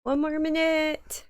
One more minute.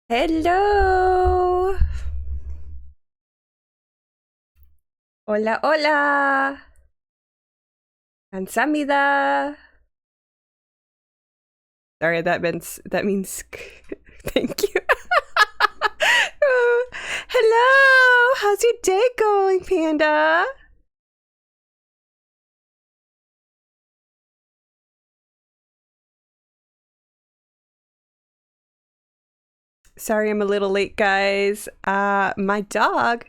Hello. Hola, hola. Kamsahamnida. Sorry, that means thank you. Hello. How's your day going, Panda? Sorry, I'm a little late, guys. My dog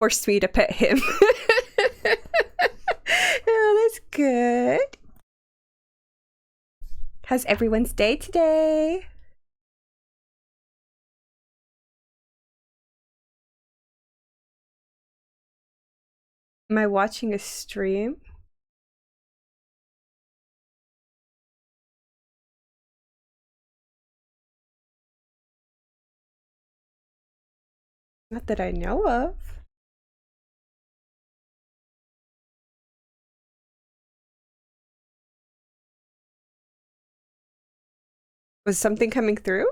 forced me to pet him. Oh, that's good. How's everyone's day today? Am I watching a stream? Not that I know of. Was something coming through?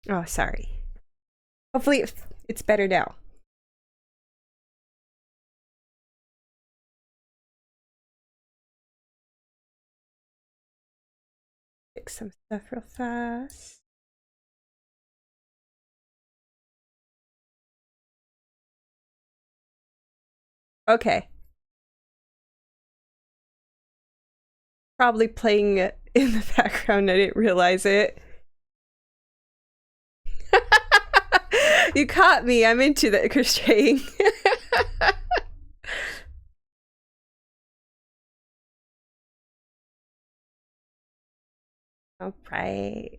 Oh, sorry. Hopefully it's better now. Fix some stuff real fast. Okay. Probably playing it in the background. I didn't realize it. You caught me. I'm into the crocheting. All right.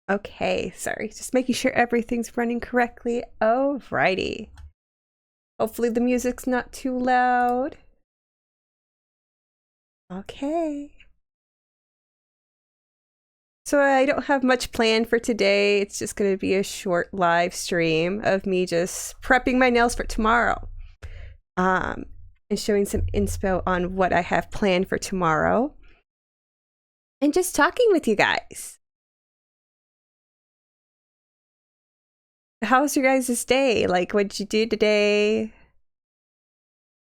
Okay, sorry. Just making sure everything's running correctly. Alrighty. Hopefully the music's not too loud. Okay. So I don't have much planned for today. It's just going to be a short live stream of me just prepping my nails for tomorrow. And showing some inspo on what I have planned for tomorrow. And just talking with you guys. How's your guys' day? Like, what did you do today?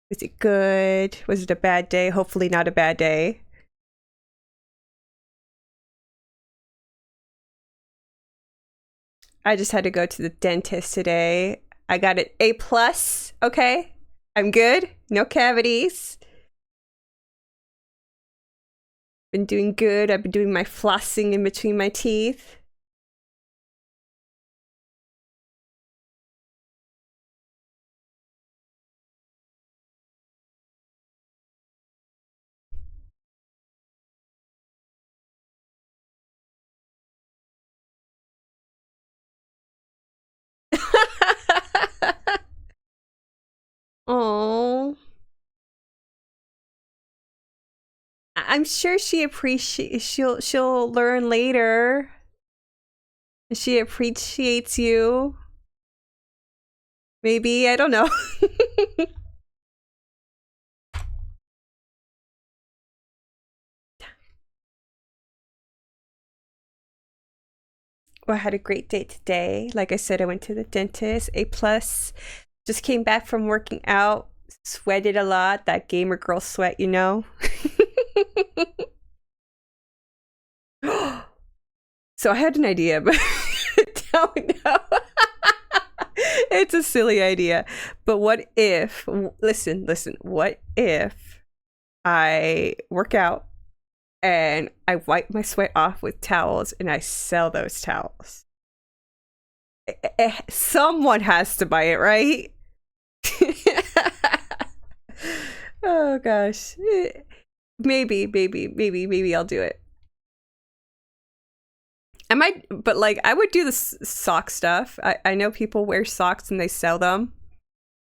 Was it good? Was it a bad day? Hopefully not a bad day. I just had to go to the dentist today. I got an A+, okay? I'm good. No cavities. Been doing good. I've been doing my flossing in between my teeth. Oh, I'm sure she'll learn later. She appreciates you. Maybe, I don't know. Well, I had a great day today. Like I said, I went to the dentist, A plus. Just came back from working out, sweated a lot, that gamer girl sweat, you know? So I had an idea, but don't know. It's a silly idea. But what if, listen, what if I work out and I wipe my sweat off with towels and I sell those towels? Someone has to buy it, right? Oh gosh. Maybe I'll do it. I might, but like I would do the sock stuff. I know people wear socks and they sell them.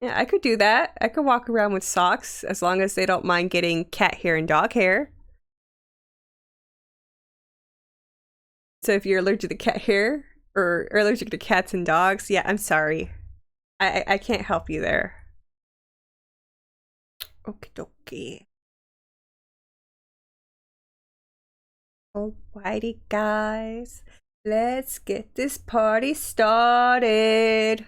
Yeah, I could do that. I could walk around with socks as long as they don't mind getting cat hair and dog hair. So if you're allergic to cat hair or allergic to cats and dogs, yeah, I'm sorry. I can't help you there. Okie dokie. Alrighty, guys. Let's get this party started.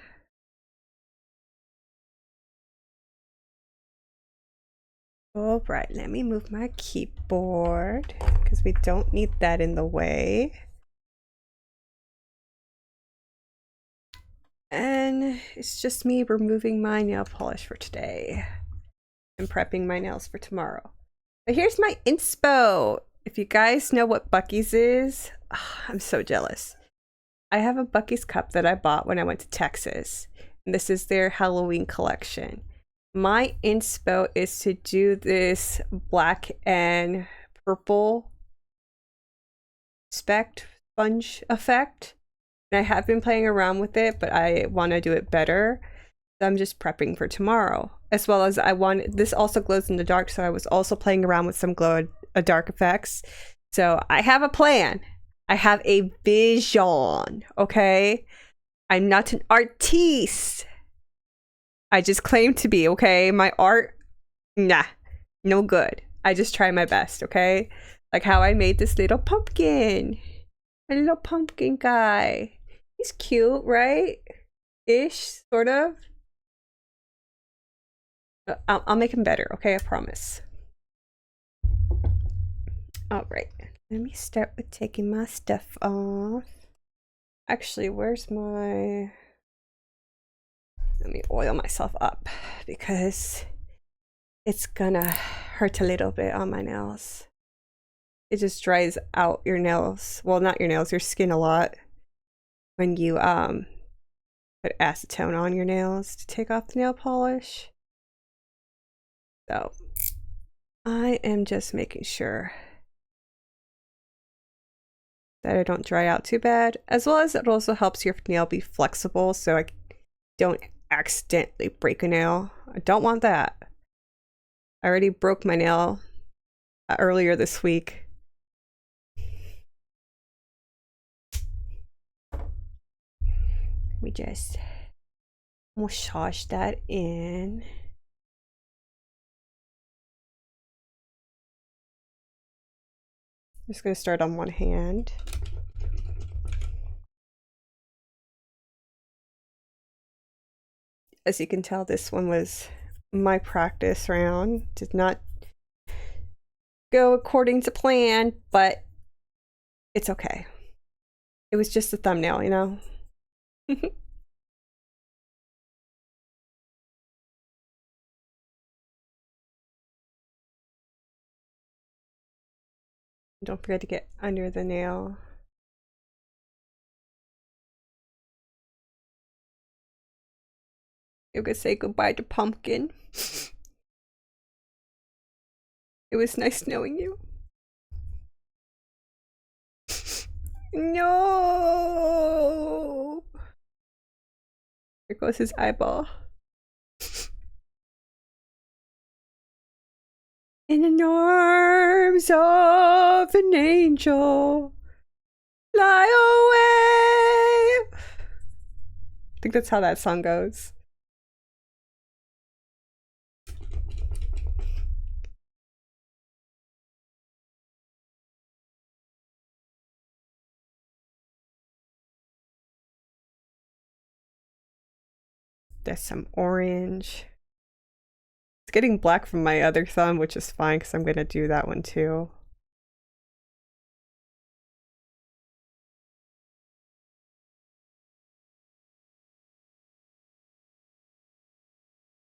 Alright, let me move my keyboard because we don't need that in the way. And it's just me removing my nail polish for today and prepping my nails for tomorrow. But here's my inspo. If you guys know what Buc-ee's is, I'm so jealous. I have a Buc-ee's cup that I bought when I went to Texas. And this is their Halloween collection. My inspo is to do this black and purple specked sponge effect. And I have been playing around with it, but I want to do it better. So I'm just prepping for tomorrow. As well as this also glows in the dark, so I was also playing around with some dark effects. So I have a plan. I have a vision, okay? I'm not an artiste. I just claim to be, okay? My art, nah, no good. I just try my best, okay? Like how I made this little pumpkin. A little pumpkin guy. He's cute, right? Ish, sort of. I'll make him better, okay? I promise. Alright, let me start with taking my stuff off. Actually, where's my... Let me oil myself up because it's gonna hurt a little bit on my nails. It just dries out your nails. Well, not your nails, your skin a lot when you put acetone on your nails to take off the nail polish. So I am just making sure that I don't dry out too bad, as well as it also helps your nail be flexible so I don't accidentally break a nail. I don't want that. I already broke my nail earlier this week. We just massage that in. I'm just going to start on one hand. As you can tell, this one was my practice round. Did not go according to plan, but it's okay. It was just a thumbnail, you know? Don't forget to get under the nail. You could say goodbye to Pumpkin. It was nice knowing you. No! There goes his eyeball. In the arms of an angel, fly away. I think that's how that song goes. There's some orange. It's getting black from my other thumb, which is fine because I'm going to do that one too.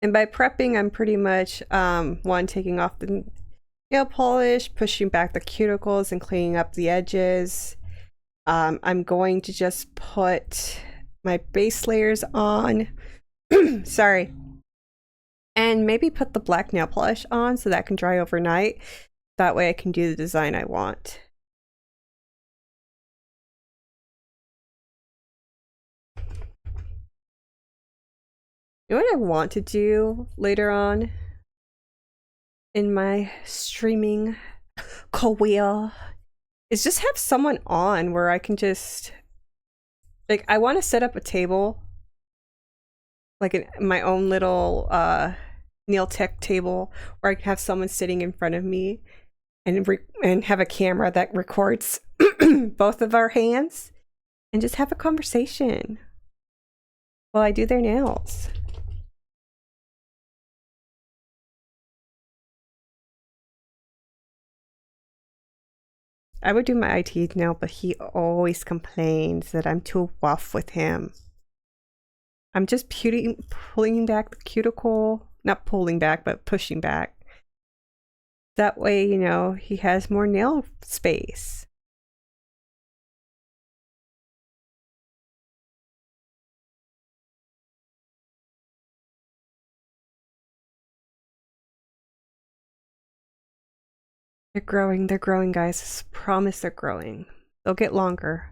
And by prepping, I'm pretty much one, taking off the nail polish, pushing back the cuticles and cleaning up the edges. I'm going to just put my base layers on. Sorry. And maybe put the black nail polish on so that can dry overnight. That way I can do the design I want. You know what I want to do later on in my streaming career is just have someone on where I can just, like, I want to set up a table, like my own little nail tech table, where I can have someone sitting in front of me and have a camera that records both of our hands and just have a conversation while I do their nails. I would do my IT nail, but he always complains that I'm too rough with him. I'm just pulling back the cuticle. Not pulling back, but pushing back. That way, you know, he has more nail space. They're growing, guys. I promise they're growing. They'll get longer.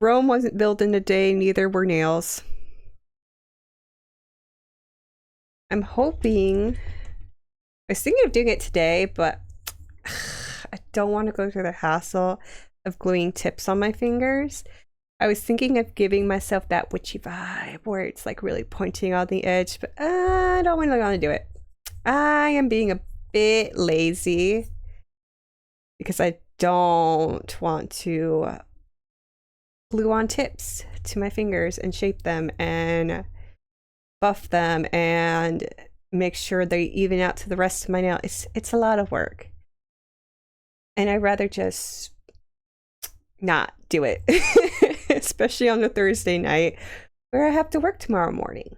Rome wasn't built in a day, neither were nails. I'm hoping... I was thinking of doing it today, but I don't want to go through the hassle of gluing tips on my fingers. I was thinking of giving myself that witchy vibe where it's like really pointing on the edge, but I don't really want to do it. I am being a bit lazy because I don't want to glue on tips to my fingers and shape them and buff them and make sure they even out to the rest of my nail. It's a lot of work. And I'd rather just not do it. Especially on a Thursday night where I have to work tomorrow morning.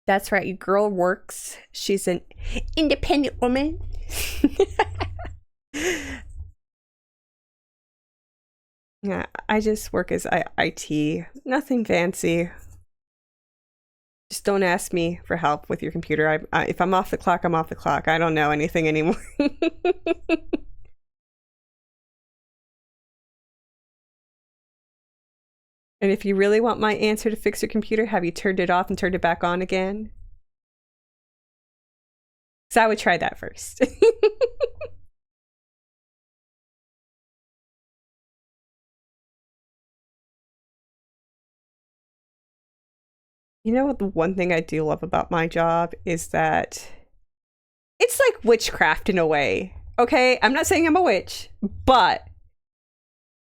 That's right, your girl works. She's an independent woman. Yeah, I just work as IT. Nothing fancy. Just don't ask me for help with your computer. If I'm off the clock, I'm off the clock. I don't know anything anymore. And if you really want my answer to fix your computer, have you turned it off and turned it back on again? So I would try that first. You know what, the one thing I do love about my job is that it's like witchcraft in a way. Okay, I'm not saying I'm a witch, but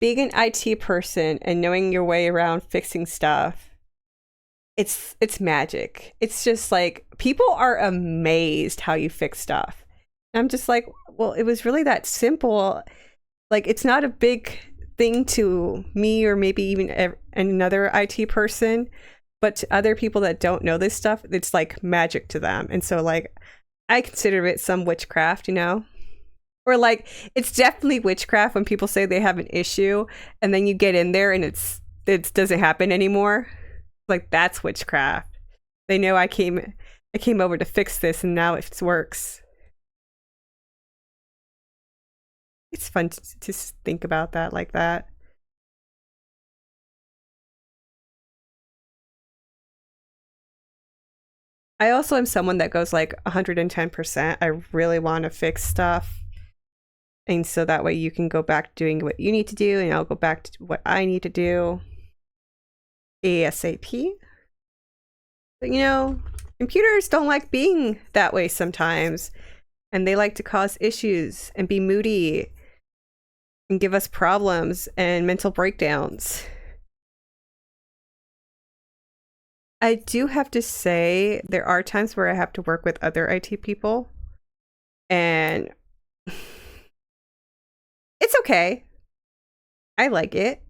being an IT person and knowing your way around fixing stuff, it's magic. It's just like people are amazed how you fix stuff. And I'm just like, well, it was really that simple. Like, it's not a big thing to me or maybe even another IT person, but to other people that don't know this stuff, it's like magic to them. And so, like, I consider it some witchcraft, you know? Or like, it's definitely witchcraft when people say they have an issue and then you get in there and it doesn't happen anymore. Like, that's witchcraft. They know I came over to fix this and now it works. It's fun to think about that like that. I also am someone that goes like 110%. I really want to fix stuff. And so that way you can go back to doing what you need to do, and I'll go back to what I need to do ASAP. But you know, computers don't like being that way sometimes. And they like to cause issues and be moody and give us problems and mental breakdowns. I do have to say, there are times where I have to work with other IT people, and it's okay. I like it.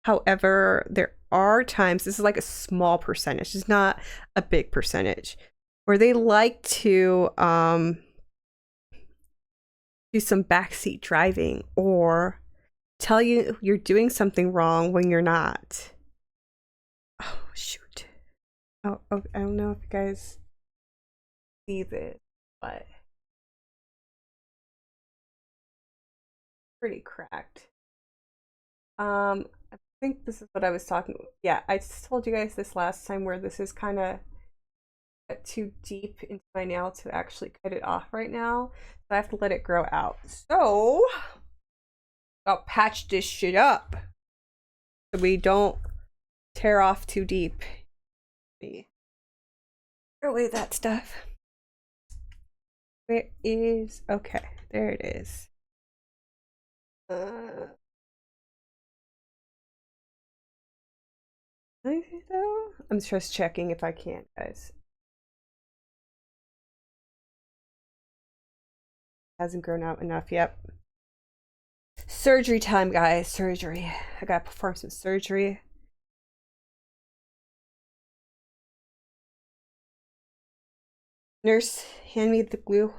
However, there are times, this is like a small percentage, it's not a big percentage, where they like to do some backseat driving or tell you you're doing something wrong when you're not. Oh, shoot. Oh, I don't know if you guys see this, but pretty cracked. I think this is what I was talking about. Yeah, I told you guys this last time where this is kind of too deep into my nail to actually cut it off right now. So I have to let it grow out. So I'll patch this shit up so we don't tear off too deep. Throw away that stuff. Where is, okay, there it is. I'm just checking if I can, guys. Hasn't grown out enough yet. Surgery time, guys. Surgery. I gotta perform some surgery. Nurse, hand me the glue.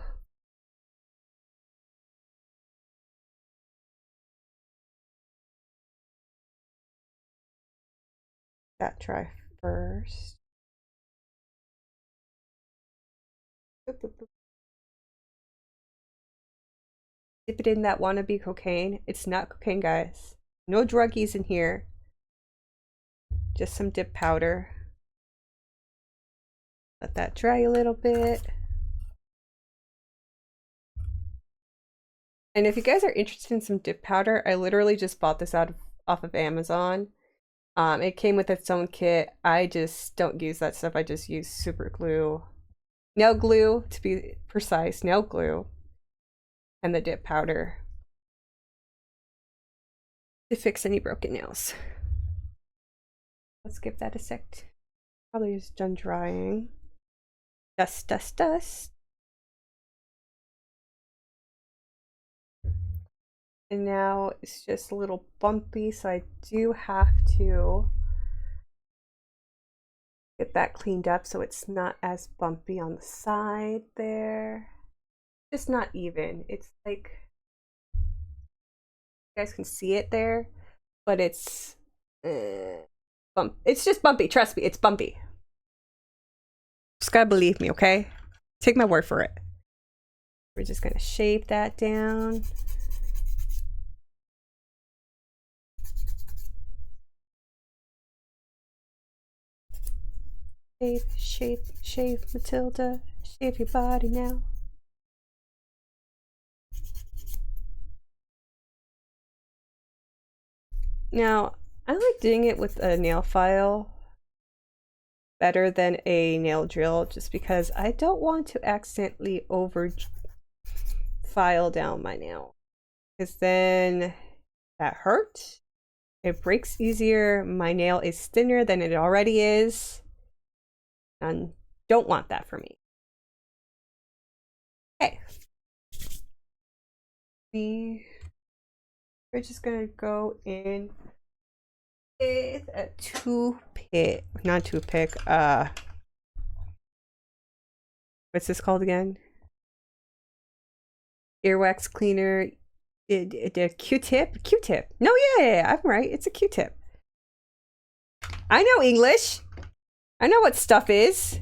That try first. Dip it in that wannabe cocaine. It's not cocaine, guys. No druggies in here. Just some dip powder. Let that dry a little bit. And if you guys are interested in some dip powder, I literally just bought this off of Amazon. It came with its own kit. I just don't use that stuff. I just use super glue. Nail glue, to be precise, nail glue. And the dip powder to fix any broken nails. Let's give that a sec. Probably just done drying. Dust, dust, dust. And now it's just a little bumpy, so I do have to get that cleaned up so it's not as bumpy on the side there. Just not even. It's like, you guys can see it there, but it's it's just bumpy. Trust me, it's bumpy. Just gotta believe me, okay? Take my word for it. We're just gonna shave that down. Shave, shave, shave, Matilda. Shave your body now. Now, I like doing it with a nail file better than a nail drill just because I don't want to accidentally over file down my nail, because then that hurts. It breaks easier. My nail is thinner than it already is, and don't want that for me. Okay. We're just gonna go in with a toothpick, not toothpick, what's this called again? Earwax cleaner. A Q-tip? Q-tip. No, yeah, I'm right. It's a Q-tip. I know English. I know what stuff is.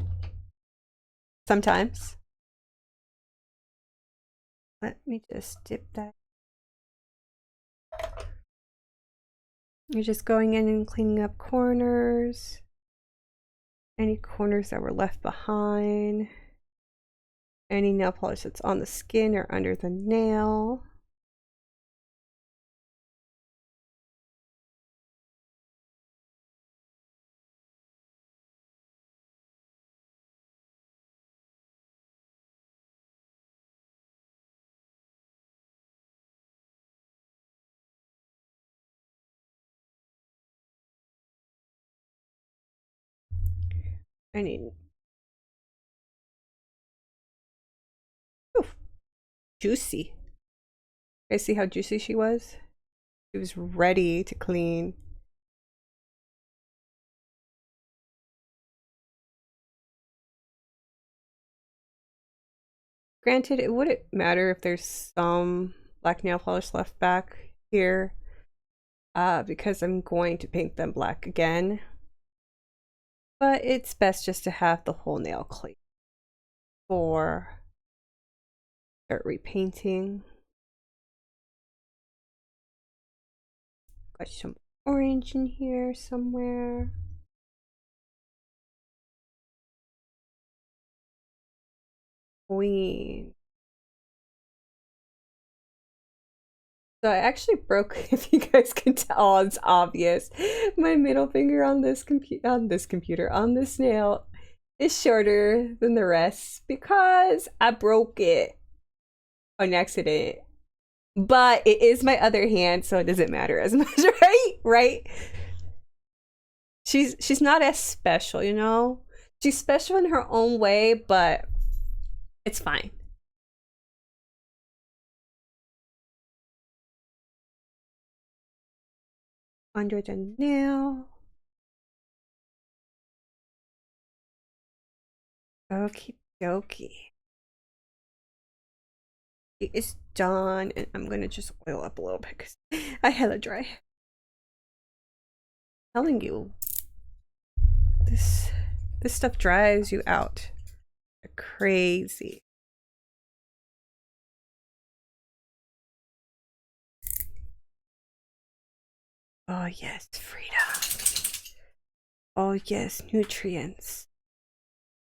Sometimes. Let me just dip that. You're just going in and cleaning up corners any corners that were left behind, any nail polish that's on the skin or under the nail. Any juicy. You guys see how juicy she was? She was ready to clean. Granted, it wouldn't matter if there's some black nail polish left back here, because I'm going to paint them black again. But it's best just to have the whole nail clean before start repainting. Got some orange in here somewhere. Queen. So I actually broke, if you guys can tell, it's obvious. My middle finger on this nail is shorter than the rest because I broke it on accident. But it is my other hand, so it doesn't matter as much, right? Right? She's not as special, you know? She's special in her own way, but it's fine. Under the nail. Okie dokie. It is done, and I'm gonna just oil up a little bit because I hella dry. I'm telling you, this stuff drives you out. Crazy. Oh yes, freedom. Oh yes, nutrients.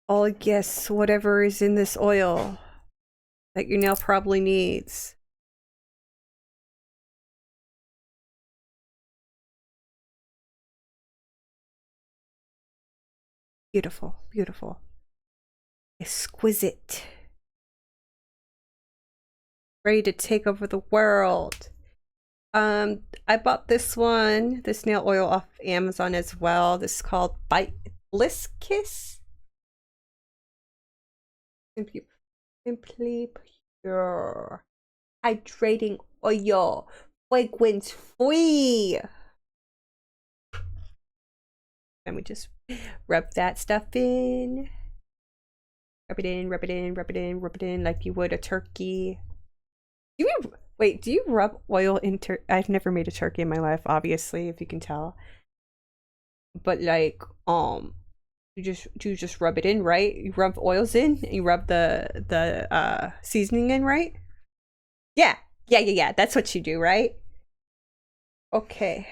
Oh yes, whatever is in this oil that your nail probably needs. Beautiful, beautiful. Exquisite. Ready to take over the world. I bought this nail oil off Amazon as well. This is called Bliss Kiss. Simply pure. Hydrating oil. Fragrance free. And we just rub that stuff in. Rub it in, rub it in, rub it in, rub it in like you would a turkey. Wait, do you rub oil in I've never made a turkey in my life, obviously, if you can tell. But like, you just rub it in, right? You rub oils in, and you rub the seasoning in, right? Yeah. That's what you do, right? Okay.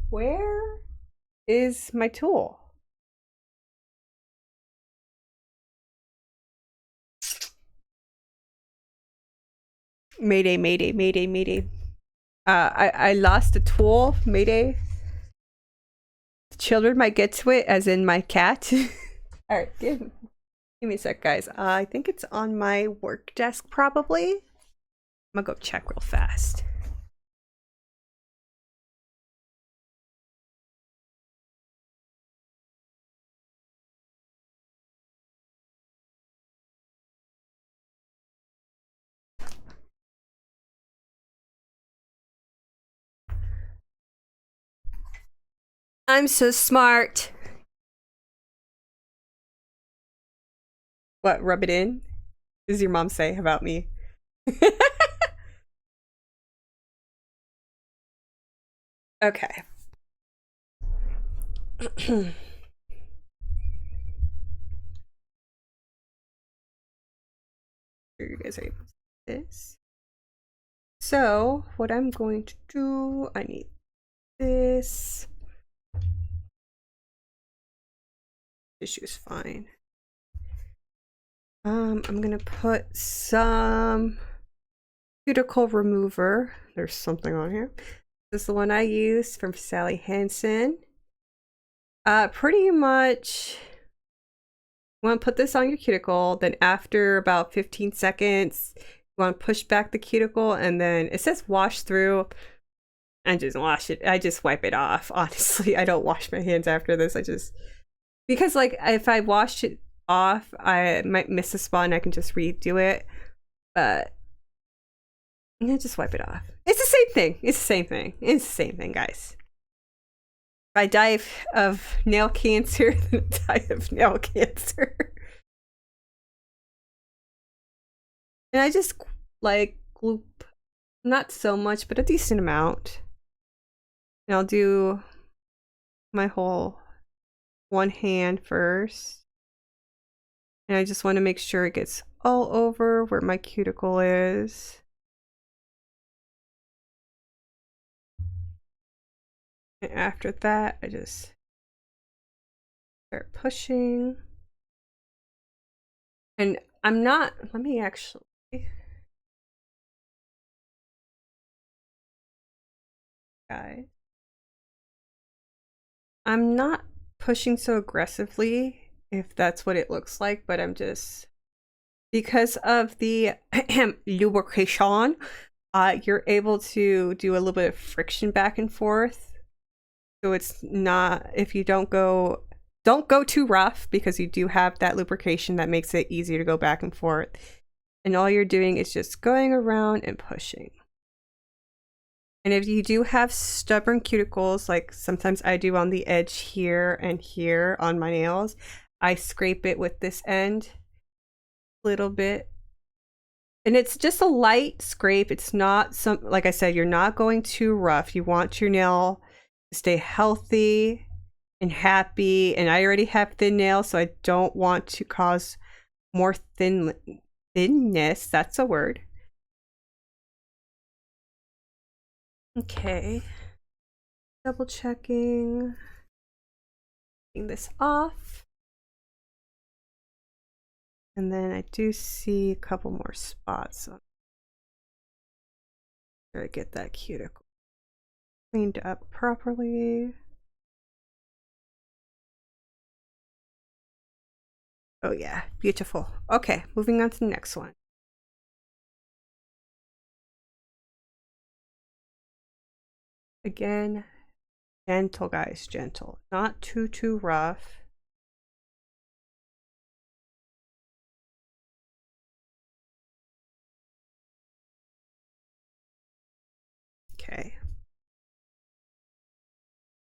Where is my tool? Mayday, mayday, mayday, mayday. I lost a tool. Mayday. The children might get to it, as in my cat. All right, give me a sec, guys. I think it's on my work desk, probably. I'm gonna go check real fast. I'm so smart. What, rub it in? What does your mom say about me? Okay. You guys are able to see this. So, what I'm going to do, I need this. tissue is fine. I'm gonna put some cuticle remover. There's something on here. This is the one I used from Sally Hansen. Pretty much you want to put this on your cuticle, then after about 15 seconds, you want to push back the cuticle, and then it says wash through. I just wash it. I just wipe it off. Honestly, I don't wash my hands after this. Because like if I wash it off, I might miss a spot and I can just redo it. But yeah, just wipe it off. It's the same thing. It's the same thing. It's the same thing, guys. If I die of nail cancer, then I die of nail cancer. And I just like gloop, not so much, but a decent amount. And I'll do my whole one hand first. And I just want to make sure it gets all over where my cuticle is. And after that, I just start pushing. And I'm not, let me actually. Guys. I'm not pushing so aggressively, if that's what it looks like, but I'm just, because of the lubrication, you're able to do a little bit of friction back and forth. So it's not, if you don't go too rough, because you do have that lubrication that makes it easier to go back and forth. And all you're doing is just going around and pushing. And if you do have stubborn cuticles, like sometimes I do on the edge here and here on my nails, I scrape it with this end a little bit. And it's just a light scrape. It's not some, like I said, you're not going too rough. You want your nail to stay healthy and happy. And I already have thin nails, so I don't want to cause more thinness. That's a word. Okay. Double checking. Taking this off. And then I do see a couple more spots. So I get that cuticle cleaned up properly. Oh yeah, beautiful. Okay, moving on to the next one. Again, gentle guys, gentle. Not too rough. Okay.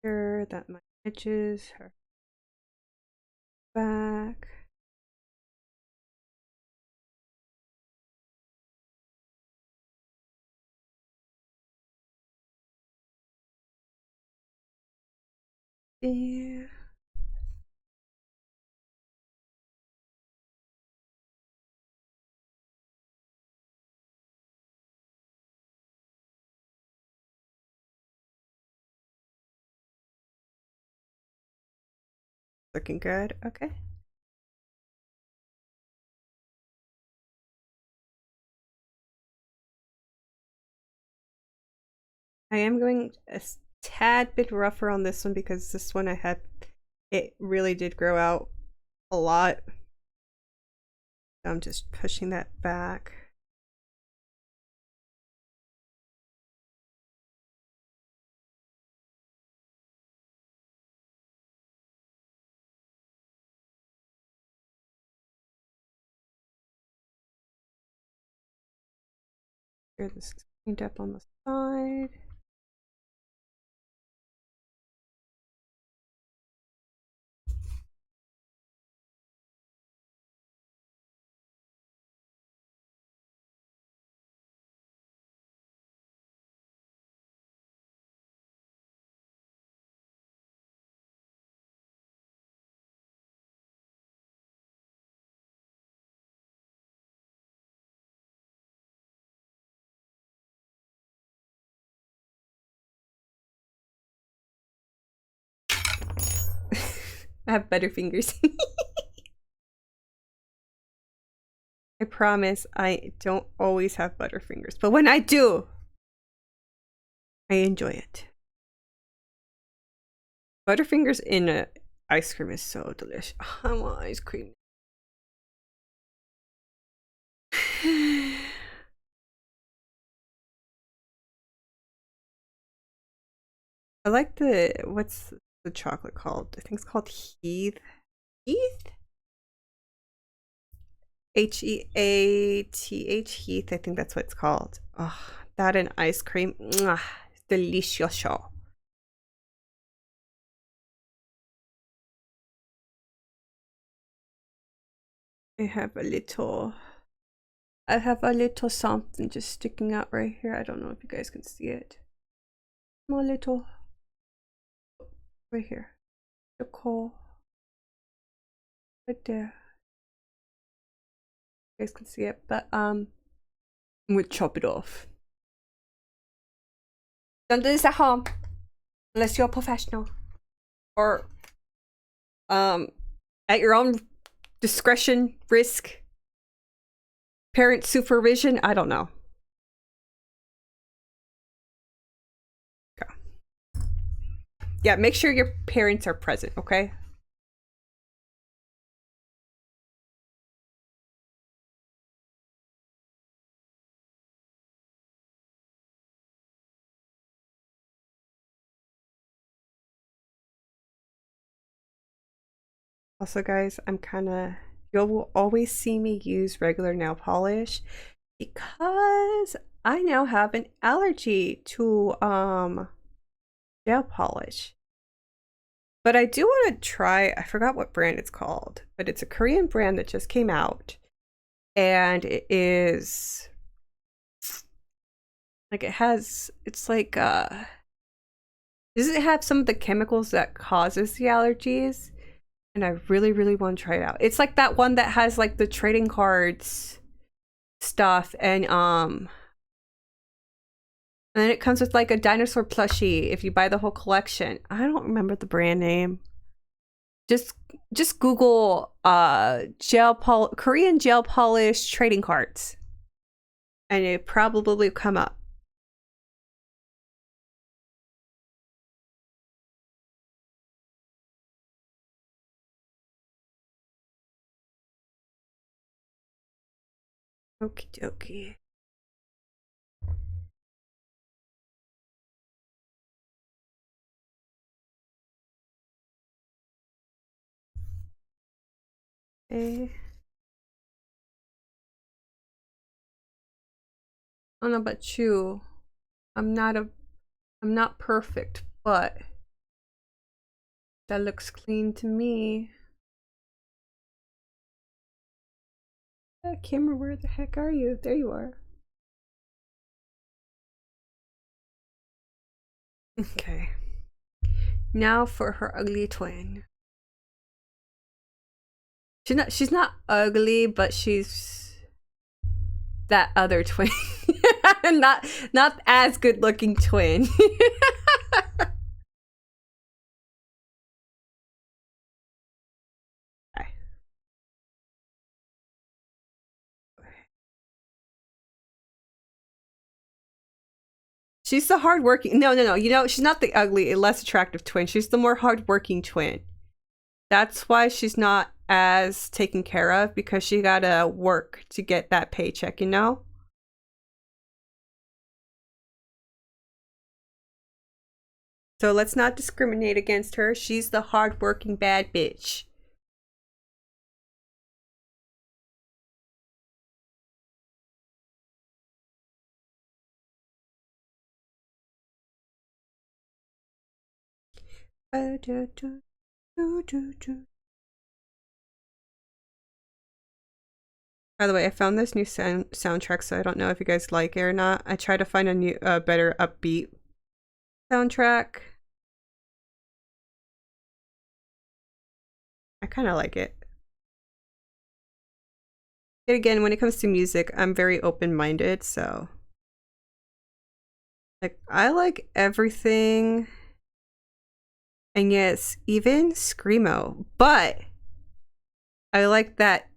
Sure that my edges are back. Yeah. Looking good. Okay. I am going a tad bit rougher on this one because this one it really did grow out a lot. I'm just pushing that back. Here, this is cleaned up on the side. I have Butterfingers. I promise I don't always have Butterfingers, but when I do, I enjoy it. Butterfingers in a ice cream is so delicious. I want ice cream. I like what's the chocolate called? I think it's called Heath. Heath? Heath. Heath. I think that's what it's called. Oh, that and ice cream. Mwah, delicious. I have a little something just sticking out right here. I don't know if you guys can see it. Small little right here. The coal. Right there. You guys can see it, but I'm gonna chop it off. Don't do this at home unless you're a professional. Or at your own discretion, risk, parent supervision, I don't know. Okay. Yeah, make sure your parents are present, okay? Also, guys, you will always see me use regular nail polish because I now have an allergy to nail polish. But I do want to try, I forgot what brand it's called, but it's a Korean brand that just came out. And it is like it's like does it have some of the chemicals that causes the allergies? And I really, really want to try it out. It's like that one that has like the trading cards stuff and then it comes with like a dinosaur plushie if you buy the whole collection. I don't remember the brand name. Just Google Korean gel polish trading cards. And it probably will come up. Okie dokie. Okay. I don't know about you. I'm not perfect, but that looks clean to me. Camera, where the heck are you? There you are. Okay. Now for her ugly twin. She's not ugly, but she's that other twin. not as good looking twin. She's the hardworking. No. You know, she's not the ugly, less attractive twin. She's the more hardworking twin. That's why she's not as taken care of, because she gotta work to get that paycheck, you know? So let's not discriminate against her. She's the hardworking bad bitch. By the way, I found this new soundtrack, so I don't know if you guys like it or not. I tried to find a new, better upbeat soundtrack. I kind of like it. Yet again, when it comes to music, I'm very open-minded, so like I like everything And yes, even Screamo. But I like that.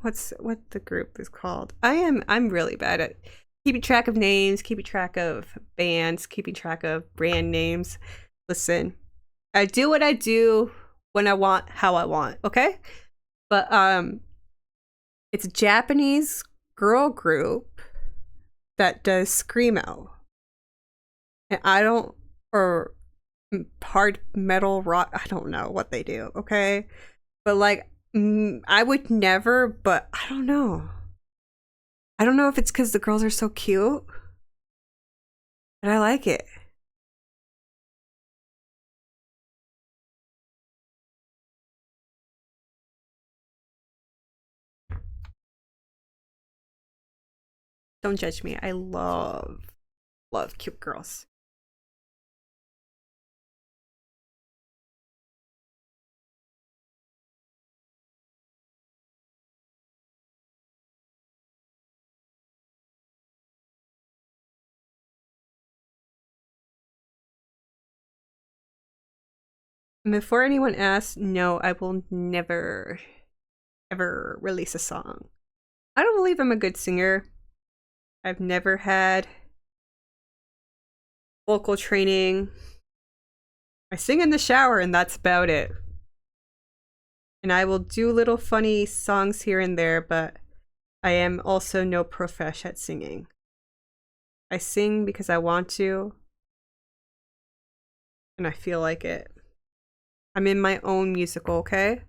What the group is called? I'm really bad at keeping track of names, keeping track of bands, keeping track of brand names. Listen, I do what I do when I want, how I want, okay? But it's a Japanese girl group that does Screamo. And I don't, or hard metal rock, I don't know what they do, okay? But like, I would never, but I don't know. I don't know if it's because the girls are so cute, but I like it. Don't judge me. I love cute girls. And before anyone asks, no, I will never, ever release a song. I don't believe I'm a good singer. I've never had vocal training. I sing in the shower and that's about it. And I will do little funny songs here and there, but I am also no profesh at singing. I sing because I want to, and I feel like it. I'm in my own musical, okay?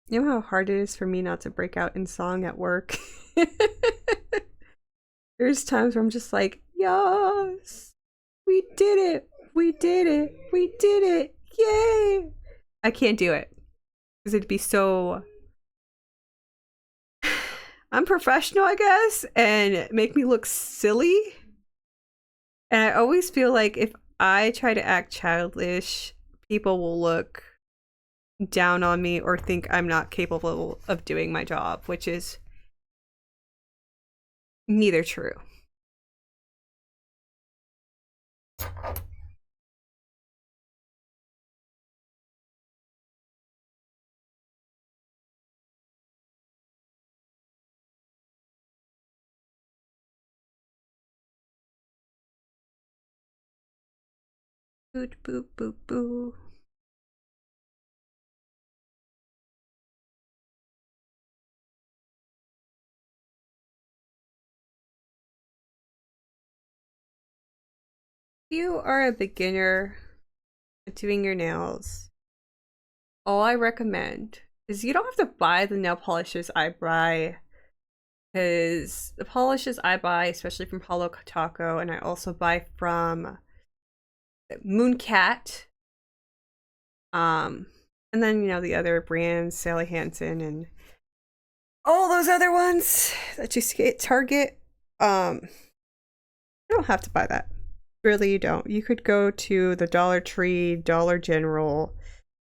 You know how hard it is for me not to break out in song at work? There's times where I'm just like, yes, we did it. We did it. We did it. Yay. I can't do it because it'd be so unprofessional, I guess, and make me look silly. And I always feel like if I try to act childish, people will look down on me or think I'm not capable of doing my job, which is neither true. Boop, boop, boop, boo. If you are a beginner at doing your nails, all I recommend is you don't have to buy the nail polishes I buy, because the polishes I buy, especially from Holo Taco, and I also buy from Mooncat, and then the other brands, Sally Hansen and all those other ones that you see at Target. You don't have to buy that. Really, you don't. You could go to the Dollar Tree, Dollar General,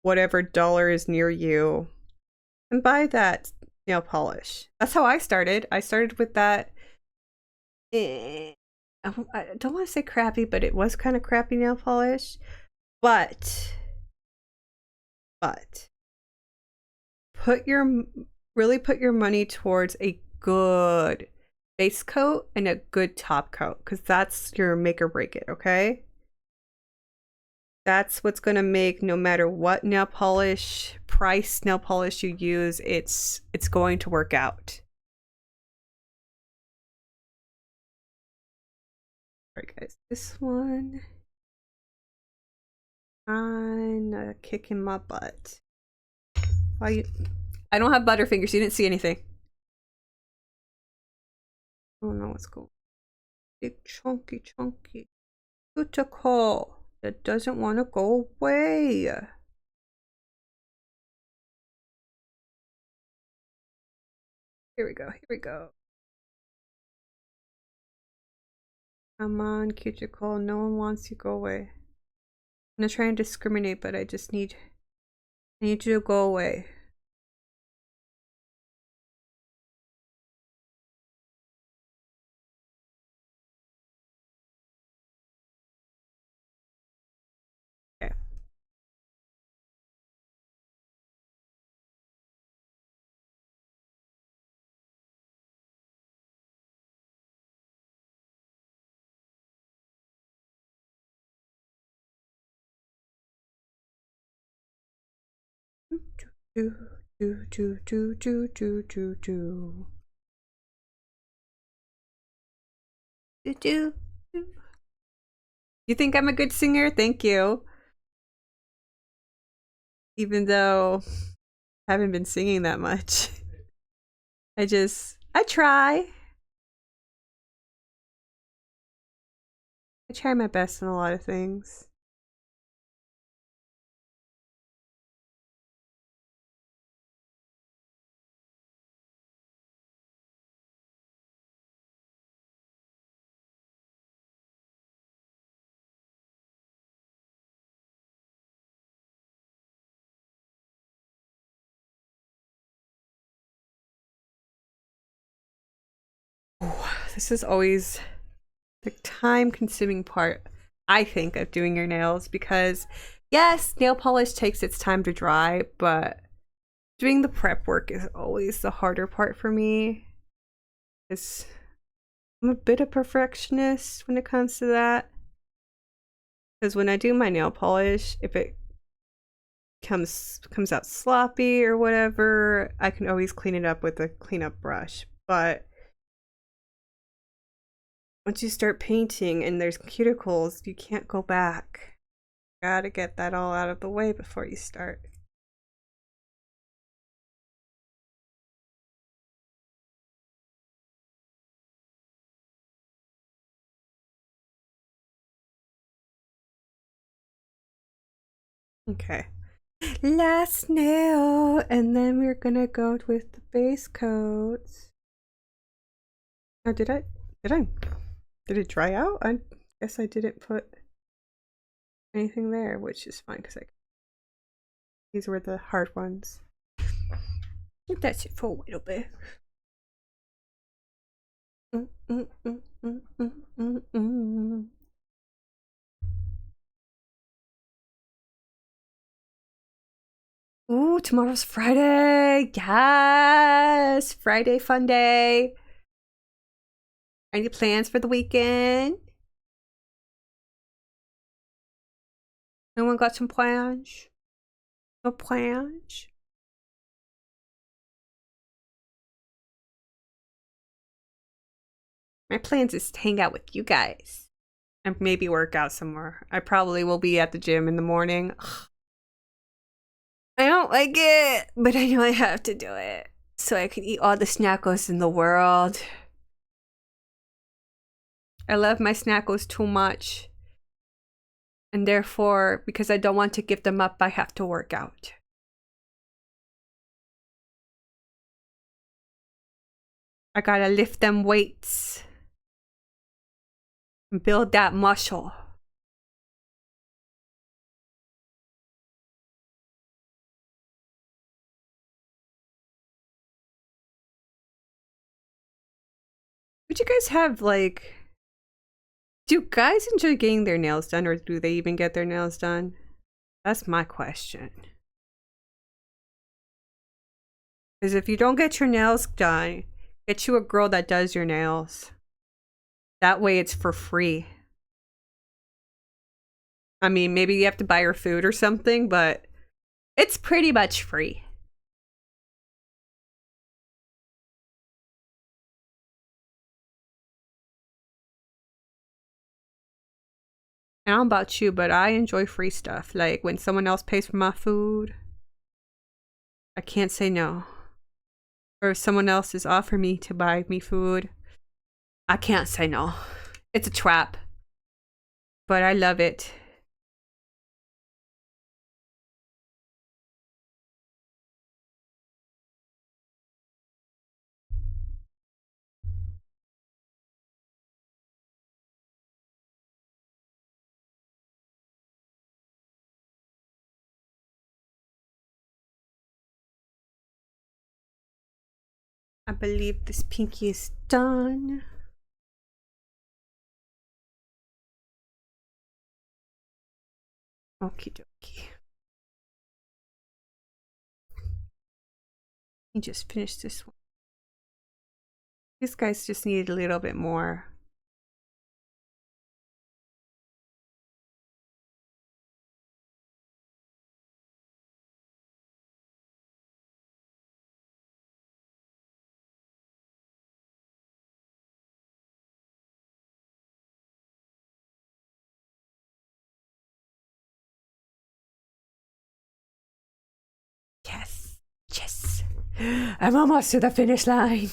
whatever dollar is near you, and buy that nail polish. That's how I started. I started with that. I don't want to say crappy, but it was kind of crappy nail polish. But put your really put your money towards a good base coat and a good top coat, because that's your make or break it, okay? That's what's going to make, no matter what nail polish price nail polish you use, it's going to work out. All right, guys, this one, I'm kicking my butt. Why you? I don't have butterfingers. You didn't see anything. Oh no, what's cool? Big chunky. Cuticle that doesn't want to go away. Here we go. Come on, cuticle. No one wants you. Go away. I'm not trying to discriminate, but I need you to go away. Okay. Do, do, do, do, do, do, do, do. Do, do, do. You think I'm a good singer? Thank you. Even though I haven't been singing that much. I try. I try my best in a lot of things. This is always the time-consuming part, I think, of doing your nails because, yes, nail polish takes its time to dry, but doing the prep work is always the harder part for me. I'm a bit of perfectionist when it comes to that. Because when I do my nail polish, if it comes out sloppy or whatever, I can always clean it up with a cleanup brush. But once you start painting and there's cuticles, you can't go back. Gotta get that all out of the way before you start. Okay. Last nail, and then we're gonna go with the base coats. Oh, did it dry out? I guess I didn't put anything there, which is fine because these were the hard ones. I think that's it for a little bit. Ooh, tomorrow's Friday. Yes, Friday fun day. Any plans for the weekend? No one got some plans? No plans? My plans is to hang out with you guys and maybe work out somewhere. I probably will be at the gym in the morning. I don't like it, but I know I have to do it so I can eat all the snackos in the world. I love my snackos too much. And therefore, because I don't want to give them up, I have to work out. I gotta lift them weights and build that muscle. Would you guys have like... Do guys enjoy getting their nails done or do they even get their nails done? That's my question. Because if you don't get your nails done, get you a girl that does your nails. That way it's for free. I mean, maybe you have to buy her food or something, but it's pretty much free. I don't know about you, but I enjoy free stuff. Like when someone else pays for my food, I can't say no. Or if someone else is offering me to buy me food, I can't say no. It's a trap. But I love it. I believe this pinky is done. Okie dokie. You just finished this one. These guys just needed a little bit more. Yes, yes. I'm almost to the finish line.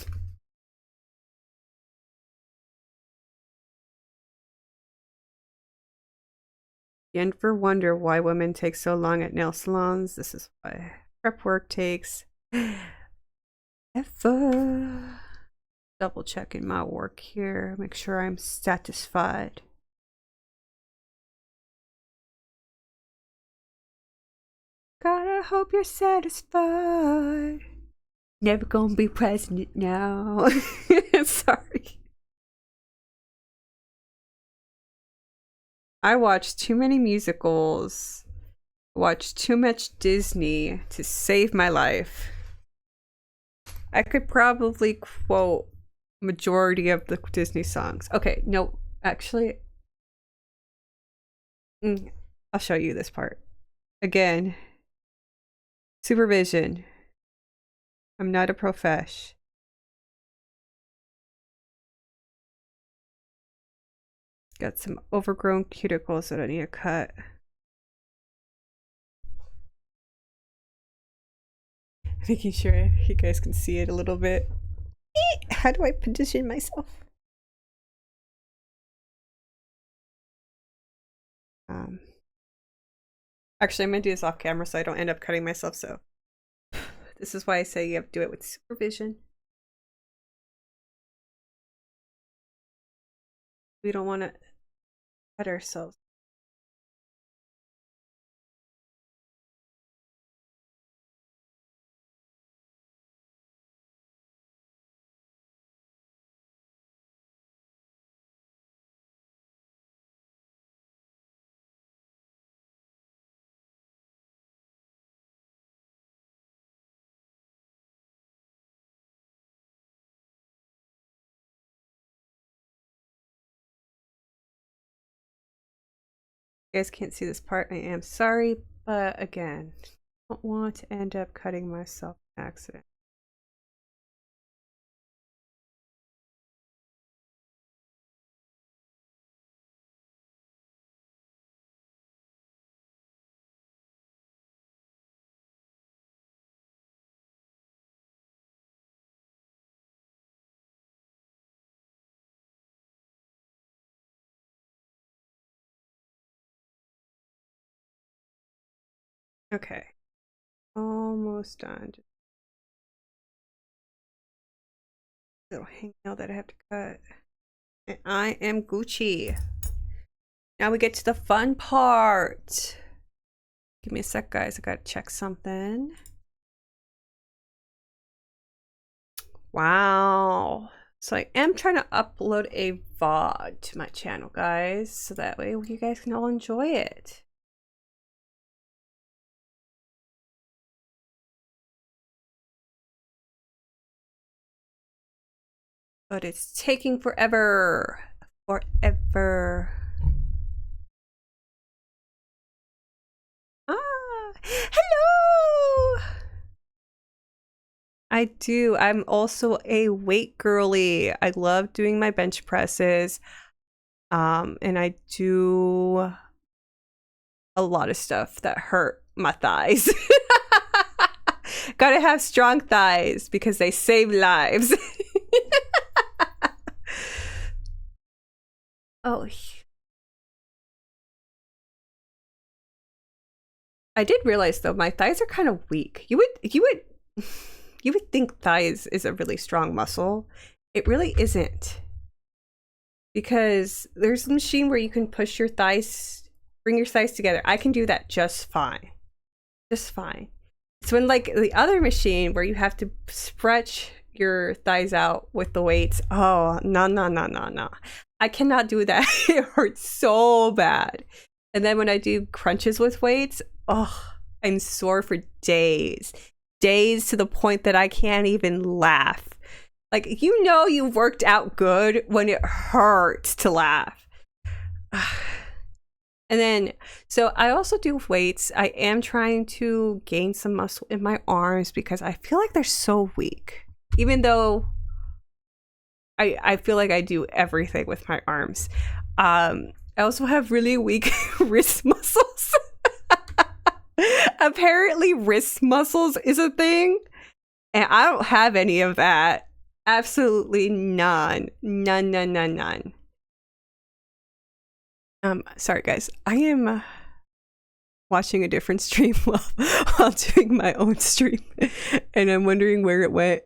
You ever wonder why women take so long at nail salons? This is why. Prep work takes ever. Double checking my work here. Make sure I'm satisfied. Gotta hope you're satisfied. Never gonna be president now. Sorry. I watched too many musicals, watched too much Disney to save my life. I could probably quote majority of the Disney songs. Okay, no, actually, I'll show you this part. Again, supervision. I'm not a profesh. Got some overgrown cuticles that I need to cut. Making sure you guys can see it a little bit. How do I position myself? Actually, I'm gonna do this off camera so I don't end up cutting myself. So this is why I say you have to do it with supervision. We don't want to cut ourselves. You guys can't see this part. I am sorry, but again, I don't want to end up cutting myself by accident. Okay, almost done. Just a little hangnail that I have to cut. And I am Gucci. Now we get to the fun part. Give me a sec, guys. I gotta check something. Wow. So I am trying to upload a VOD to my channel, guys, so that way you guys can all enjoy it. But it's taking forever. Forever. Ah, hello! I do. I'm also a weight girly. I love doing my bench presses. And I do a lot of stuff that hurt my thighs. Gotta have strong thighs because they save lives. Oh, I did realize though my thighs are kind of weak. You would think thighs is a really strong muscle. It really isn't. Because there's a machine where you can push your thighs, bring your thighs together. I can do that just fine. Just fine. So in like the other machine where you have to stretch your thighs out with the weights. Oh, no, no, no, no, no. I cannot do that. It hurts so bad. And then when I do crunches with weights, oh, I'm sore for days. Days to the point that I can't even laugh. Like, you know you worked out good when it hurts to laugh. And then, so I also do weights. I am trying to gain some muscle in my arms because I feel like they're so weak. Even though I feel like I do everything with my arms. I also have really weak wrist muscles. Apparently wrist muscles is a thing. And I don't have any of that. Absolutely none. None. Sorry guys, I am watching a different stream while doing my own stream, and I'm wondering where it went.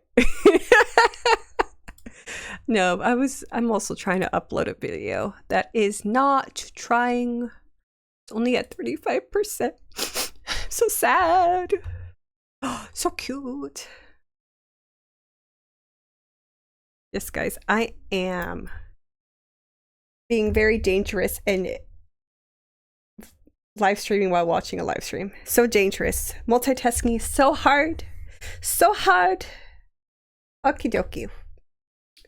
No, I'm also trying to upload a video that is not trying. It's only at 35%. So sad. Oh, so cute. Yes, guys, I am being very dangerous and live streaming while watching a live stream. So dangerous. Multitasking is so hard. So hard. Okie dokie.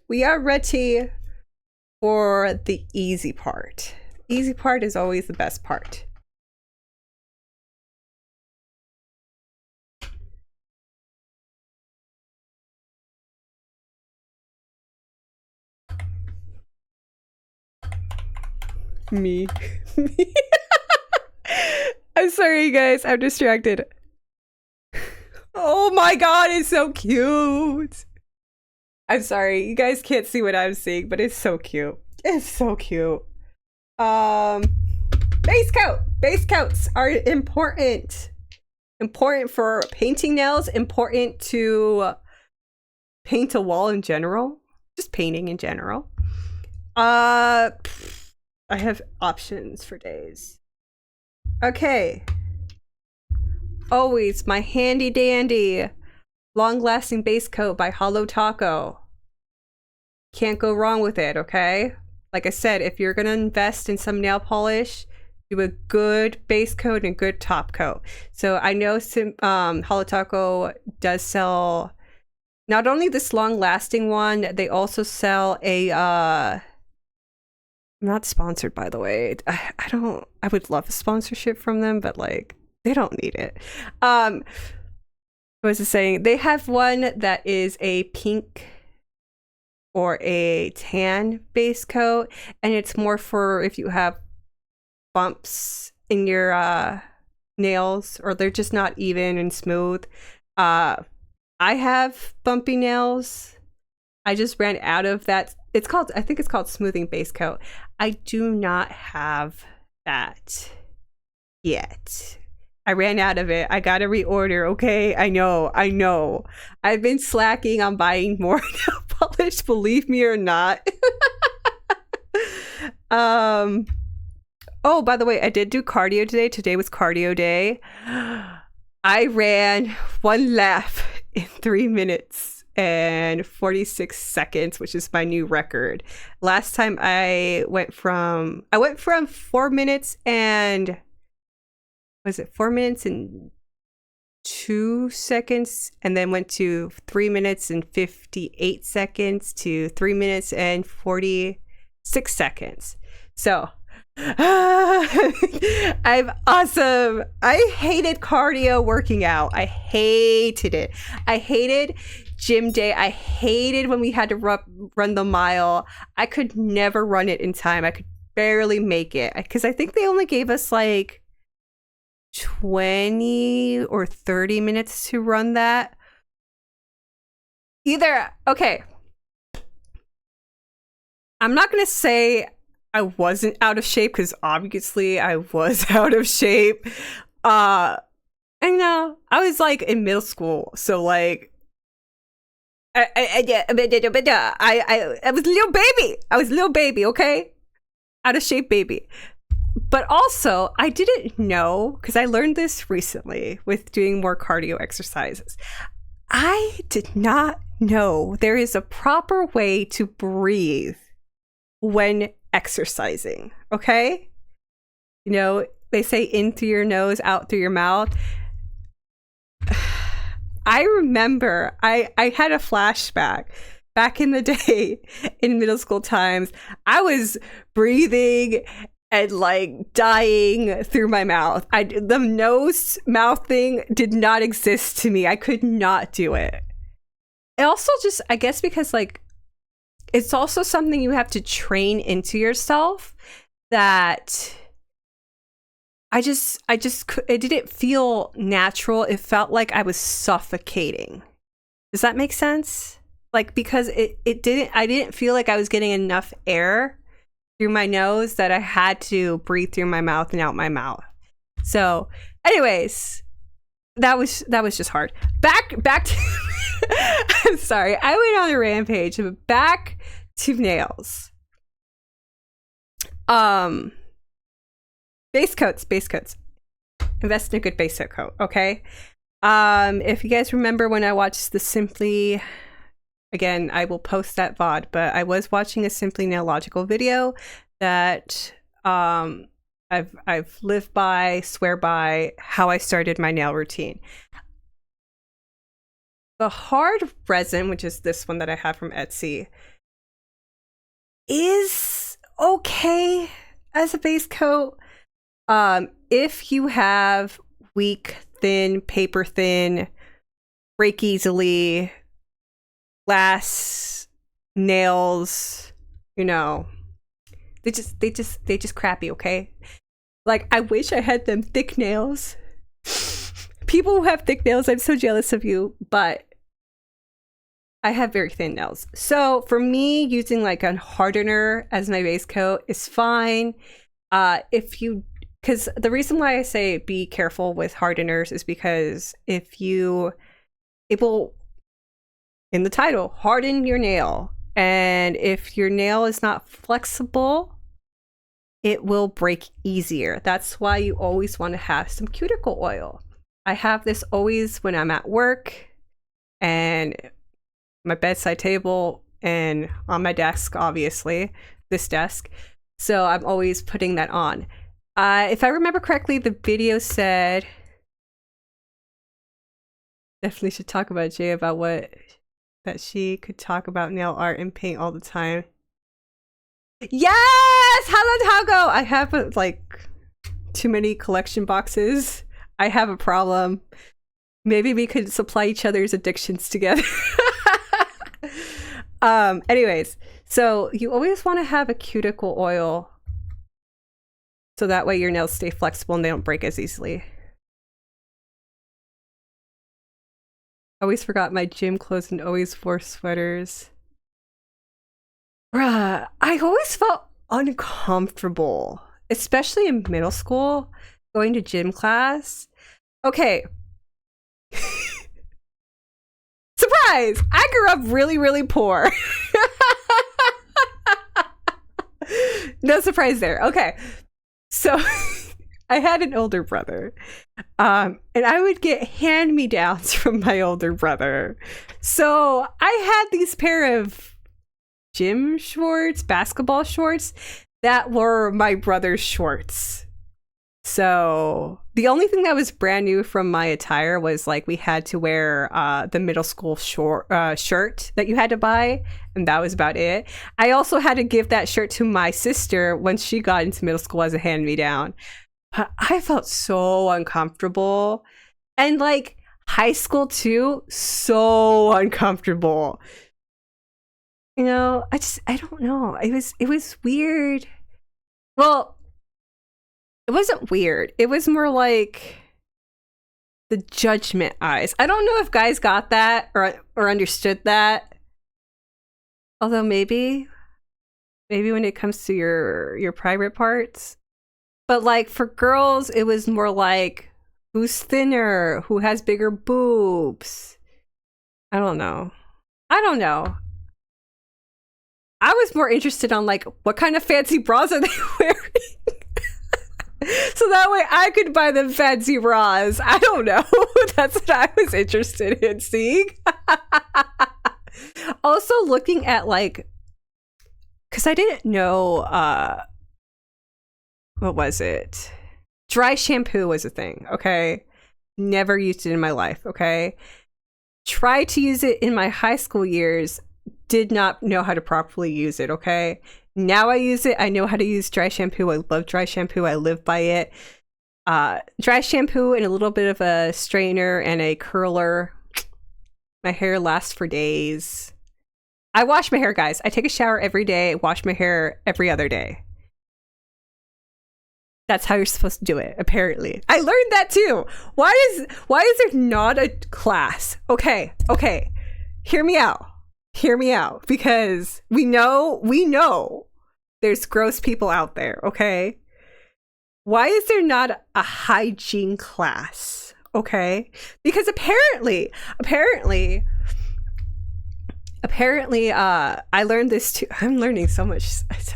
We are ready for the easy part. The easy part is always the best part. Me. I'm sorry, guys. I'm distracted. Oh my god, it's so cute. I'm sorry. You guys can't see what I'm seeing, but it's so cute. It's so cute. Base coat. Base coats are important. Important for painting nails. Important to paint a wall in general. Just painting in general. I have options for days. Okay. Always my handy dandy long-lasting base coat by Holo Taco. Can't go wrong with it, okay? Like I said, if you're gonna invest in some nail polish, do a good base coat and a good top coat. So I know Holo Taco does sell not only this long-lasting one, they also sell a not sponsored, by the way. I would love a sponsorship from them, but like they don't need it. What was I saying? They have one that is a pink or a tan base coat, and it's more for if you have bumps in your nails or they're just not even and smooth. I have bumpy nails. I just ran out of that. I think it's called smoothing base coat. I do not have that yet. I ran out of it. I gotta reorder, okay? I know. I've been slacking on buying more nail polish, believe me or not. Oh, by the way, I did do cardio today. Today was cardio day. I ran 1 lap in 3 minutes and 46 seconds, which is my new record. Last time I went from 4 minutes and was it 4 minutes and 2 seconds, and then went to 3 minutes and 58 seconds to 3 minutes and 46 seconds. So I'm awesome. I hated cardio working out. I hated it. I hated gym day. I hated when we had to run the mile. I could never run it in time. I could barely make it because I think they only gave us like 20 or 30 minutes to run that. Okay. I'm not going to say I wasn't out of shape because obviously I was out of shape. I know I was like in middle school, so like I was a little baby. I was a little baby, okay? Out of shape baby. But also, I didn't know, because I learned this recently with doing more cardio exercises. I did not know there is a proper way to breathe when exercising, okay? You know, they say in through your nose, out through your mouth. I remember I had a flashback back in the day in middle school times. I was breathing and like dying through my mouth. The nose mouth thing did not exist to me. I could not do it. It also just, I guess because like, it's also something you have to train into yourself that it didn't feel natural. It felt like I was suffocating. Does that make sense? Like, because I didn't feel like I was getting enough air through my nose that I had to breathe through my mouth and out my mouth. So anyways, that was just hard. Back to I'm sorry, I went on a rampage. Back to nails. Base coats. Invest in a good base coat, okay? If you guys remember when I watched the Simply, again, I will post that VOD, but I was watching a Simply Nailogical video that I've lived by, swear by, how I started my nail routine. The hard resin, which is this one that I have from Etsy, is okay as a base coat. If you have weak, thin, paper thin, break easily, glass nails, you know, they just crappy, okay? Like, I wish I had them thick nails. People who have thick nails, I'm so jealous of you, but I have very thin nails. So for me, using like a hardener as my base coat is fine. Because the reason why I say be careful with hardeners is because it will, in the title, harden your nail. And if your nail is not flexible, it will break easier. That's why you always want to have some cuticle oil. I have this always when I'm at work and my bedside table and on my desk, obviously, this desk. So I'm always putting that on. If I remember correctly, the video said, definitely should talk about Jay about that she could talk about nail art and paint all the time. Yes! Hello, Tago! I have like too many collection boxes. I have a problem. Maybe we could supply each other's addictions together. Anyways, so you always want to have a cuticle oil so that way your nails stay flexible and they don't break as easily. Always forgot my gym clothes and always wore sweaters. Bruh, I always felt uncomfortable, especially in middle school, going to gym class. Okay. Surprise! I grew up really, really poor. No surprise there. Okay. So I had an older brother. And I would get hand-me-downs from my older brother. So I had these pair of gym shorts, basketball shorts, that were my brother's shorts. So the only thing that was brand new from my attire was like we had to wear the middle school shirt that you had to buy, and that was about it. I also had to give that shirt to my sister when she got into middle school as a hand-me-down. But I felt so uncomfortable, and like high school too, so uncomfortable. You know, I don't know. It was weird. Well, it wasn't weird. It was more like the judgment eyes. I don't know if guys got that or understood that. Although maybe when it comes to your private parts. But like for girls, it was more like who's thinner, who has bigger boobs. I don't know. I was more interested on like what kind of fancy bras are they wearing? So that way I could buy them fancy bras. I don't know. That's what I was interested in seeing. Also looking at like, because I didn't know, what was it? Dry shampoo was a thing, okay? Never used it in my life, okay? Tried to use it in my high school years, did not know how to properly use it, okay? Now I use it. I know how to use dry shampoo. I love dry shampoo. I live by it. Dry shampoo and a little bit of a strainer and a curler. My hair lasts for days. I wash my hair, guys. I take a shower every day, wash my hair every other day. That's how you're supposed to do it, apparently. I learned that too. Why is there not a class? Okay. Hear me out. Because we know there's gross people out there, okay? Why is there not a hygiene class? Okay? Because apparently, I learned this too. I'm learning so much.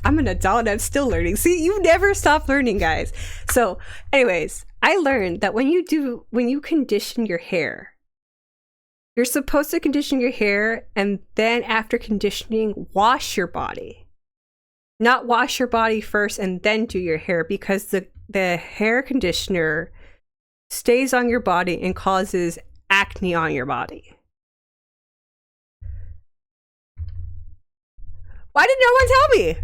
I'm an adult and I'm still learning. See, you never stop learning, guys. So, anyways, I learned that when you condition your hair, you're supposed to condition your hair and then after conditioning, wash your body. Not wash your body first and then do your hair, because the hair conditioner stays on your body and causes acne on your body. Why did no one tell me?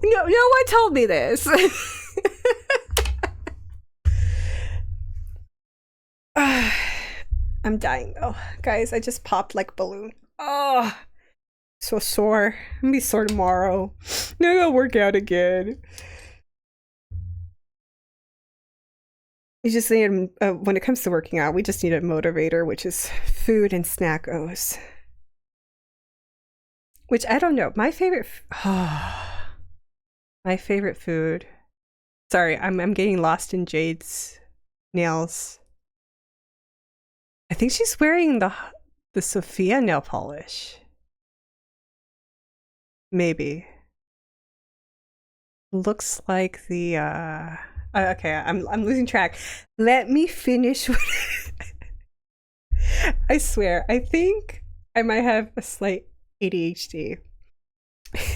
No one told me this. I'm dying though. Guys, I just popped like a balloon. Oh, so sore. I'm gonna be sore tomorrow. No, I gotta work out again. You just need, when it comes to working out, we just need a motivator, which is food and snackos. Which I don't know. My favorite food. Sorry, I'm getting lost in Jade's nails. I think she's wearing the Sophia nail polish. Maybe. Looks like the okay, I'm losing track. Let me finish. I swear, I think I might have a slight ADHD.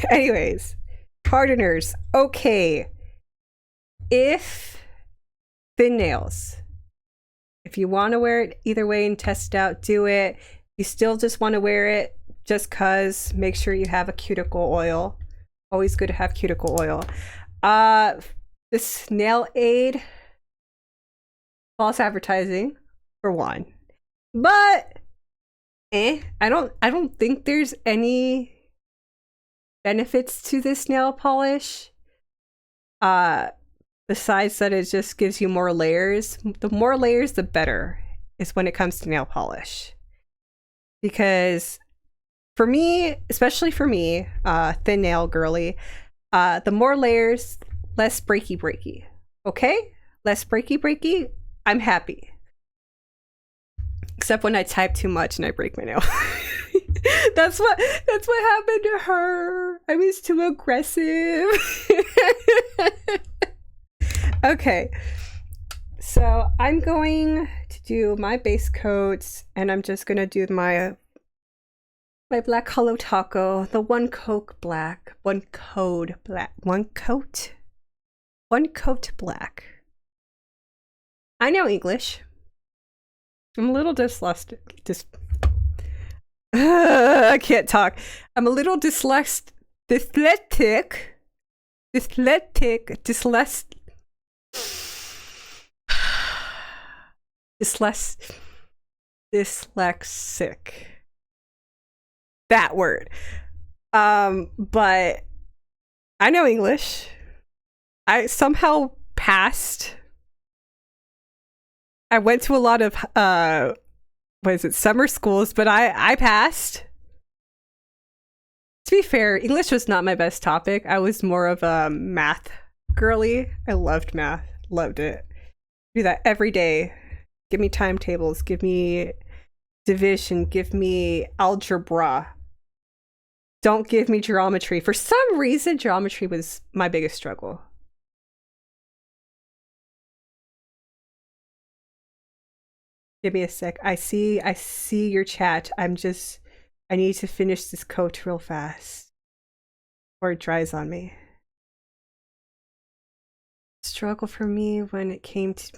Anyways, hardeners. Okay. If thin nails, if you want to wear it either way and test it out, do it. You still just want to wear it just cause, make sure you have a cuticle oil. Always good to have cuticle oil. This nail aid, false advertising for one, but I don't think there's any benefits to this nail polish. Besides that, it just gives you more layers. The more layers, the better is when it comes to nail polish. Because for me, especially for me, thin nail girly, the more layers, less breaky. Okay? Less breaky. I'm happy. Except when I type too much and I break my nail. That's what happened to her. I was too aggressive. Okay. So I'm going to do my base coats, and I'm just gonna do my black hollow taco, the one coat black. I know English. I'm a little dyslexic. I can't talk. I'm a little dyslexic. That word. But I know English. I somehow passed. I went to a lot of summer schools, but I passed. To be fair, English was not my best topic. I was more of a math girly. I loved math. Loved it. Do that every day. Give me timetables, give me division, give me algebra. Don't give me geometry. For some reason, geometry was my biggest struggle. Give me a sec. I see your chat. I'm just I need to finish this coat real fast or it dries on me. Struggle for me when it came to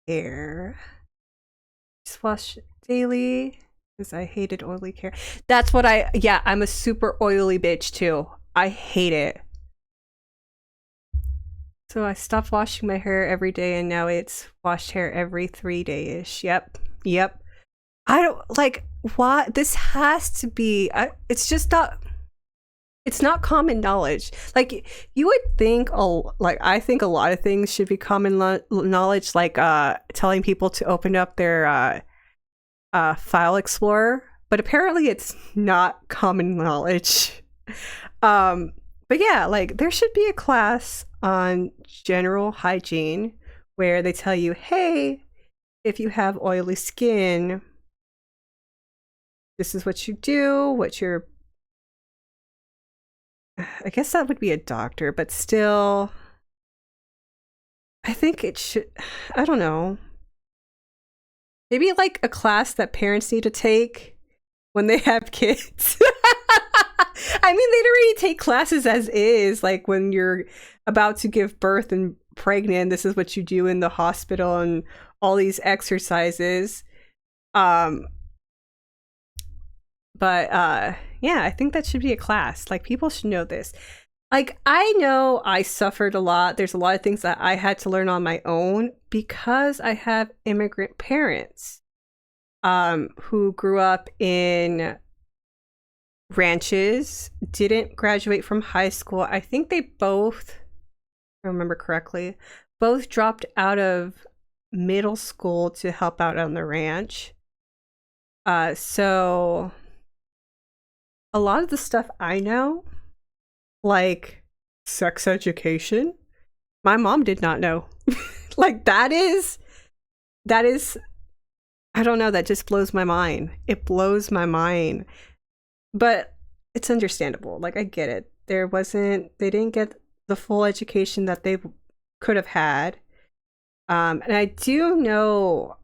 hair. Just wash daily because I hated oily hair. That's what yeah, I'm a super oily bitch too. I hate it. So I stopped washing my hair every day and now it's washed hair every 3 days. Yep. I don't like why this has to be. It's just not. It's not common knowledge. Like you would think, I think a lot of things should be common knowledge, like telling people to open up their file explorer. But apparently, it's not common knowledge. But yeah, like there should be a class on general hygiene where they tell you, hey, if you have oily skin, this is what you do, I guess that would be a doctor, but still, I think it should, I don't know. Maybe like a class that parents need to take when they have kids. I mean, they'd already take classes as is, like when you're about to give birth and pregnant, this is what you do in the hospital and all these exercises. But yeah, I think that should be a class. Like people should know this. Like I know I suffered a lot. There's a lot of things that I had to learn on my own because I have immigrant parents who grew up in ranches, didn't graduate from high school. I think they both, if I remember correctly, both dropped out of middle school to help out on the ranch. So a lot of the stuff I know, like sex education, my mom did not know. Like that is, I don't know, that just blows my mind. It blows my mind. But it's understandable. Like I get it. They didn't get the full education that they could have had. And I do know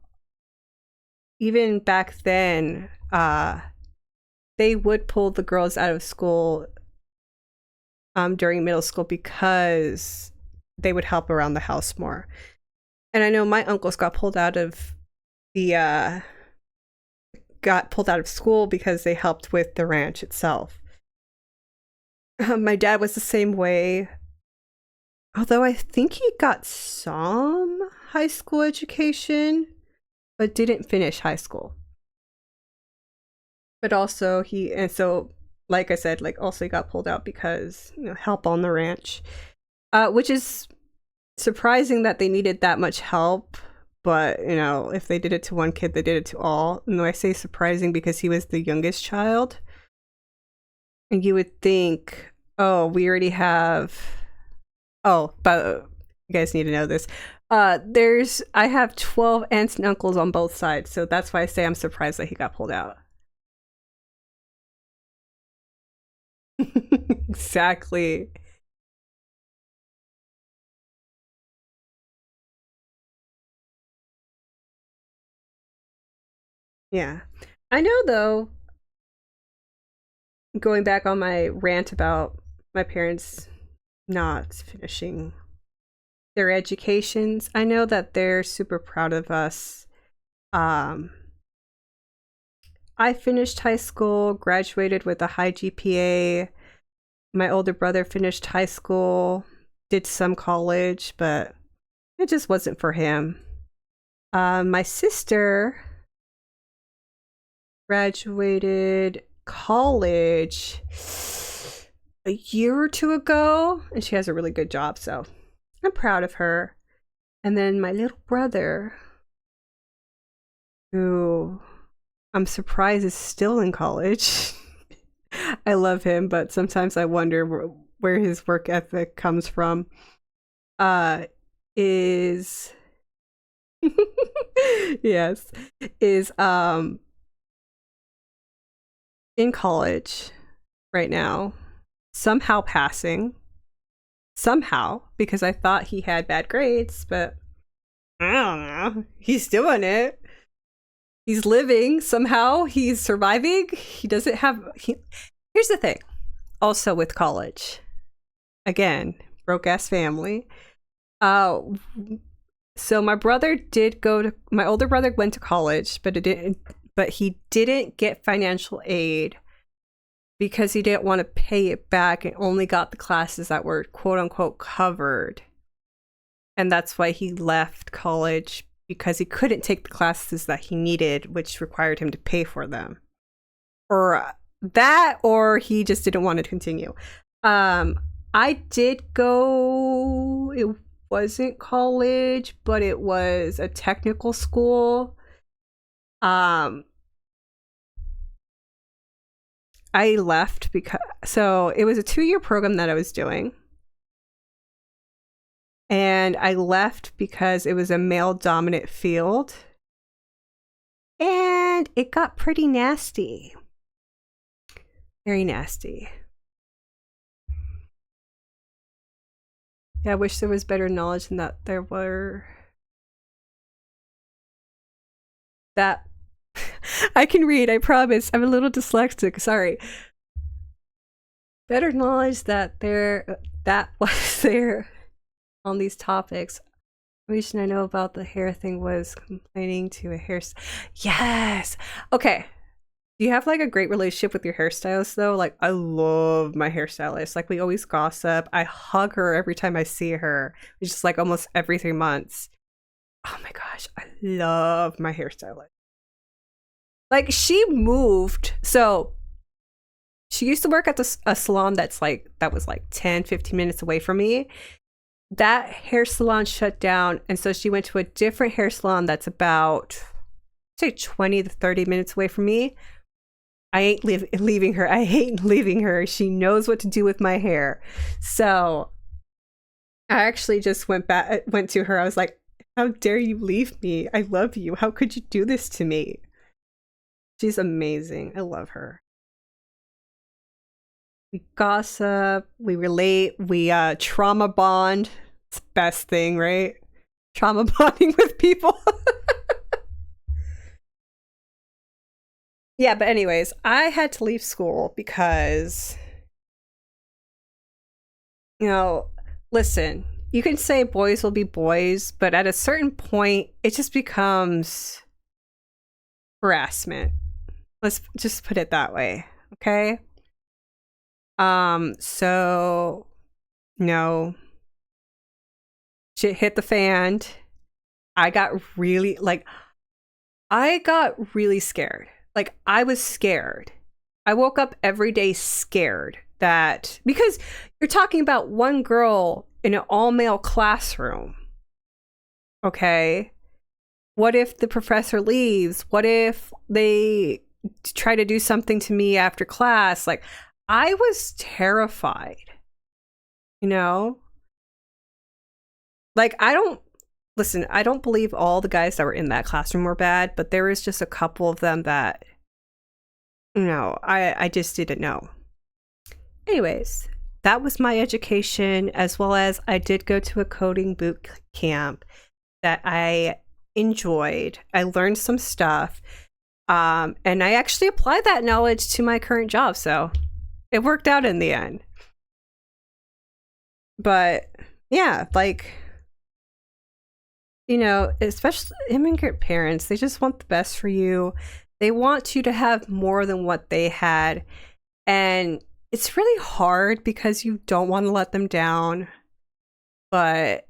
even back then, they would pull the girls out of school during middle school because they would help around the house more. And I know my uncles got pulled out of school because they helped with the ranch itself. My dad was the same way, although I think he got some high school education, but didn't finish high school. But also like I said, like also he got pulled out because, help on the ranch, which is surprising that they needed that much help. But, if they did it to one kid, they did it to all. And I say surprising because he was the youngest child. And you would think, we already have, but you guys need to know this. I have 12 aunts and uncles on both sides. So that's why I say I'm surprised that he got pulled out. Exactly. Yeah. I know though, going back on my rant about my parents not finishing their educations, I know that they're super proud of us. I finished high school, graduated with a high GPA. My older brother finished high school, did some college, but it just wasn't for him. My sister graduated college a year or two ago, and she has a really good job, so I'm proud of her. And then my little brother, who I'm surprised is still in college. I love him, but sometimes I wonder where his work ethic comes from. Is yes, is in college right now, somehow passing. Somehow, because I thought he had bad grades, but I don't know. He's doing it. He's living somehow. He's surviving. He doesn't have. Here's the thing. Also with college, again, broke ass family. So my older brother went to college, but he didn't get financial aid because he didn't want to pay it back and only got the classes that were quote unquote covered. And that's why he left college, because he couldn't take the classes that he needed, which required him to pay for them. Or that, or he just didn't want to continue. I did go, it wasn't college, but it was a technical school. I left so it was a 2-year program that I was doing. And I left because it was a male dominant field. And it got pretty nasty. Very nasty. Yeah, I wish there was better knowledge than that there were. That I can read, I promise. I'm a little dyslexic, sorry. Better knowledge that was there on these topics. The reason I know about the hair thing was complaining to a Yes! Okay. Do you have like a great relationship with your hairstylist though? Like, I love my hairstylist. Like, we always gossip. I hug her every time I see her. It's just like almost every 3 months. Oh my gosh, I love my hairstylist. Like, she moved. So she used to work at a salon that was like 10-15 minutes away from me. That hair salon shut down, and so she went to a different hair salon that's about, say, 20 to 30 minutes away from me. I ain't leaving her. I hate leaving her. She knows what to do with my hair. So I actually just went to her. I was like, how dare you leave me? I love you. How could you do this to me? She's amazing. I love her. We gossip, we relate, we trauma bond. It's the best thing, right? Trauma bonding with people. Yeah, but anyways, I had to leave school because, listen, you can say boys will be boys, but at a certain point, it just becomes harassment. Let's just put it that way, okay? So, shit hit the fan. I got really scared. Like, I was scared. I woke up every day scared that, because you're talking about one girl in an all-male classroom. Okay? What if the professor leaves? What if they try to do something to me after class? Like, I was terrified, Like, I don't believe all the guys that were in that classroom were bad, but there was just a couple of them that, I just didn't know. Anyways, that was my education, as well as I did go to a coding boot camp that I enjoyed. I learned some stuff, and I actually applied that knowledge to my current job, so it worked out in the end. But yeah, like, especially immigrant parents, they just want the best for you. They want you to have more than what they had. And it's really hard because you don't want to let them down. But,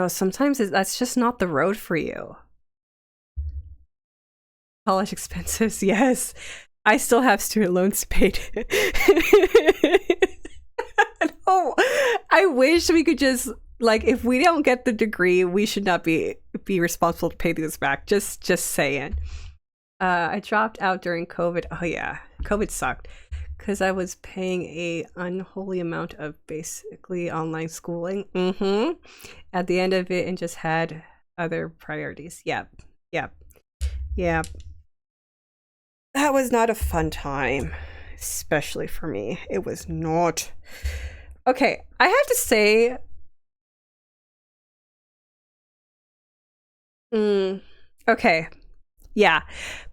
sometimes that's just not the road for you. College expenses, yes. I still have student loans paid. No, I wish we could just, like, if we don't get the degree, we should not be responsible to pay these back. Just saying. I dropped out during COVID. Oh yeah, COVID sucked because I was paying a unholy amount of basically online schooling. At the end of it, and just had other priorities. Yep. That was not a fun time, especially for me. It was not. Okay, I have to say, Okay. Yeah.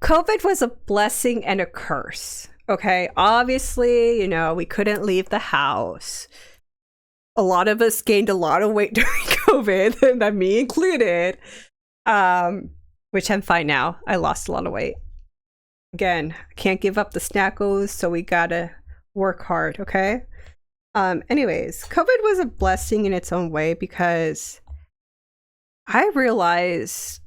COVID was a blessing and a curse. Okay. Obviously, we couldn't leave the house. A lot of us gained a lot of weight during COVID, and me included. Which I'm fine now. I lost a lot of weight. Again, can't give up the snackos, so we gotta work hard, okay? Anyways, COVID was a blessing in its own way because I realized,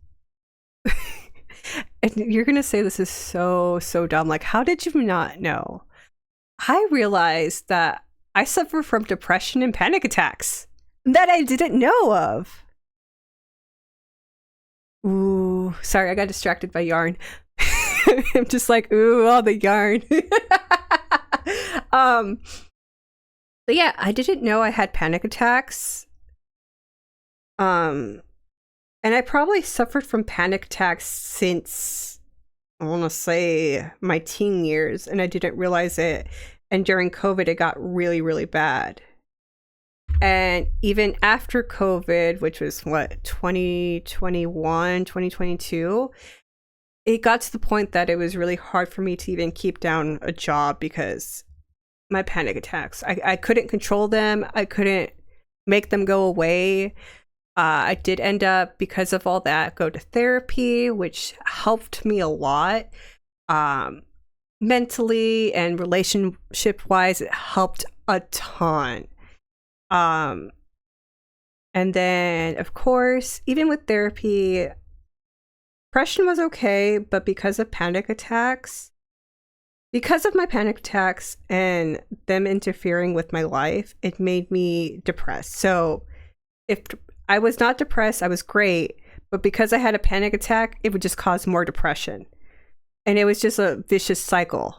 and you're gonna say this is so dumb, like, how did you not know? I realized that I suffer from depression and panic attacks that I didn't know of. Ooh, sorry, I got distracted by yarn. I'm just like, ooh, all the yarn. But yeah, I didn't know I had panic attacks. And I probably suffered from panic attacks since, I want to say, my teen years, and I didn't realize it. And during COVID, it got really, really bad. And even after COVID, which was 2021, 2022, it got to the point that it was really hard for me to even keep down a job because my panic attacks, I couldn't control them. I couldn't make them go away. I did end up, because of all that, go to therapy, which helped me a lot. Mentally and relationship wise, it helped a ton. And then, of course, even with therapy, depression was okay, but because of my panic attacks and them interfering with my life, it made me depressed. So if I was not depressed, I was great, but because I had a panic attack, it would just cause more depression. And it was just a vicious cycle.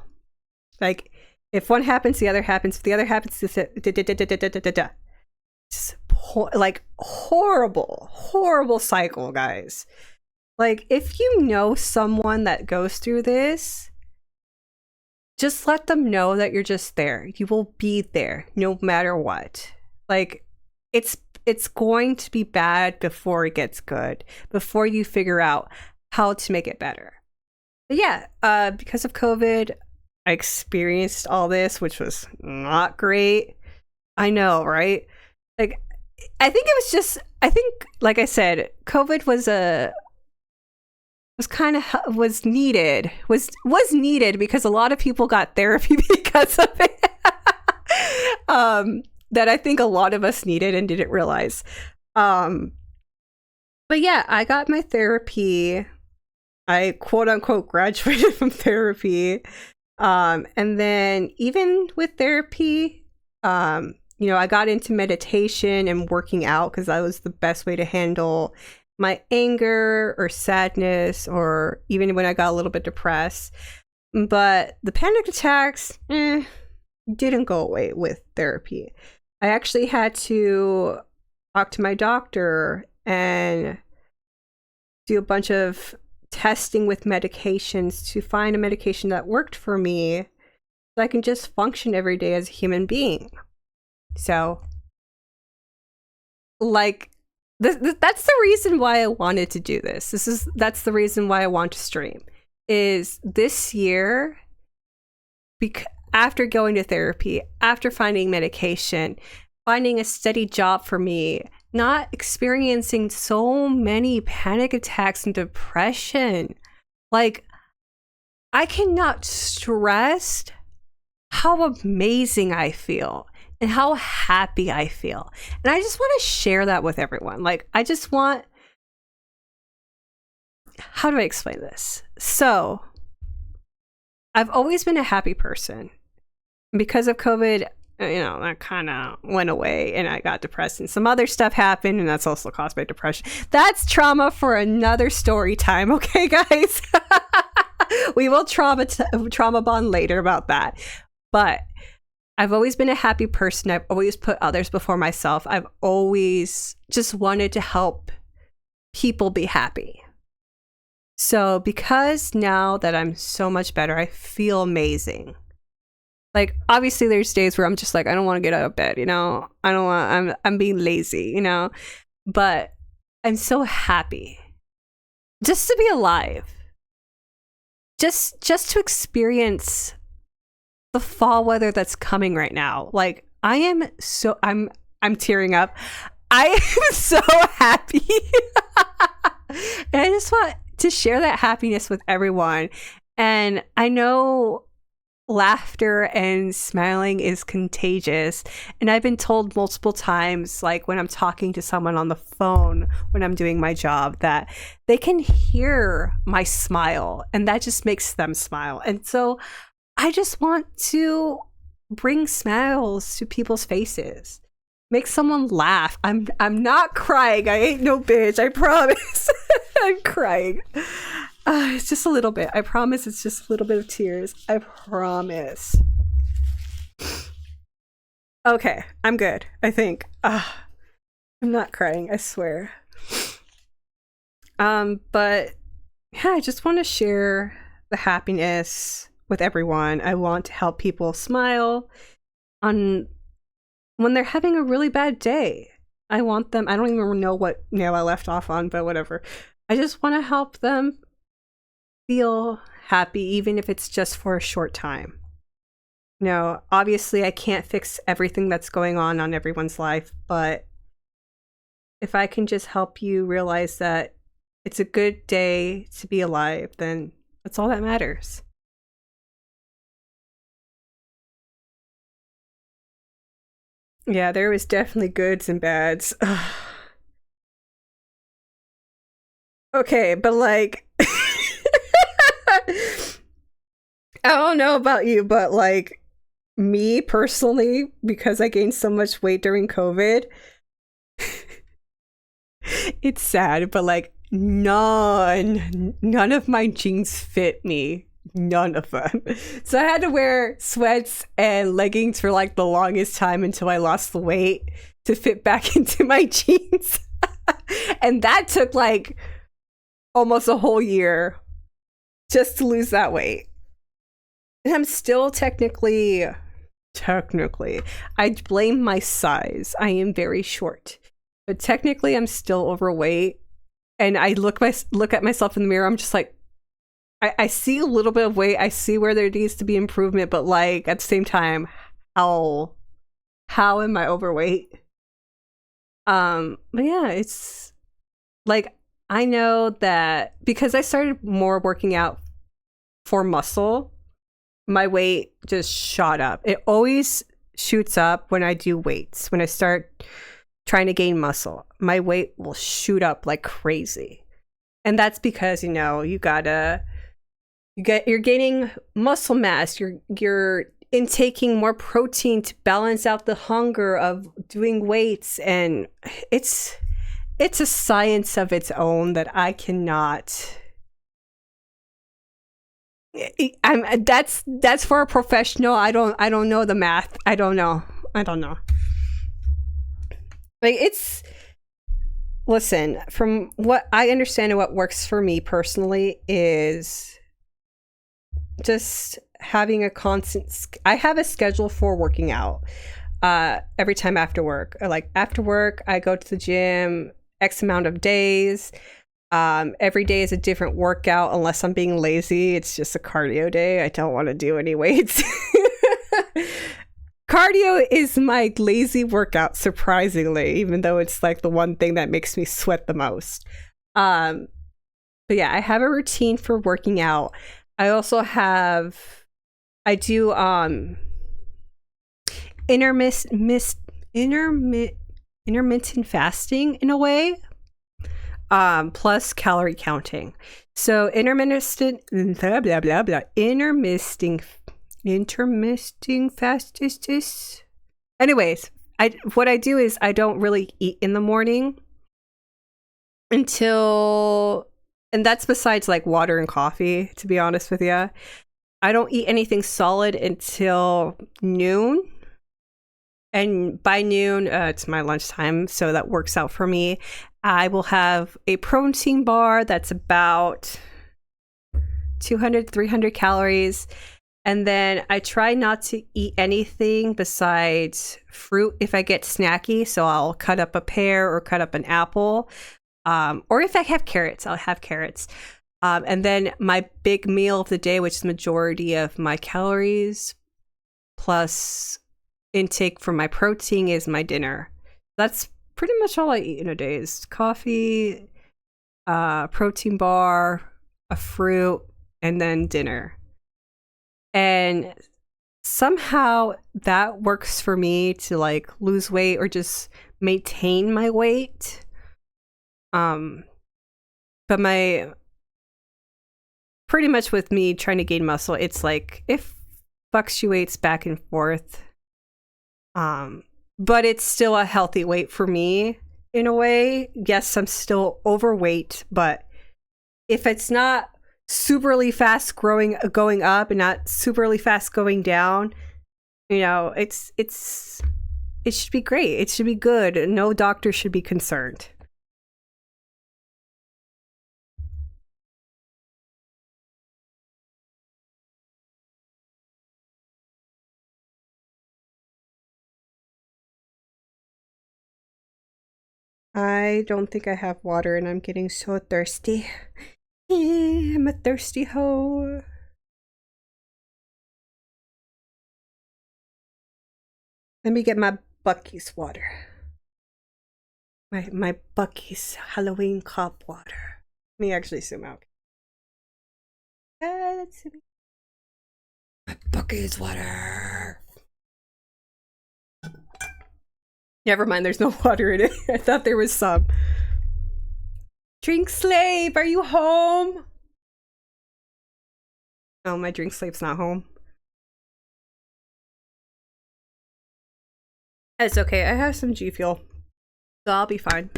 Like, if one happens, the other happens. If the other happens, like, horrible cycle, guys. Like, if you know someone that goes through this, just let them know that you're just there. You will be there no matter what. Like, it's going to be bad before it gets good, before you figure out how to make it better. But yeah, because of COVID, I experienced all this, which was not great. I know, right? Like, I think like I said, COVID was needed because a lot of people got therapy because of it. That I think a lot of us needed and didn't realize. But yeah, I got my therapy. I quote unquote graduated from therapy. And then even with therapy, I got into meditation and working out because that was the best way to handle my anger or sadness, or even when I got a little bit depressed. But the panic attacks didn't go away with therapy. I actually had to talk to my doctor and do a bunch of testing with medications to find a medication that worked for me so I can just function every day as a human being. So, like, that's the reason why I wanted to do this. That's the reason why I want to stream. Is this year, after going to therapy, after finding medication, finding a steady job for me, not experiencing so many panic attacks and depression. Like, I cannot stress how amazing I feel and how happy I feel. And I just want to share that with everyone. Like, how do I explain this? So, I've always been a happy person. Because of COVID, that kind of went away and I got depressed and some other stuff happened, and that's also caused by depression. That's trauma for another story time, okay, guys? We will trauma bond later about that. But I've always been a happy person. I've always put others before myself. I've always just wanted to help people be happy. So because now that I'm so much better, I feel amazing. Like, obviously there's days where I'm just like, I don't want to get out of bed, I'm being lazy, but I'm so happy just to be alive, just to experience the fall weather that's coming right now. Like, I'm tearing up. I am so happy. And I just want to share that happiness with everyone. And I know laughter and smiling is contagious. And I've been told multiple times, like when I'm talking to someone on the phone, when I'm doing my job, that they can hear my smile and that just makes them smile. And so I just want to bring smiles to people's faces. Make someone laugh. I'm not crying. I ain't no bitch. I promise. I'm crying. It's just a little bit. I promise it's just a little bit of tears. I promise. Okay, I'm good, I think. I'm not crying, I swear. But yeah, I just want to share the happiness with everyone. I want to help people smile on when they're having a really bad day. I don't even know what nail I left off on, but whatever. I just want to help them feel happy, even if it's just for a short time. Obviously I can't fix everything that's going on everyone's life, but if I can just help you realize that it's a good day to be alive, then that's all that matters. Yeah, there was definitely goods and bads. Okay, but like I don't know about you, but like me personally, because I gained so much weight during COVID, it's sad, but like none of my jeans fit me. None of them. So I had to wear sweats and leggings for like the longest time until I lost the weight to fit back into my jeans. And that took like almost a whole year just to lose that weight. And I'm still technically, I blame my size. I am very short. But technically I'm still overweight. And I look at myself in the mirror, I'm just like, I see a little bit of weight. I see where there needs to be improvement, but like at the same time, how am I overweight? But yeah, it's like, I know that because I started more working out for muscle, my weight just shot up. It always shoots up when I do weights. When I start trying to gain muscle, my weight will shoot up like crazy. And that's because, you're gaining muscle mass, you're intaking more protein to balance out the hunger of doing weights, and it's a science of its own that I cannot. That's for a professional. I don't know the math. I don't know. Like, listen, from what I understand and what works for me personally is just having a constant. I have a schedule for working out every time after work. Like after work, I go to the gym X amount of days. Every day is a different workout unless I'm being lazy. It's just a cardio day. I don't want to do any weights. Cardio is my lazy workout, surprisingly, even though it's like the one thing that makes me sweat the most. But yeah, I have a routine for working out. I also I do intermittent fasting in a way, plus calorie counting. So intermittent fast. Anyways, what I do is I don't really eat in the morning until, and that's besides like water and coffee, to be honest with you. I don't eat anything solid until noon. And by noon, it's my lunchtime, so that works out for me. I will have a protein bar that's about 200, 300 calories. And then I try not to eat anything besides fruit if I get snacky. So I'll cut up a pear or cut up an apple. Or if I have carrots, I'll have carrots. And then my big meal of the day, which is majority of my calories plus intake for my protein, is my dinner. That's pretty much all I eat in a day is coffee, protein bar, a fruit, and then dinner. And somehow that works for me to like lose weight or just maintain my weight. But my pretty much with me trying to gain muscle, it's like it fluctuates back and forth. But it's still a healthy weight for me in a way. Yes, I'm still overweight, but if it's not superly fast going up and not superly fast going down, you know, it should be great. It should be good. No doctor should be concerned. I don't think I have water and I'm getting so thirsty. I'm a thirsty hoe. Let me get my Bucky's water. My Bucky's Halloween cup water. Let me actually zoom out. Let's see. My Bucky's water. Never mind, there's no water in it. I thought there was some. Drink slave, are you home? Oh, my drink slave's not home. It's okay, I have some G Fuel. So I'll be fine.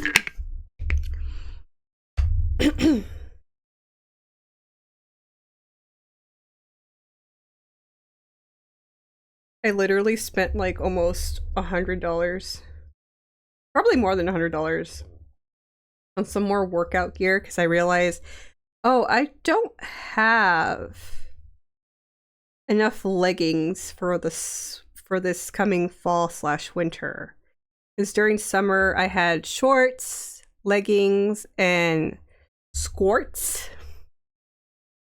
I literally spent like almost $100. Probably more than $100 on some more workout gear because I realized, oh, I don't have enough leggings for this coming fall/winter. Because during summer I had shorts, leggings, and squirts.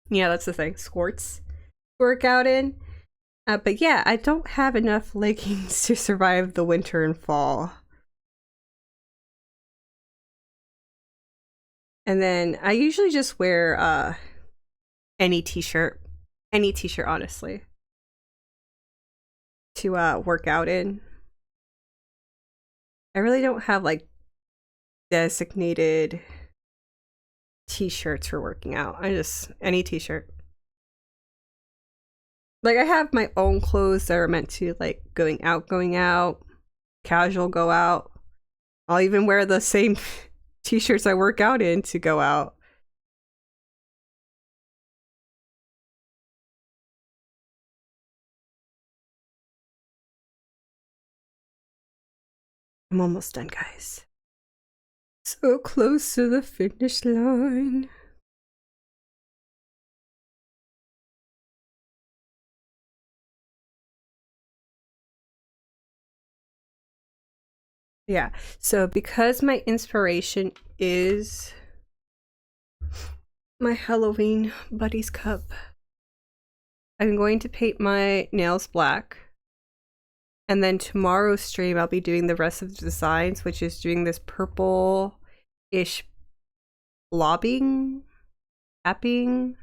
Yeah, that's the thing, squirts to work out in. But yeah, I don't have enough leggings to survive the winter and fall. And then I usually just wear any t-shirt, honestly, to work out in. I really don't have like designated t-shirts for working out. I just any t-shirt. Like I have my own clothes that are meant to like going out, casual go out. I'll even wear the same t-shirts I work out in to go out. I'm almost done, guys. So close to the finish line. Yeah, so because my inspiration is my Halloween Buddy's Cup, I'm going to paint my nails black. And then tomorrow's stream, I'll be doing the rest of the designs, which is doing this purple-ish blobbing, tapping.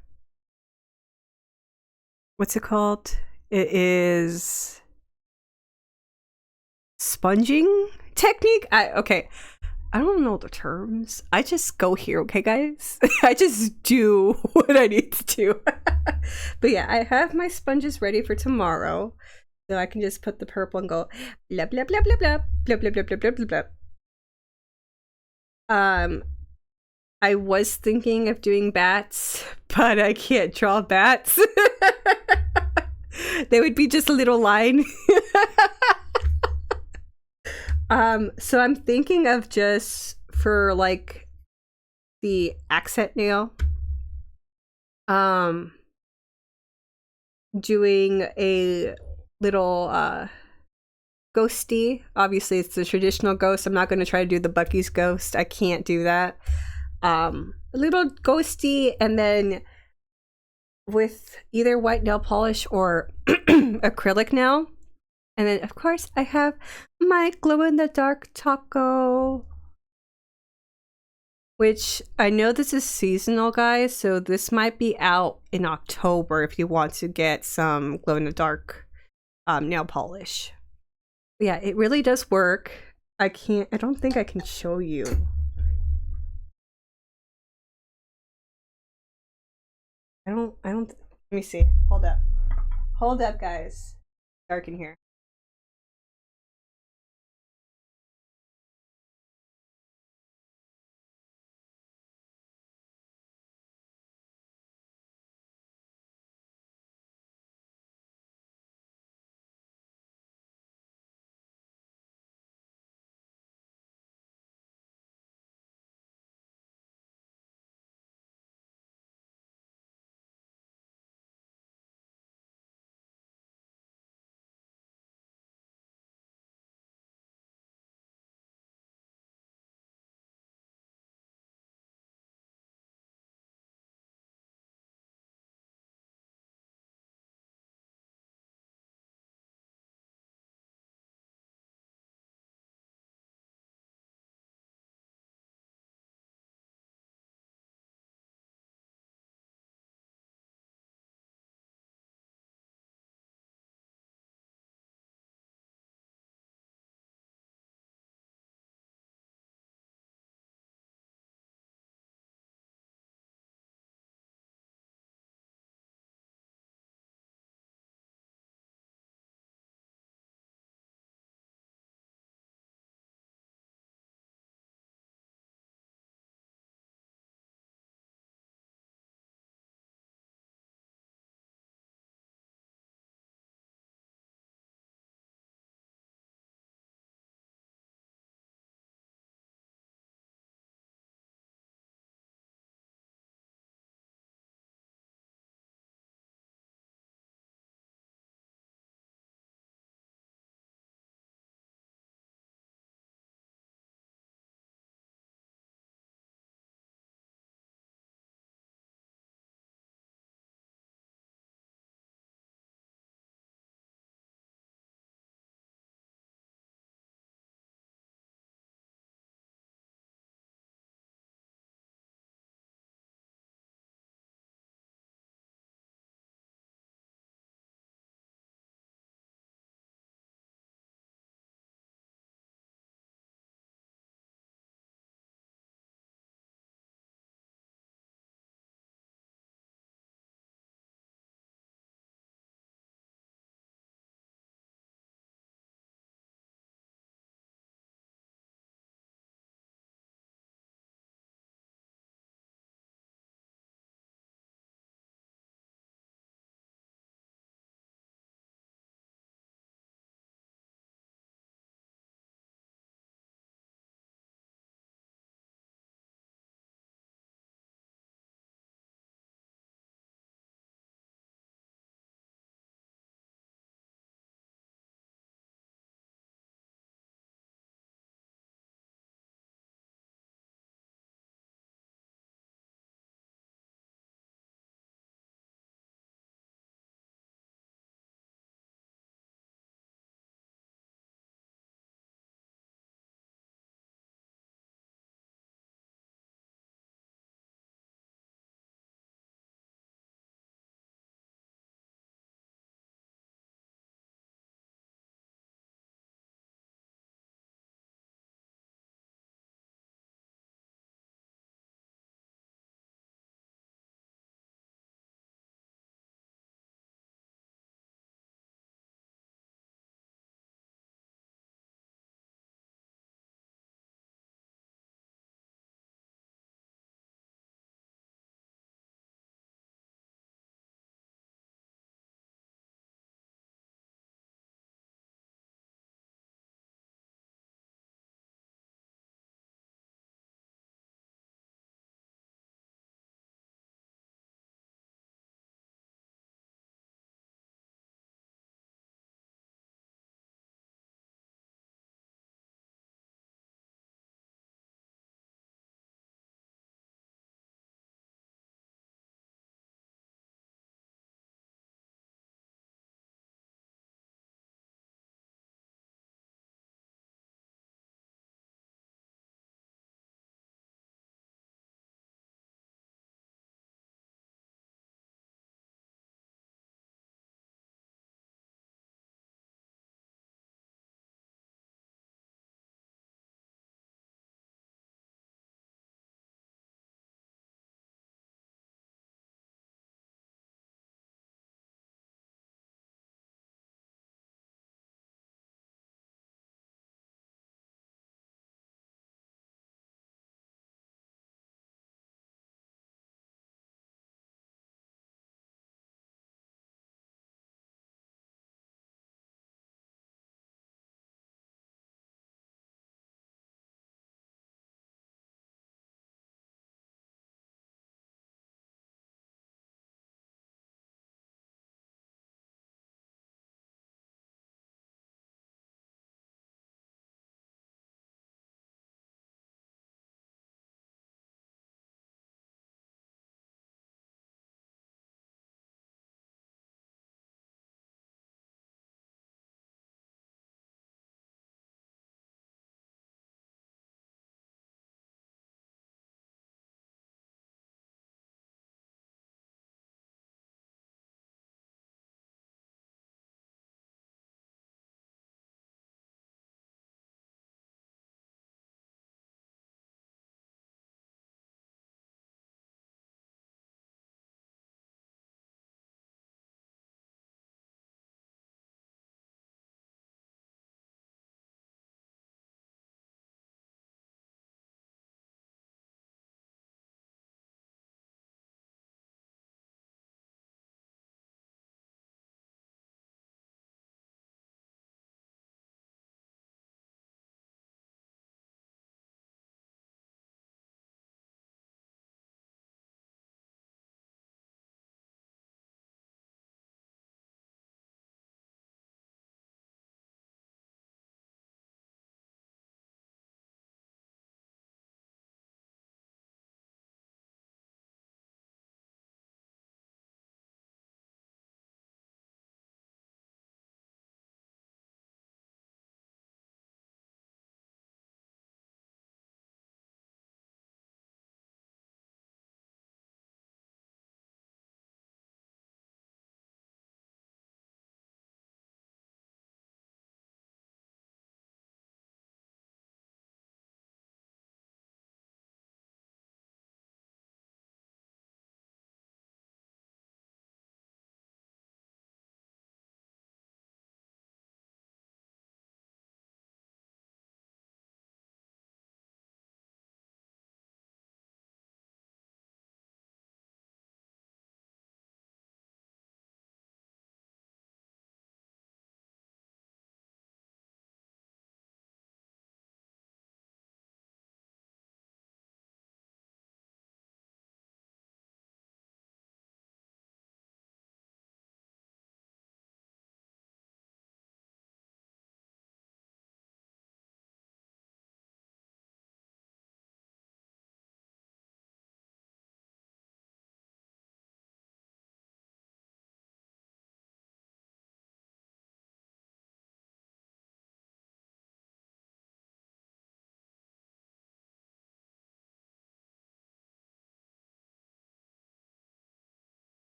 What's it called? It is sponging technique. Okay. I don't know the terms. I just go here, okay, guys? I just do what I need to do. But yeah, I have my sponges ready for tomorrow. So I can just put the purple and go blah blah blah blah blah blah blah blah blah blah blah blah. I was thinking of doing bats, but I can't draw bats. They would be just a little line. So I'm thinking of just for like the accent nail, doing a little ghosty. Obviously, it's the traditional ghost. I'm not going to try to do the Bucky's ghost. I can't do that. A little ghosty, and then with either white nail polish or acrylic nail. And then, of course, I have my glow in the dark taco, which I know this is seasonal, guys. So this might be out in October if you want to get some glow in the dark nail polish. Yeah, it really does work. I don't think I can show you. Let me see. Hold up. Hold up, guys. Dark in here.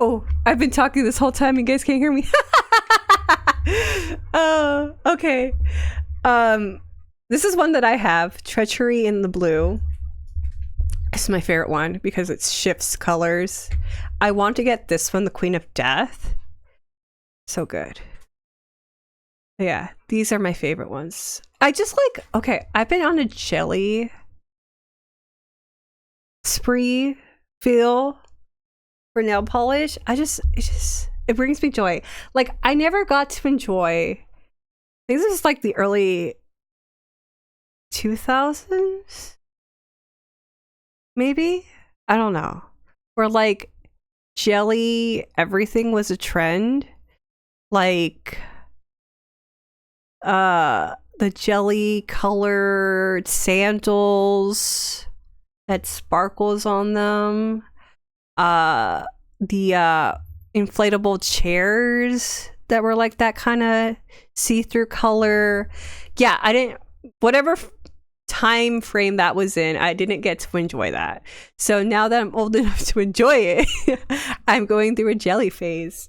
Oh, I've been talking this whole time. You guys can't hear me. Okay. This is one that I have. Treachery in the Blue. It's my favorite one because it shifts colors. I want to get this one, the Queen of Death. So good. Yeah, these are my favorite ones. I just like, okay, I've been on a jelly spree feel for nail polish. It brings me joy. Like, I never got to enjoy, I think this is like the early 2000s, maybe? I don't know. Where like jelly everything was a trend. Like the jelly colored sandals had sparkles on them. The inflatable chairs that were like that kind of see-through color. Yeah, I didn't, whatever time frame that was in, I didn't get to enjoy that. So now that I'm old enough to enjoy it, I'm going through a jelly phase.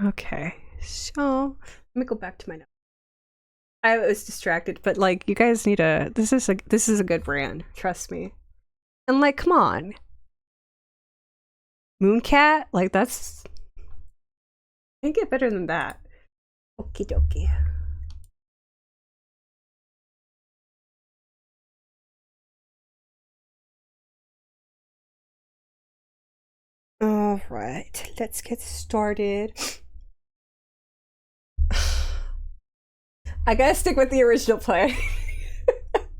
Okay, so let me go back to my notes. I was distracted, but like, you guys need a, this is a good brand, trust me. And like, come on, Mooncat, like that's, can't get better than that. Okie dokie. All right, let's get started. I gotta stick with the original plan.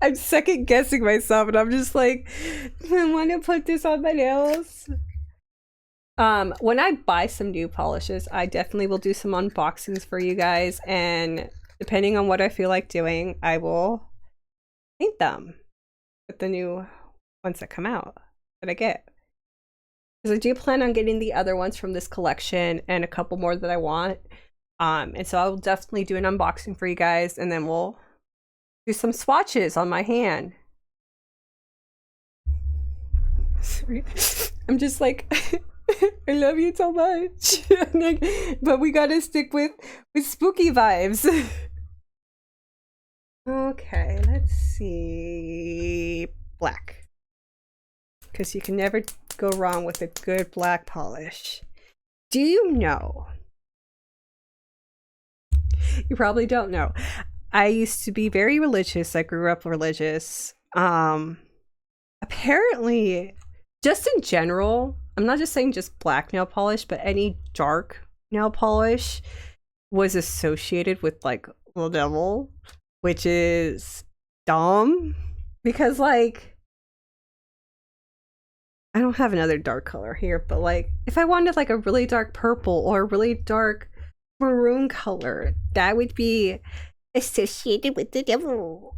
I'm second guessing myself, and I'm just like, I want to put this on my nails. When I buy some new polishes, I definitely will do some unboxings for you guys, and depending on what I feel like doing, I will paint them with the new ones that come out that I get. Because I do plan on getting the other ones from this collection and a couple more that I want. And so I will definitely do an unboxing for you guys, and then we'll do some swatches on my hand. I'm just like, I love you so much. But we gotta stick with spooky vibes. Okay, let's see. Black. Because you can never go wrong with a good black polish. Do you know? You probably don't know. I used to be very religious. I grew up religious. Apparently, just in general, I'm not just saying just black nail polish, but any dark nail polish was associated with like the devil, which is dumb because like, I don't have another dark color here, but like if I wanted like a really dark purple or a really dark maroon color, that would be associated with the devil.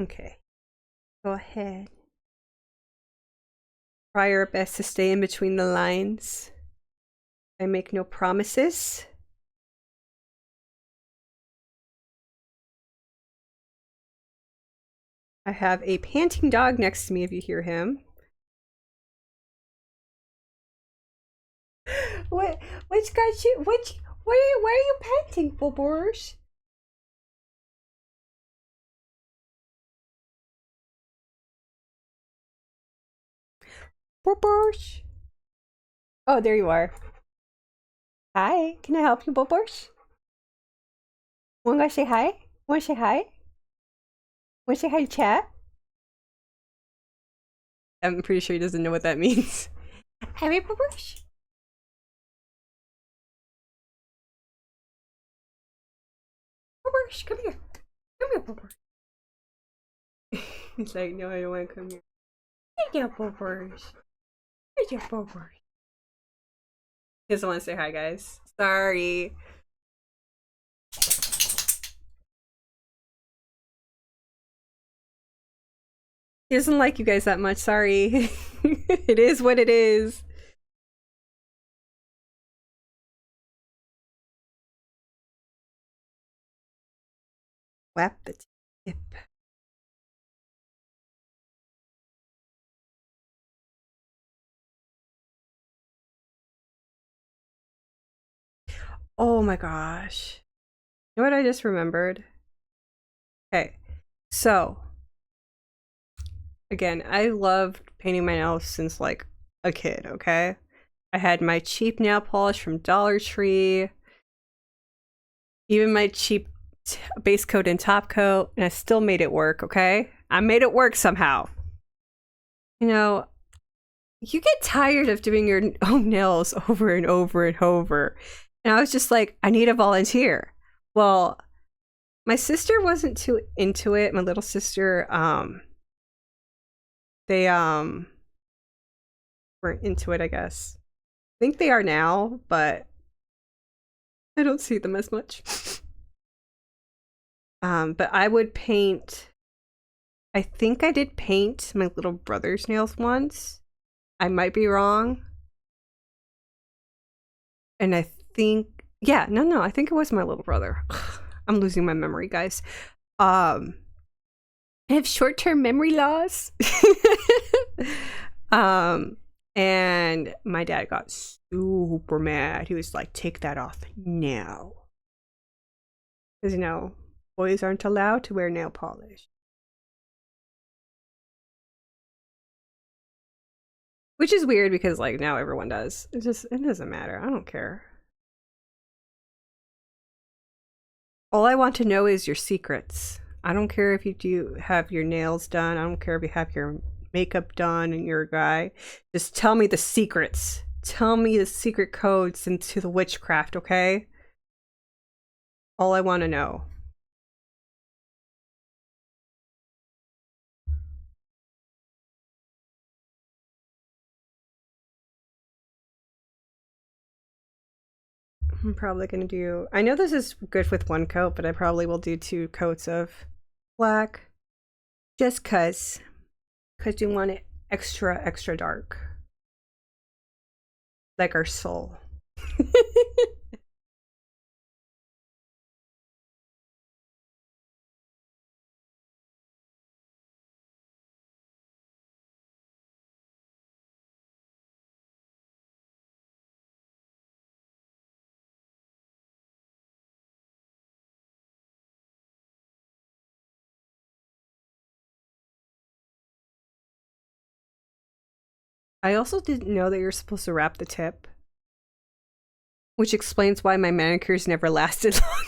Okay, go ahead. Try our best to stay in between the lines. I make no promises. I have a panting dog next to me if you hear him. What's got you? Why are you panting, Bubbles? Bubbles? Oh, there you are. Hi, can I help you, Bubbles? Wanna say hi? Wanna say hi? Wanna say hi to chat? I'm pretty sure he doesn't know what that means. Hi, Bubbles. Bubbles, come here. Come here, Bubbles. He's like, no, I don't want to come here. Hey, yeah, Bubbles. Hey, yeah, Bubbles. He doesn't want to say hi, guys. Sorry. He doesn't like you guys that much, sorry. It is what it is. Whap the tip. Oh my gosh. You know what I just remembered? Okay, so again, I loved painting my nails since like a kid, okay? I had my cheap nail polish from Dollar Tree, even my cheap base coat and top coat, and I still made it work, okay? I made it work somehow. You know, you get tired of doing your own nails over and over and over. And I was just like, I need a volunteer. Well, my sister wasn't too into it. My little sister, they weren't into it, I guess. I think they are now, but I don't see them as much. But I would paint. I think I did paint my little brother's nails once. I might be wrong. And I think, yeah, no, I think it was my little brother. I'm losing my memory, guys. I have short-term memory loss. And my dad got super mad. He was like, take that off now. Because, you know, boys aren't allowed to wear nail polish. Which is weird because, like, now everyone does. It doesn't matter. I don't care. All I want to know is your secrets. I don't care if you do have your nails done. I don't care if you have your makeup done and you're a guy. Just tell me the secrets. Tell me the secret codes into the witchcraft, okay? All I want to know. I'm probably going to do... I know this is good with one coat, but I probably will do 2 coats of black. Just because you want it extra dark. Like our soul. I also didn't know that you're supposed to wrap the tip. Which explains why my manicures never lasted long.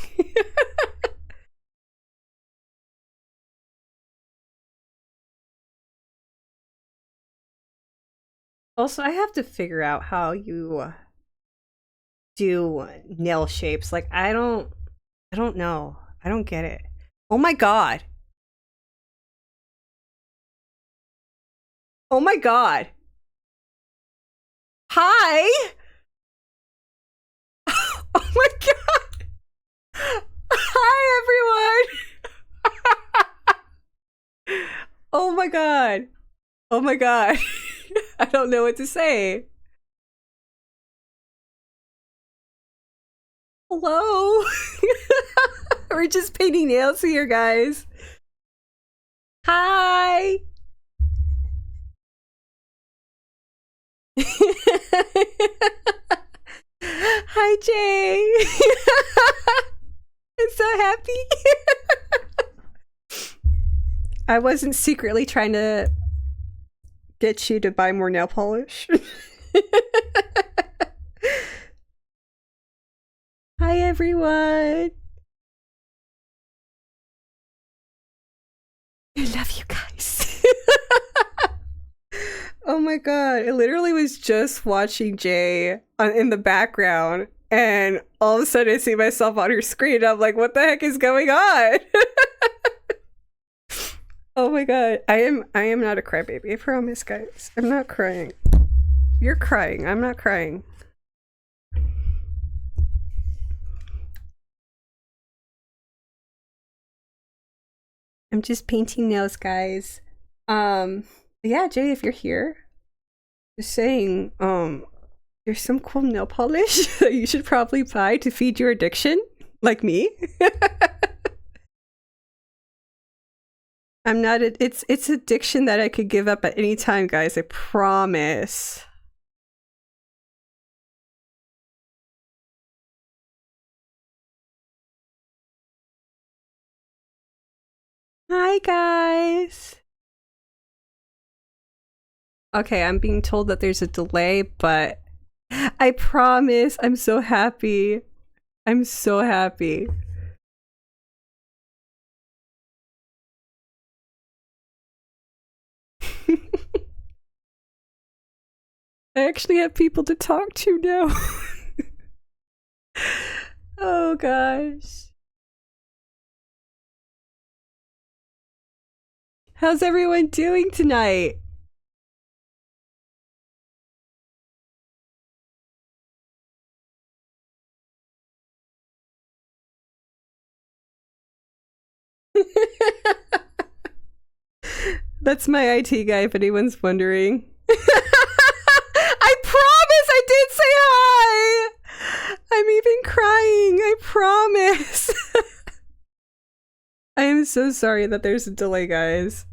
Also, I have to figure out how you do nail shapes. Like, I don't know. I don't get it. Oh my god. Oh my god. Hi! Oh my god! Hi, everyone! Oh my god. Oh my god. I don't know what to say. Hello? We're just painting nails here, guys. Hi! Hi, Jay. I'm so happy. I wasn't secretly trying to get you to buy more nail polish. Hi, everyone. I love you guys. Oh my god, I literally was just watching Jay in the background, and all of a sudden I see myself on her screen. I'm like, what the heck is going on? Oh my god, I am not a crybaby. I promise, guys. I'm not crying. You're crying. I'm not crying. I'm just painting nails, guys. Um, yeah, Jay, if you're here, just saying, there's some cool nail polish that you should probably buy to feed your addiction, like me. I'm not. It's addiction that I could give up at any time, guys. I promise. Hi, guys. Okay, I'm being told that there's a delay, but I promise. I'm so happy. I'm so happy. I actually have people to talk to now. Oh gosh. How's everyone doing tonight? That's my IT guy, if anyone's wondering. I promise I did say hi! I'm even crying, I promise. I am so sorry that there's a delay, guys.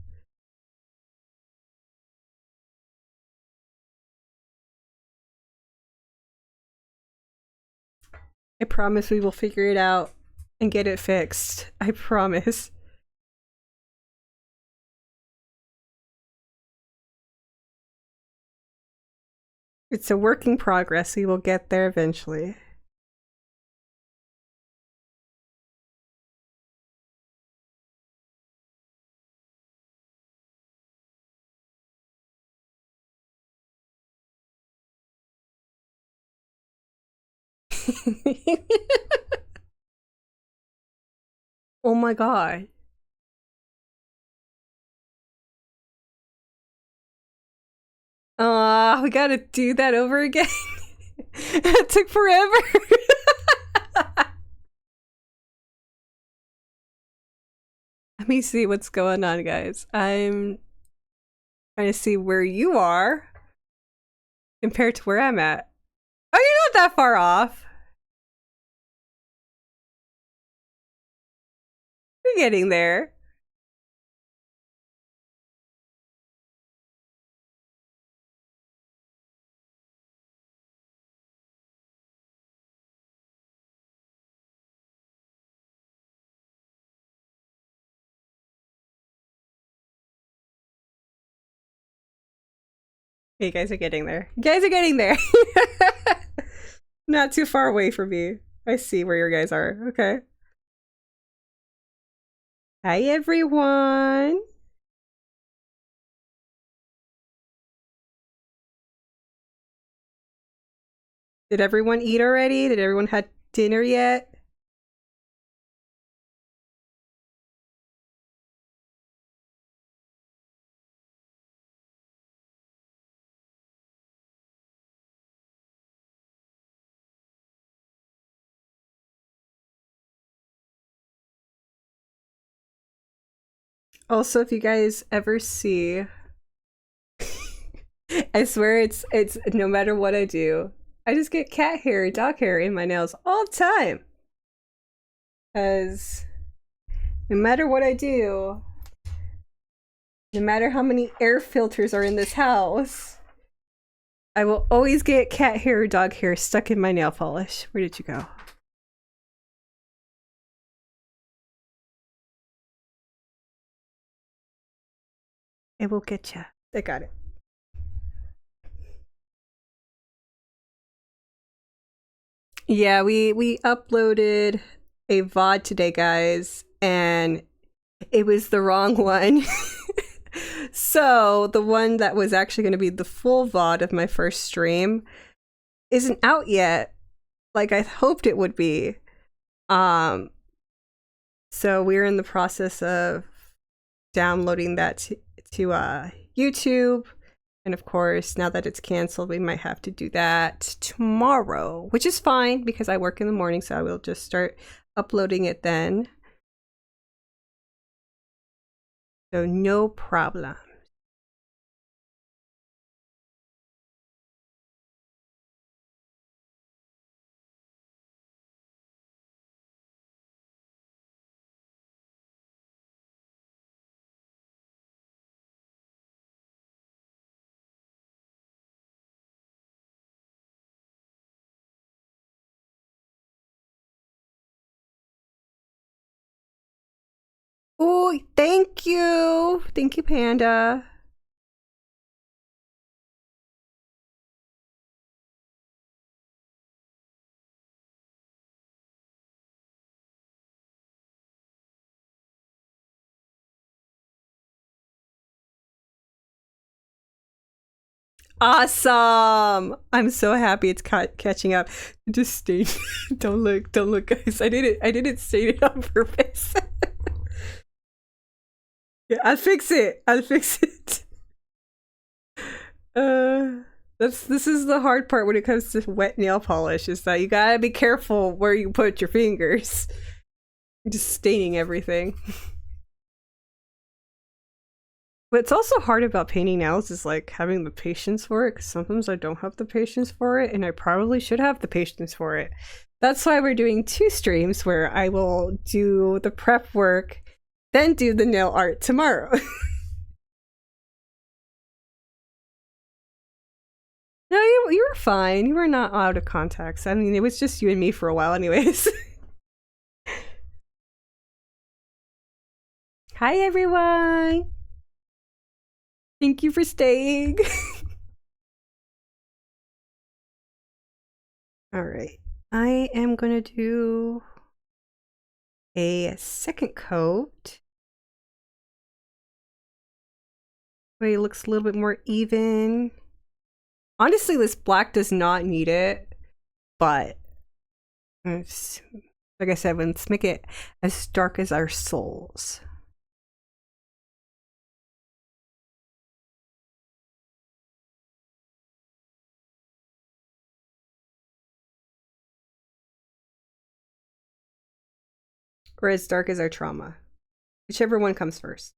I promise we will figure it out and get it fixed. I promise. It's a work in progress. We will get there eventually. Oh my god. We gotta do that over again. It took forever. Let me see what's going on, guys. I'm trying to see where you are compared to where I'm at. Oh, you're not that far off. You're getting there. You guys are getting there. You guys are getting there. Not too far away from me. I see where your guys are. Okay. Hi, everyone. Did everyone eat already? Did everyone have dinner yet? Also, if you guys ever see, I swear it's no matter what I do, I just get cat hair, dog hair in my nails all the time. Because no matter what I do, no matter how many air filters are in this house, I will always get cat hair or dog hair stuck in my nail polish. Where did you go? It will get you. I got it. Yeah, we uploaded a VOD today, guys, and it was the wrong one. So the one that was actually going to be the full VOD of my first stream isn't out yet, like I hoped it would be. So we're in the process of downloading that to YouTube. And of course, now that it's canceled, we might have to do that tomorrow, which is fine because I work in the morning, so I will just start uploading it then. So no problems. Oh, thank you. Thank you, Panda. Awesome! I'm so happy it's catching up. Just stay. Don't look, guys. I didn't stain it on purpose. Yeah, I'll fix it. This is the hard part when it comes to wet nail polish, is that you gotta be careful where you put your fingers. You're just staining everything. What's also hard about painting nails is like having the patience for it, because sometimes I don't have the patience for it, and I probably should have the patience for it. That's why we're doing 2 streams where I will do the prep work, then do the nail art tomorrow. No, you were fine. You were not out of contacts. I mean, it was just you and me for a while anyways. Hi, everyone. Thank you for staying. All right. I am going to do a second coat. It looks a little bit more even. Honestly, this black does not need it, but like I said, let's make it as dark as our souls. Or as dark as our trauma. Whichever one comes first.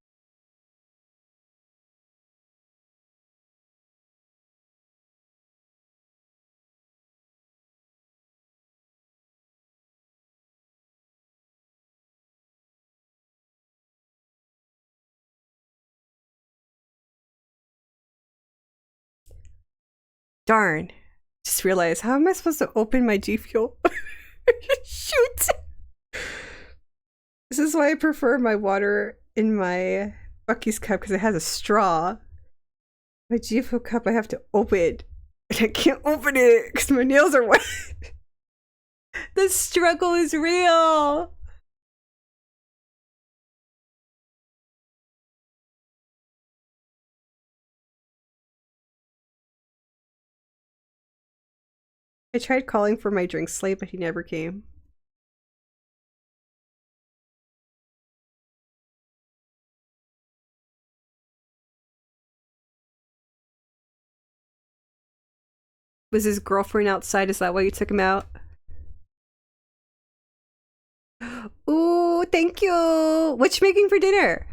Darn. Just realized, how am I supposed to open my G Fuel? Shoot! This is why I prefer my water in my Bucky's cup, because it has a straw. My G Fuel cup I have to open. And I can't open it because my nails are wet. The struggle is real. I tried calling for my drink slate, but he never came. Was his girlfriend outside? Is that why you took him out? Ooh, thank you. What you making for dinner?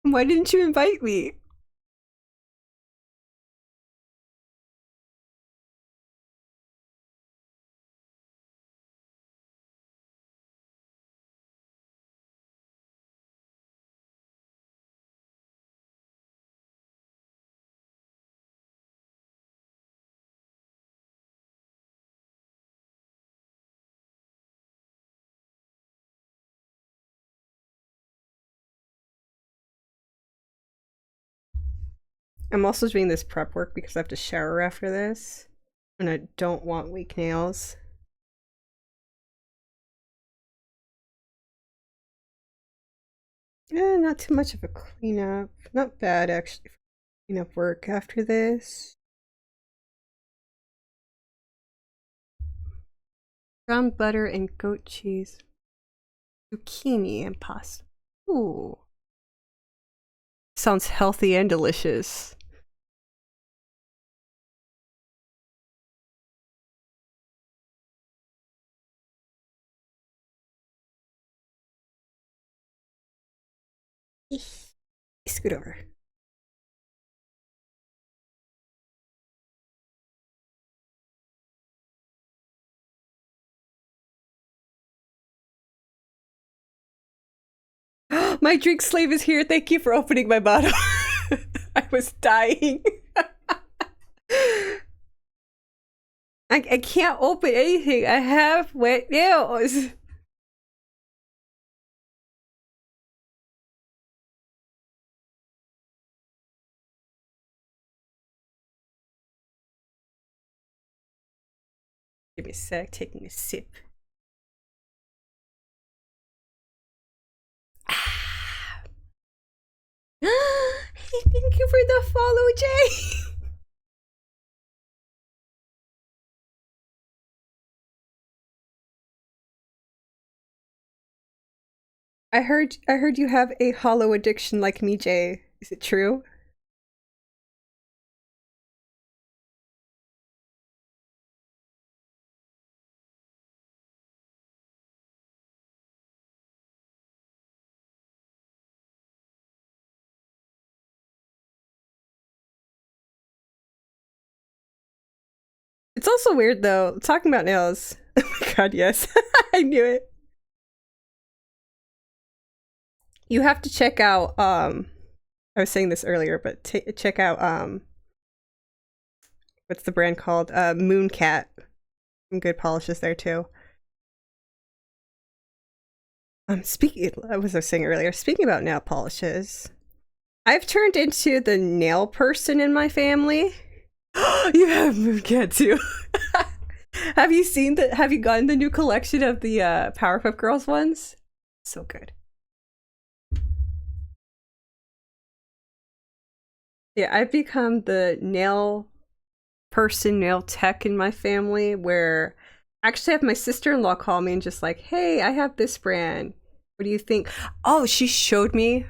Why didn't you invite me? I'm also doing this prep work because I have to shower after this. And I don't want weak nails. Not too much of a cleanup. Not bad, actually, for cleanup work after this. Brown butter and goat cheese. Zucchini and pasta. Ooh. Sounds healthy and delicious. Scoot over. My drink slave is here. Thank you for opening my bottle. I was dying. I can't open anything. I have wet nails. Give me a sec, taking a sip. Ah. Hey, thank you for the follow, Jay. I heard you have a hollow addiction like me, Jay. Is it true? It's also weird though, talking about nails. Oh my god, yes. I knew it. You have to check out I was saying this earlier, but check out what's the brand called? Mooncat. Some good polishes there too. Speaking, what was I saying earlier? Speaking about nail polishes, I've turned into the nail person in my family. You have Mooncat too. Have you seen the? Have you gotten the new collection of the Powerpuff Girls ones? So good. Yeah, I've become the nail person, nail tech in my family, where I actually have my sister-in-law call me and just like, hey, I have this brand. What do you think? Oh, she showed me.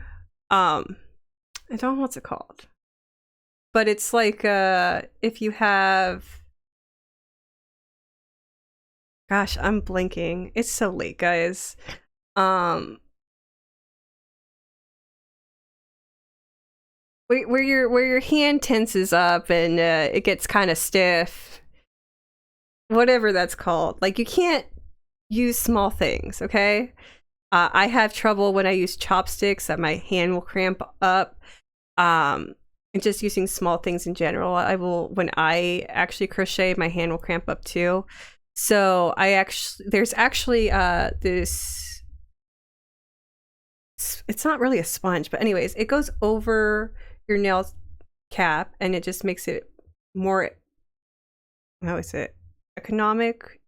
I don't know what's it called. But it's like if you have, gosh, I'm blinking. It's so late, guys. Where your hand tenses up and it gets kind of stiff, whatever that's called. Like you can't use small things, okay? I have trouble when I use chopsticks that my hand will cramp up. And just using small things in general, I will, when I actually crochet, my hand will cramp up too. So there's actually this, it's not really a sponge, but anyways, it goes over your nail cap and it just makes it more, how is it, economic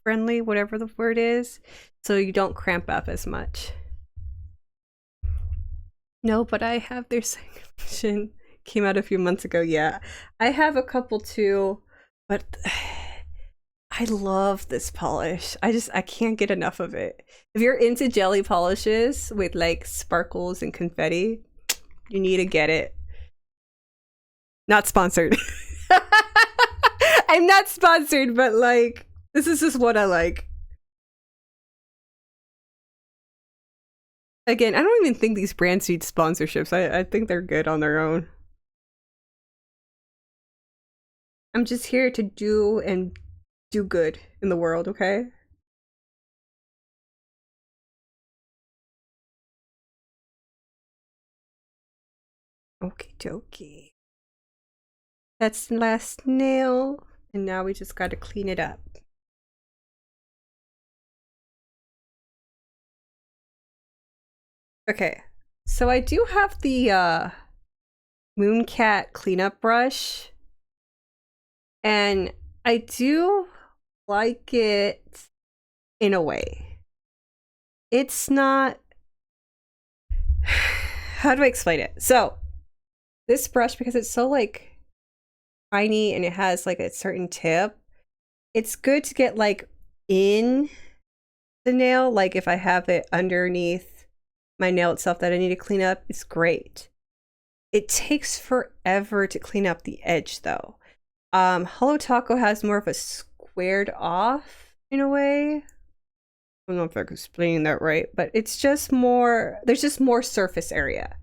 friendly, whatever the word is, so you don't cramp up as much. No, but I have their second edition, came out a few months ago. Yeah, I have a couple too, but I love this polish. I can't get enough of it. If you're into jelly polishes with like sparkles and confetti, you need to get it. Not sponsored. I'm not sponsored, but like, this is just what I like. Again, I don't even think these brands need sponsorships. I think they're good on their own. I'm just here to do good in the world, okay? Okie dokie. That's the last nail, and now we just gotta clean it up. Okay, so I do have the Mooncat cleanup brush, and I do like it in a way. It's not, how do I explain it? So this brush, because it's so like tiny and it has like a certain tip, it's good to get like in the nail. Like if I have it underneath my nail itself that I need to clean up, it's great. It takes forever to clean up the edge though. Hello Taco has more of a squared off in a way. I don't know if I'm explaining that right, but it's just more, there's just more surface area.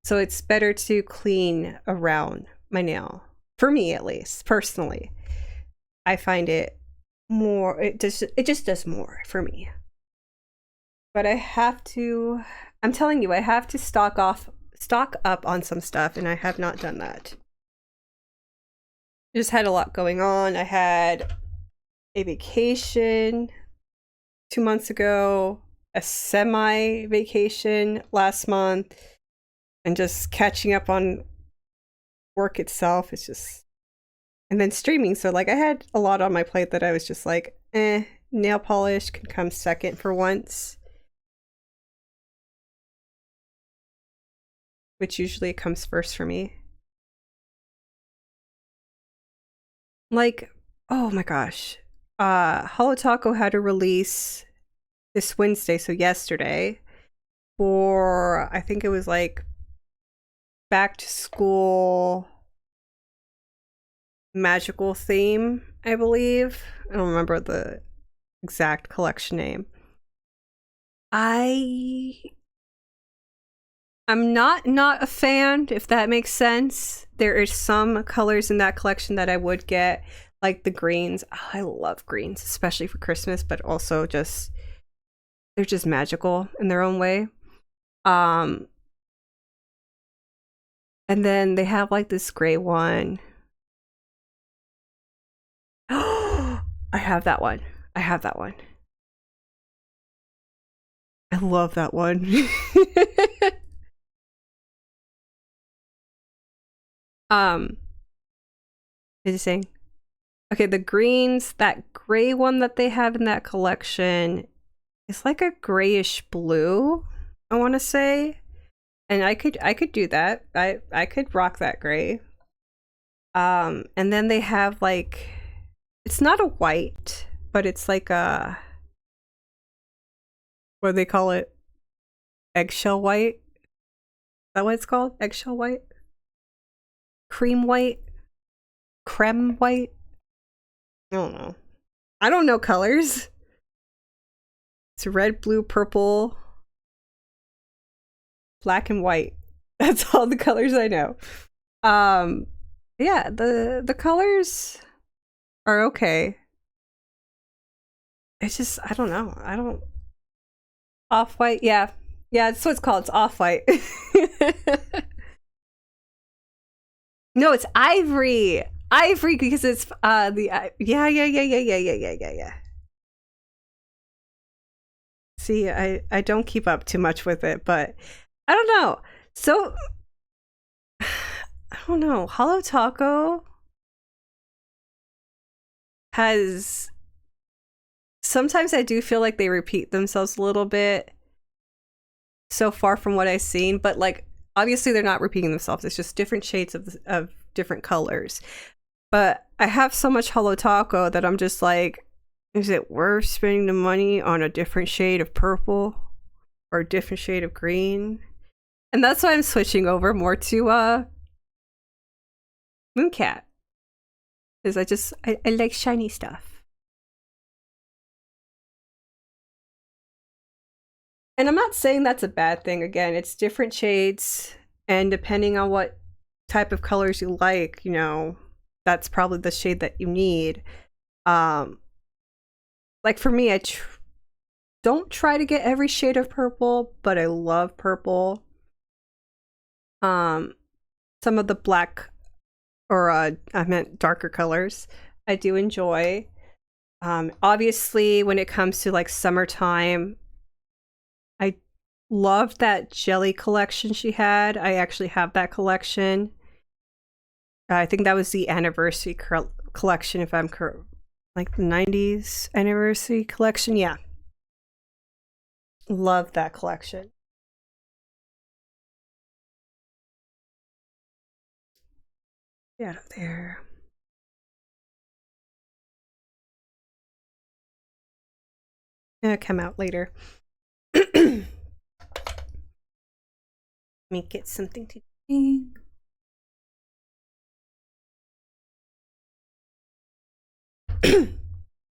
So it's better to clean around my nail. For me at least, personally. I find it more, it just does more for me. But I have to, I'm telling you, I have to stock up on some stuff, and I have not done that. I just had a lot going on. I had a vacation 2 months ago, a semi-vacation last month, and just catching up on work itself is just, and then streaming. So like I had a lot on my plate that I was just like, nail polish can come second for once. Which usually it comes first for me. Like, oh my gosh. Holo Taco had a release this Wednesday, so yesterday, for I think it was like back to school magical theme, I believe. I don't remember the exact collection name. I'm not a fan, if that makes sense. There are some colors in that collection that I would get, like the greens. Oh, I love greens, especially for Christmas, but also just they're just magical in their own way. And then they have like this gray one. I have that one. I have that one. I love that one. Is he saying? Okay, the greens, that gray one that they have in that collection is like a grayish blue, I want to say. And I could do that. I could rock that gray. And then they have like, it's not a white, but it's like a, what do they call it? Eggshell white? Is that what it's called? Eggshell white? Cream white? Creme white? I don't know. I don't know colors. It's red, blue, purple, black, and white. That's all the colors I know. Yeah, the colors are okay. It's just, I don't know. I don't... Off-white? Yeah. Yeah, that's what it's called. It's off-white. No, it's ivory. Ivory, because it's yeah. See, I don't keep up too much with it, but I don't know. So I don't know. Holo Taco has, sometimes I do feel like they repeat themselves a little bit so far from what I've seen, but like obviously they're not repeating themselves. It's just different shades of different colors. But I have so much Holo Taco that I'm just like, is it worth spending the money on a different shade of purple or a different shade of green? And that's why I'm switching over more to Mooncat. Because I like shiny stuff. And I'm not saying that's a bad thing. Again, it's different shades, and depending on what type of colors you like, you know, that's probably the shade that you need. Like for me, I don't try to get every shade of purple, but I love purple. Some of the black, or I meant darker colors, I do enjoy. Obviously, when it comes to like summertime, I loved that jelly collection she had. I actually have that collection. I think that was the anniversary collection, if I'm correct. Like the 90s anniversary collection. Yeah. Love that collection. Get out of there. It'll come out later. Let me get something to drink.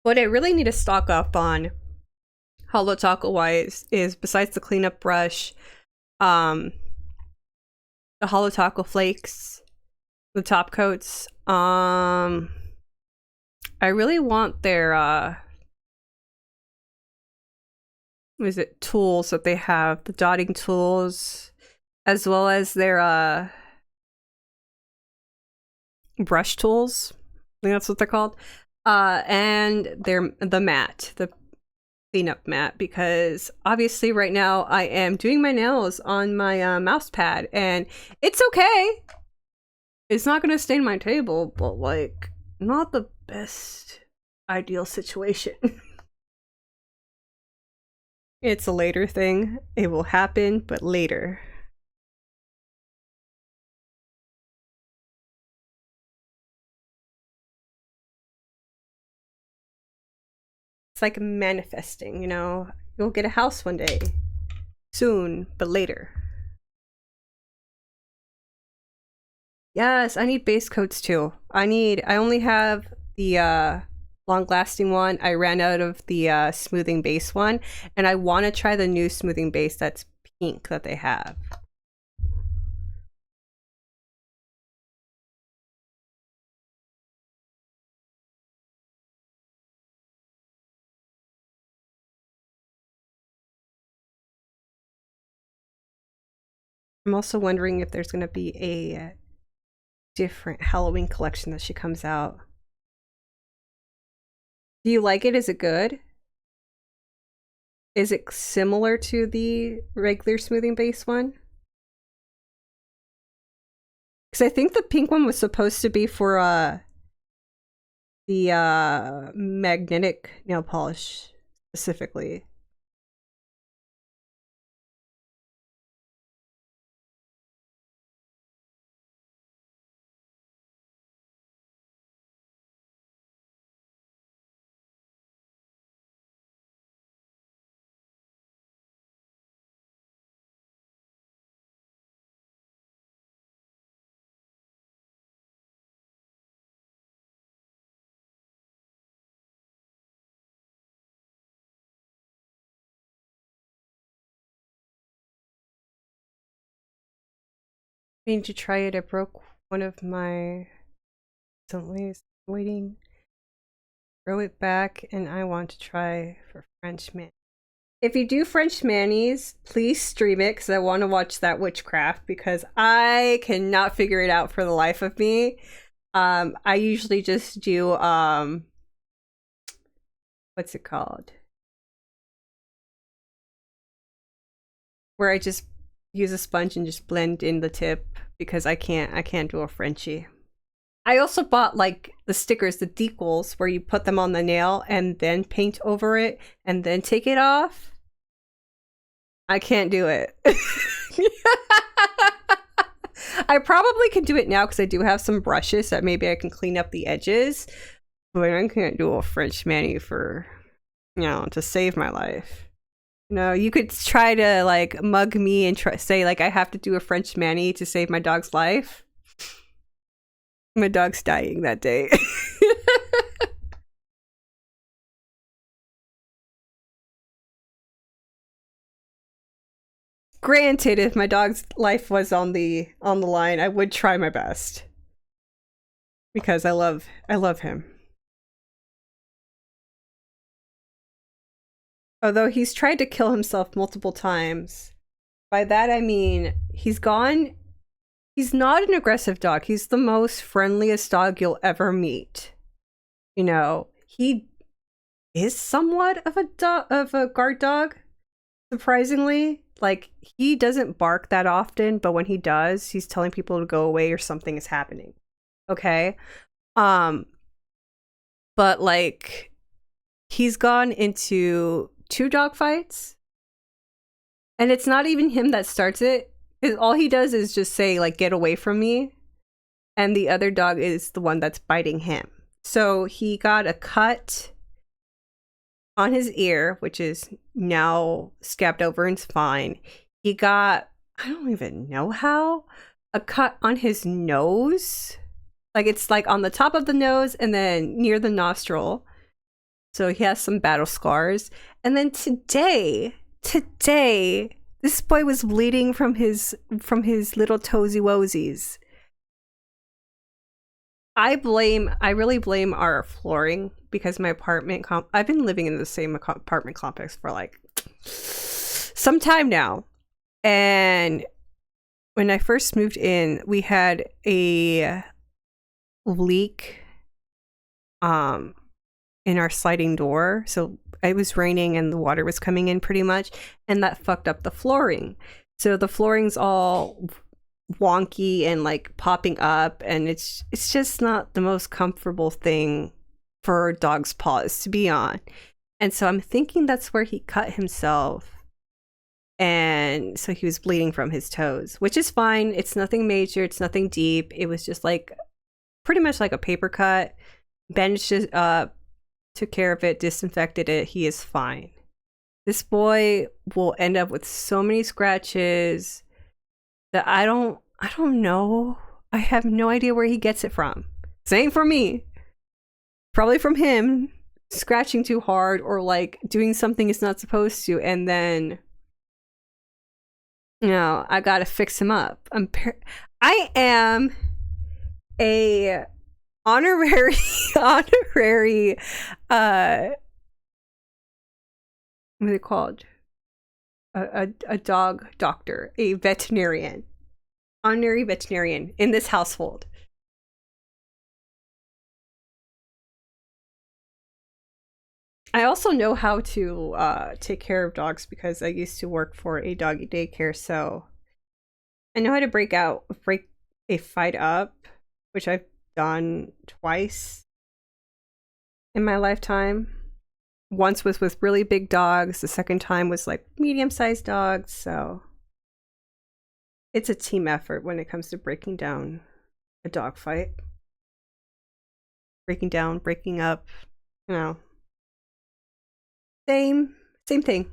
What I really need to stock up on Holo Taco wise is, besides the cleanup brush, the Holo Taco flakes, the top coats. I really want their what is it, tools that they have, the dotting tools, as well as their brush tools. I think that's what they're called. And the mat, the cleanup mat, because obviously right now I am doing my nails on my mouse pad, and it's okay. It's not gonna stain my table, but like, not the best ideal situation. It's a later thing. It will happen, but later. It's like manifesting, you know? You'll get a house one day. Soon, but later. Yes, I need base coats too. I only have the long-lasting one. I ran out of the smoothing base one, and I want to try the new smoothing base that's pink that they have. I'm also wondering if there's going to be a different Halloween collection that she comes out. Do you like it? Is it good? Is it similar to the regular smoothing base one? Because I think the pink one was supposed to be for the magnetic nail polish specifically. I need to try it. I broke one of my recently. Waiting. Throw it back, and I want to try for French man. If you do French mayonnaise, please stream it because I want to watch that witchcraft because I cannot figure it out for the life of me. I usually just do what's it called? Where I just use a sponge and just blend in the tip because I can't do a Frenchie. I also bought like the stickers, the decals, where you put them on the nail and then paint over it and then take it off. I can't do it. I probably can do it now because I do have some brushes that maybe I can clean up the edges. But I can't do a French mani for, you know, to save my life. No, you could try to like mug me and say like I have to do a French mani to save my dog's life. My dog's dying that day. Granted, if my dog's life was on the line, I would try my best. Because I love him. Although he's tried to kill himself multiple times. By that I mean he's not an aggressive dog. He's the most friendliest dog you'll ever meet. You know, he is somewhat of a guard dog, surprisingly. Like, he doesn't bark that often, but when he does, he's telling people to go away or something is happening. Okay? But like, he's gone into 2 dog fights, and it's not even him that starts it. All he does is just say like, get away from me, and the other dog is the one that's biting him. So he got a cut on his ear, which is now scabbed over and fine. He got, I don't even know how, a cut on his nose. Like, it's like on the top of the nose and then near the nostril. So he has some battle scars. And then today, this boy was bleeding from his little toesy woesies. I really blame our flooring because my apartment I've been living in the same apartment complex for like some time now. And when I first moved in, we had a leak in our sliding door. So it was raining and the water was coming in pretty much, and that fucked up the flooring. So the flooring's all wonky and like popping up, and it's just not the most comfortable thing for a dog's paws to be on. And so I'm thinking that's where he cut himself. And so he was bleeding from his toes, which is fine. It's nothing major, it's nothing deep. It was just like pretty much like a paper cut. Bandaged it up, took care of it, disinfected it. He is fine. This boy will end up with so many scratches that I don't know. I have no idea where he gets it from. This ain't from me. Probably from him scratching too hard or like doing something he's not supposed to, and then I gotta fix him up. I am a honorary what are they called? A dog doctor, a veterinarian, honorary veterinarian in this household. I also know how to take care of dogs because I used to work for a doggy daycare, so I know how to break a fight up, which I've done twice in my lifetime. Once was with really big dogs, the second time was like medium-sized dogs, so it's a team effort when it comes to breaking down a dog fight. Breaking down, breaking up, same thing.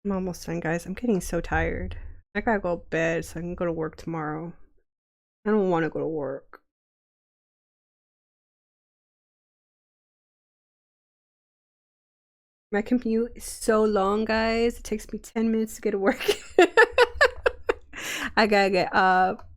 I'm almost done, guys. I'm getting so tired. I gotta go to bed so I can go to work tomorrow. I don't want to go to work. My commute is so long, guys. It takes me 10 minutes to get to work. I gotta get up.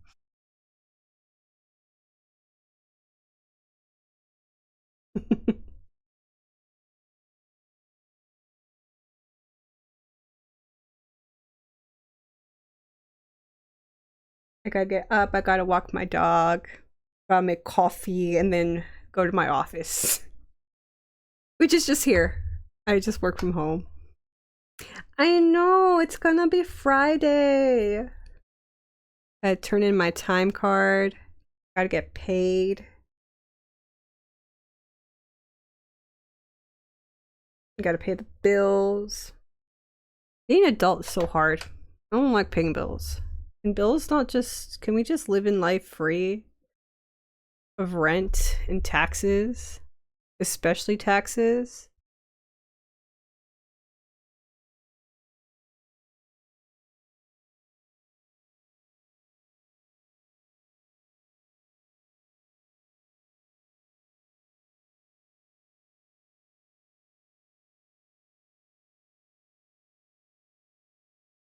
I gotta get up. I gotta walk my dog. Gotta make coffee and then go to my office, which is just here. I just work from home. I know, it's gonna be Friday. I turn in my time card. Gotta get paid. Gotta pay the bills. Being an adult is so hard. I don't like paying bills. And bills not just, can we just live in life free of rent and taxes? Especially taxes?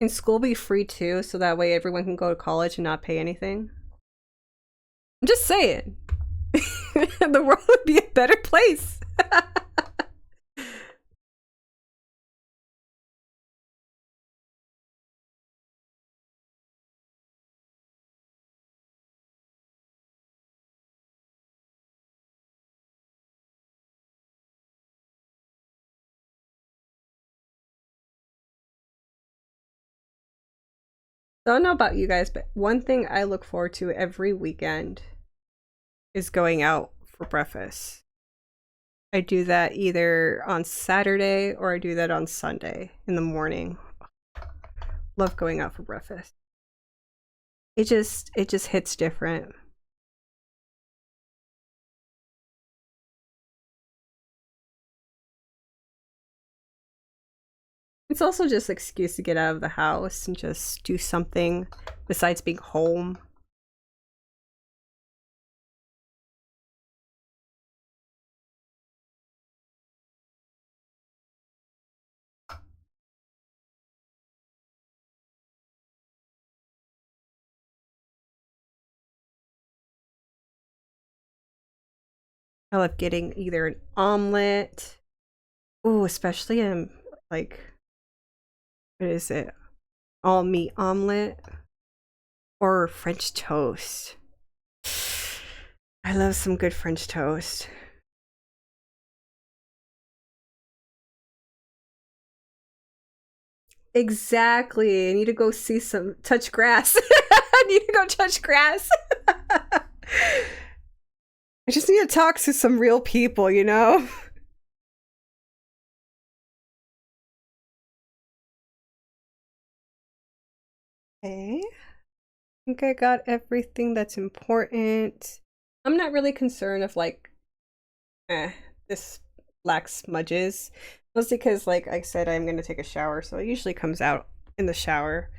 Can school be free too, so that way everyone can go to college and not pay anything? I'm just saying. The world would be a better place. I don't know about you guys, but one thing I look forward to every weekend is going out for breakfast. I do that either on Saturday or I do that on Sunday in the morning. Love going out for breakfast. It just hits different. It's also just an excuse to get out of the house and just do something besides being home. I love getting either an omelet. Ooh, especially in like, what is it? All meat omelet or French toast. I love some good French toast. Exactly. I need to go touch grass. I need to go touch grass. I just need to talk to some real people, you know? Okay. I think I got everything that's important. I'm not really concerned if like this black smudges. Mostly because like I said, I'm gonna take a shower, so it usually comes out in the shower.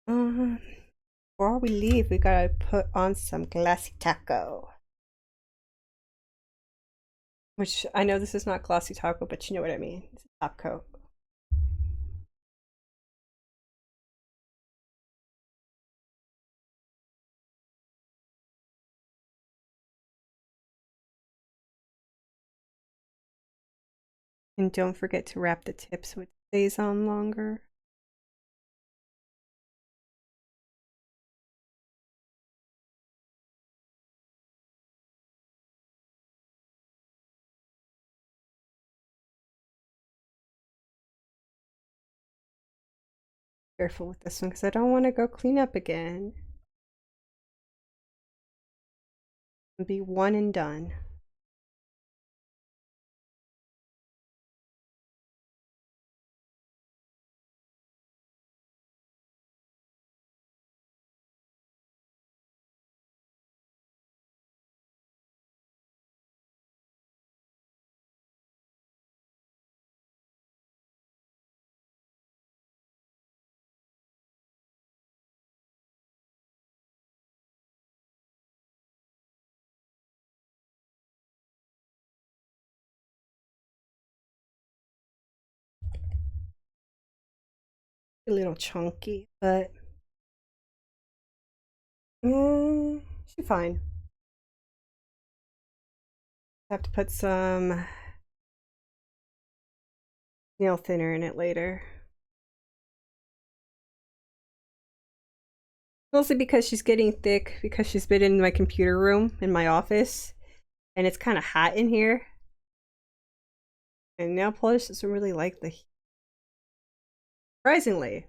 Before we leave, we gotta put on some Glassy Taco. Which I know this is not Glossy Taco, but you know what I mean. It's a top coat. And don't forget to wrap the tip so it stays on longer. Careful with this one because I don't want to go clean up again. And be one and done. A little chunky, but she's fine. Have to put some nail thinner in it later. Mostly because she's getting thick because she's been in my computer room in my office and it's kind of hot in here. And nail polish doesn't really like the heat. Surprisingly.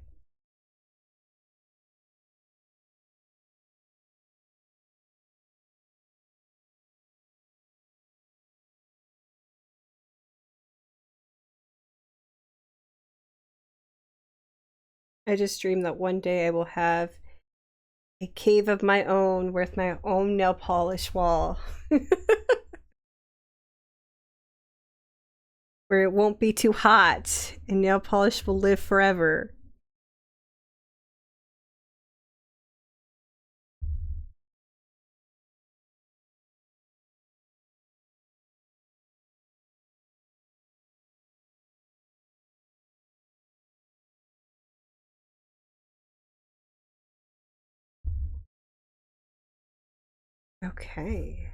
I just dream that one day I will have a cave of my own with my own nail polish wall. Where it won't be too hot and nail polish will live forever. Okay.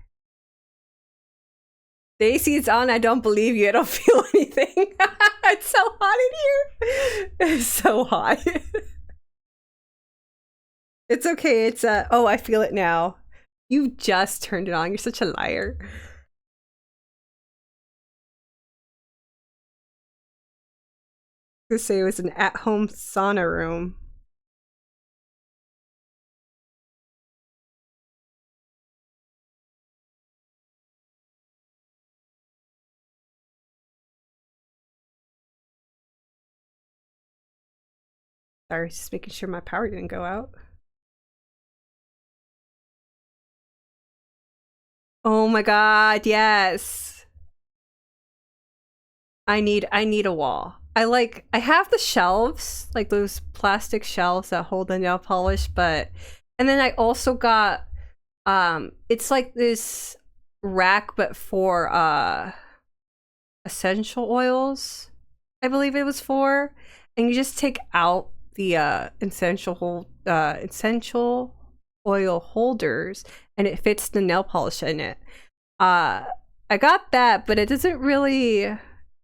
The AC is on. I don't believe you. I don't feel anything. It's so hot in here. It's so hot. It's okay. It's oh, I feel it now. You just turned it on. You're such a liar. I was gonna say it was an at-home sauna room. Sorry, just making sure my power didn't go out. Oh my god, yes. I need a wall. I have the shelves, like those plastic shelves that hold the nail polish, but and then I also got it's like this rack but for essential oils, I believe it was for. And you just take out the essential oil holders and it fits the nail polish in it. I got that, but it doesn't really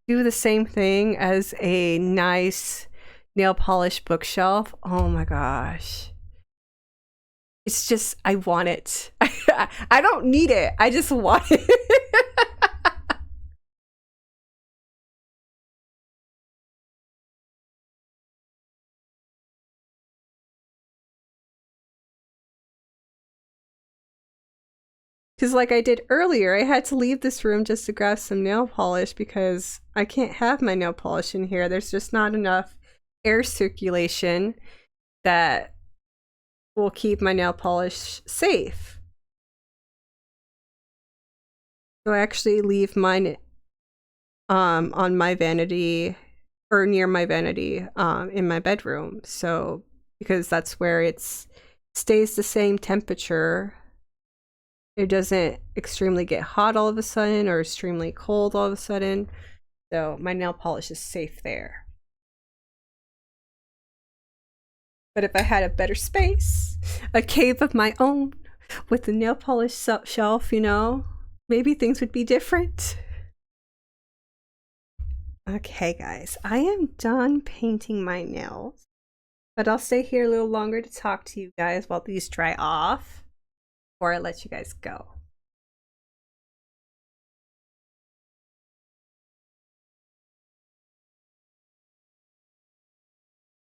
do the same thing as a nice nail polish bookshelf. Oh my gosh. It's just, I want it. I don't need it. I just want it. Because, like I did earlier, I had to leave this room just to grab some nail polish because I can't have my nail polish in here. There's just not enough air circulation that will keep my nail polish safe. So I actually leave mine on my vanity, or near my vanity, in my bedroom. So because that's where it stays the same temperature. It doesn't extremely get hot all of a sudden or extremely cold all of a sudden. So my nail polish is safe there. But if I had a better space, a cave of my own with the nail polish shelf, you know, maybe things would be different. Okay, guys, I am done painting my nails, but I'll stay here a little longer to talk to you guys while these dry off before I let you guys go.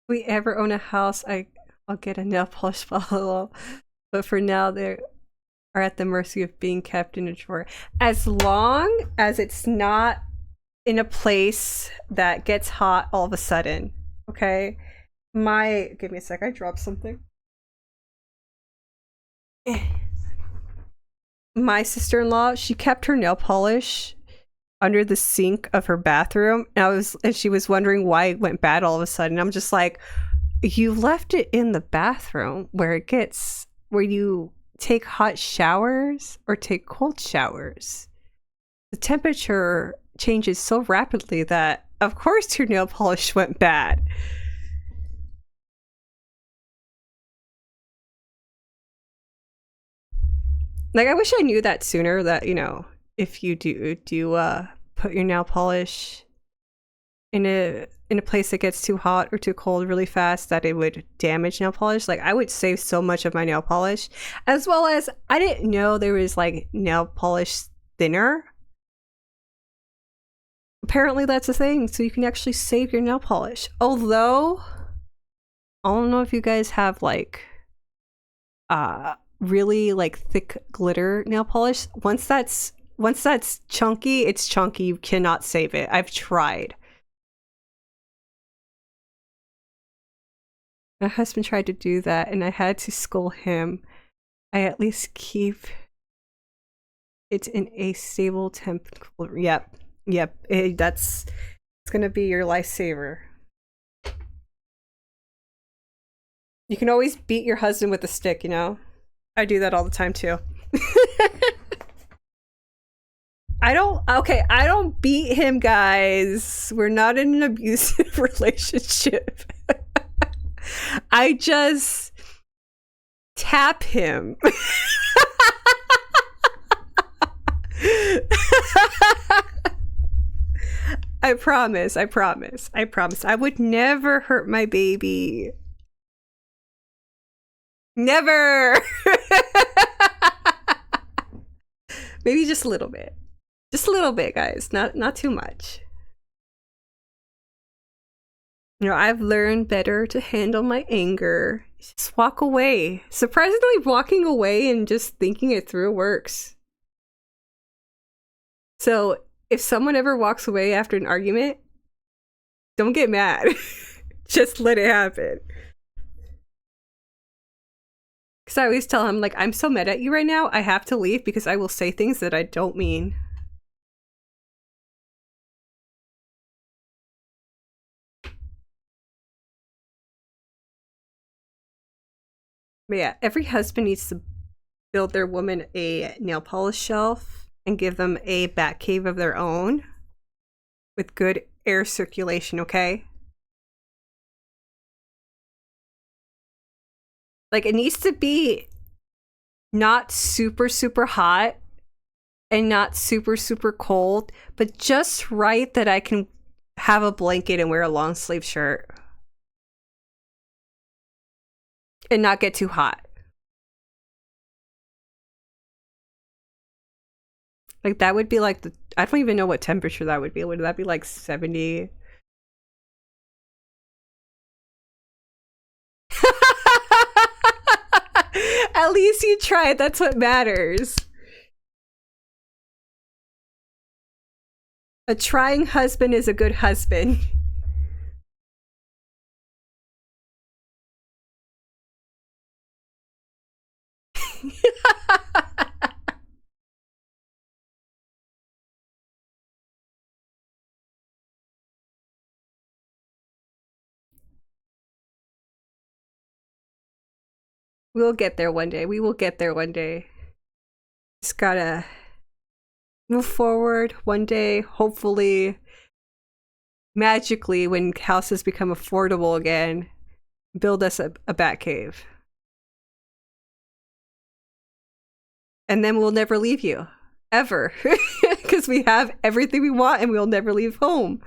If we ever own a house, I'll get a nail polish bottle, but for now they are at the mercy of being kept in a drawer. As long as it's not in a place that gets hot all of a sudden, okay? Give me a sec, I dropped something. My sister-in-law, she kept her nail polish under the sink of her bathroom, and she was wondering why it went bad all of a sudden. I'm just like, you left it in the bathroom where you take hot showers or take cold showers. The temperature changes so rapidly that of course your nail polish went bad. Like, I wish I knew that sooner, that, you know, if you do put your nail polish in a place that gets too hot or too cold really fast, that it would damage nail polish. Like, I would save so much of my nail polish. As well as, I didn't know there was like nail polish thinner. Apparently that's a thing, so you can actually save your nail polish. Although, I don't know if you guys have like really like thick glitter nail polish. Once that's chunky, it's chunky. You cannot save it. I've tried. My husband tried to do that and I had to scold him. I at least keep it in a stable temp. Yep. It's gonna be your lifesaver. You can always beat your husband with a stick, you know? I do that all the time too. I don't beat him, guys. We're not in an abusive relationship. I just tap him. I promise. I would never hurt my baby. Never. Maybe just a little bit. Just a little bit, guys. Not too much. You know, I've learned better to handle my anger. Just walk away. Surprisingly, walking away and just thinking it through works. So, if someone ever walks away after an argument, don't get mad. Just let it happen. Because I always tell him, like, I'm so mad at you right now, I have to leave because I will say things that I don't mean. But yeah, every husband needs to build their woman a nail polish shelf and give them a bat cave of their own with good air circulation, okay? Like, it needs to be not super, super hot and not super, super cold, but just right that I can have a blanket and wear a long sleeve shirt. And not get too hot. Like that would be like I don't even know what temperature that would be. Would that be like 70? At least you tried. That's what matters. A trying husband is a good husband. We'll get there one day. We will get there one day. Just gotta move forward one day, hopefully, magically, when houses become affordable again, build us a bat cave. And then we'll never leave you. Ever. Because we have everything we want and we'll never leave home.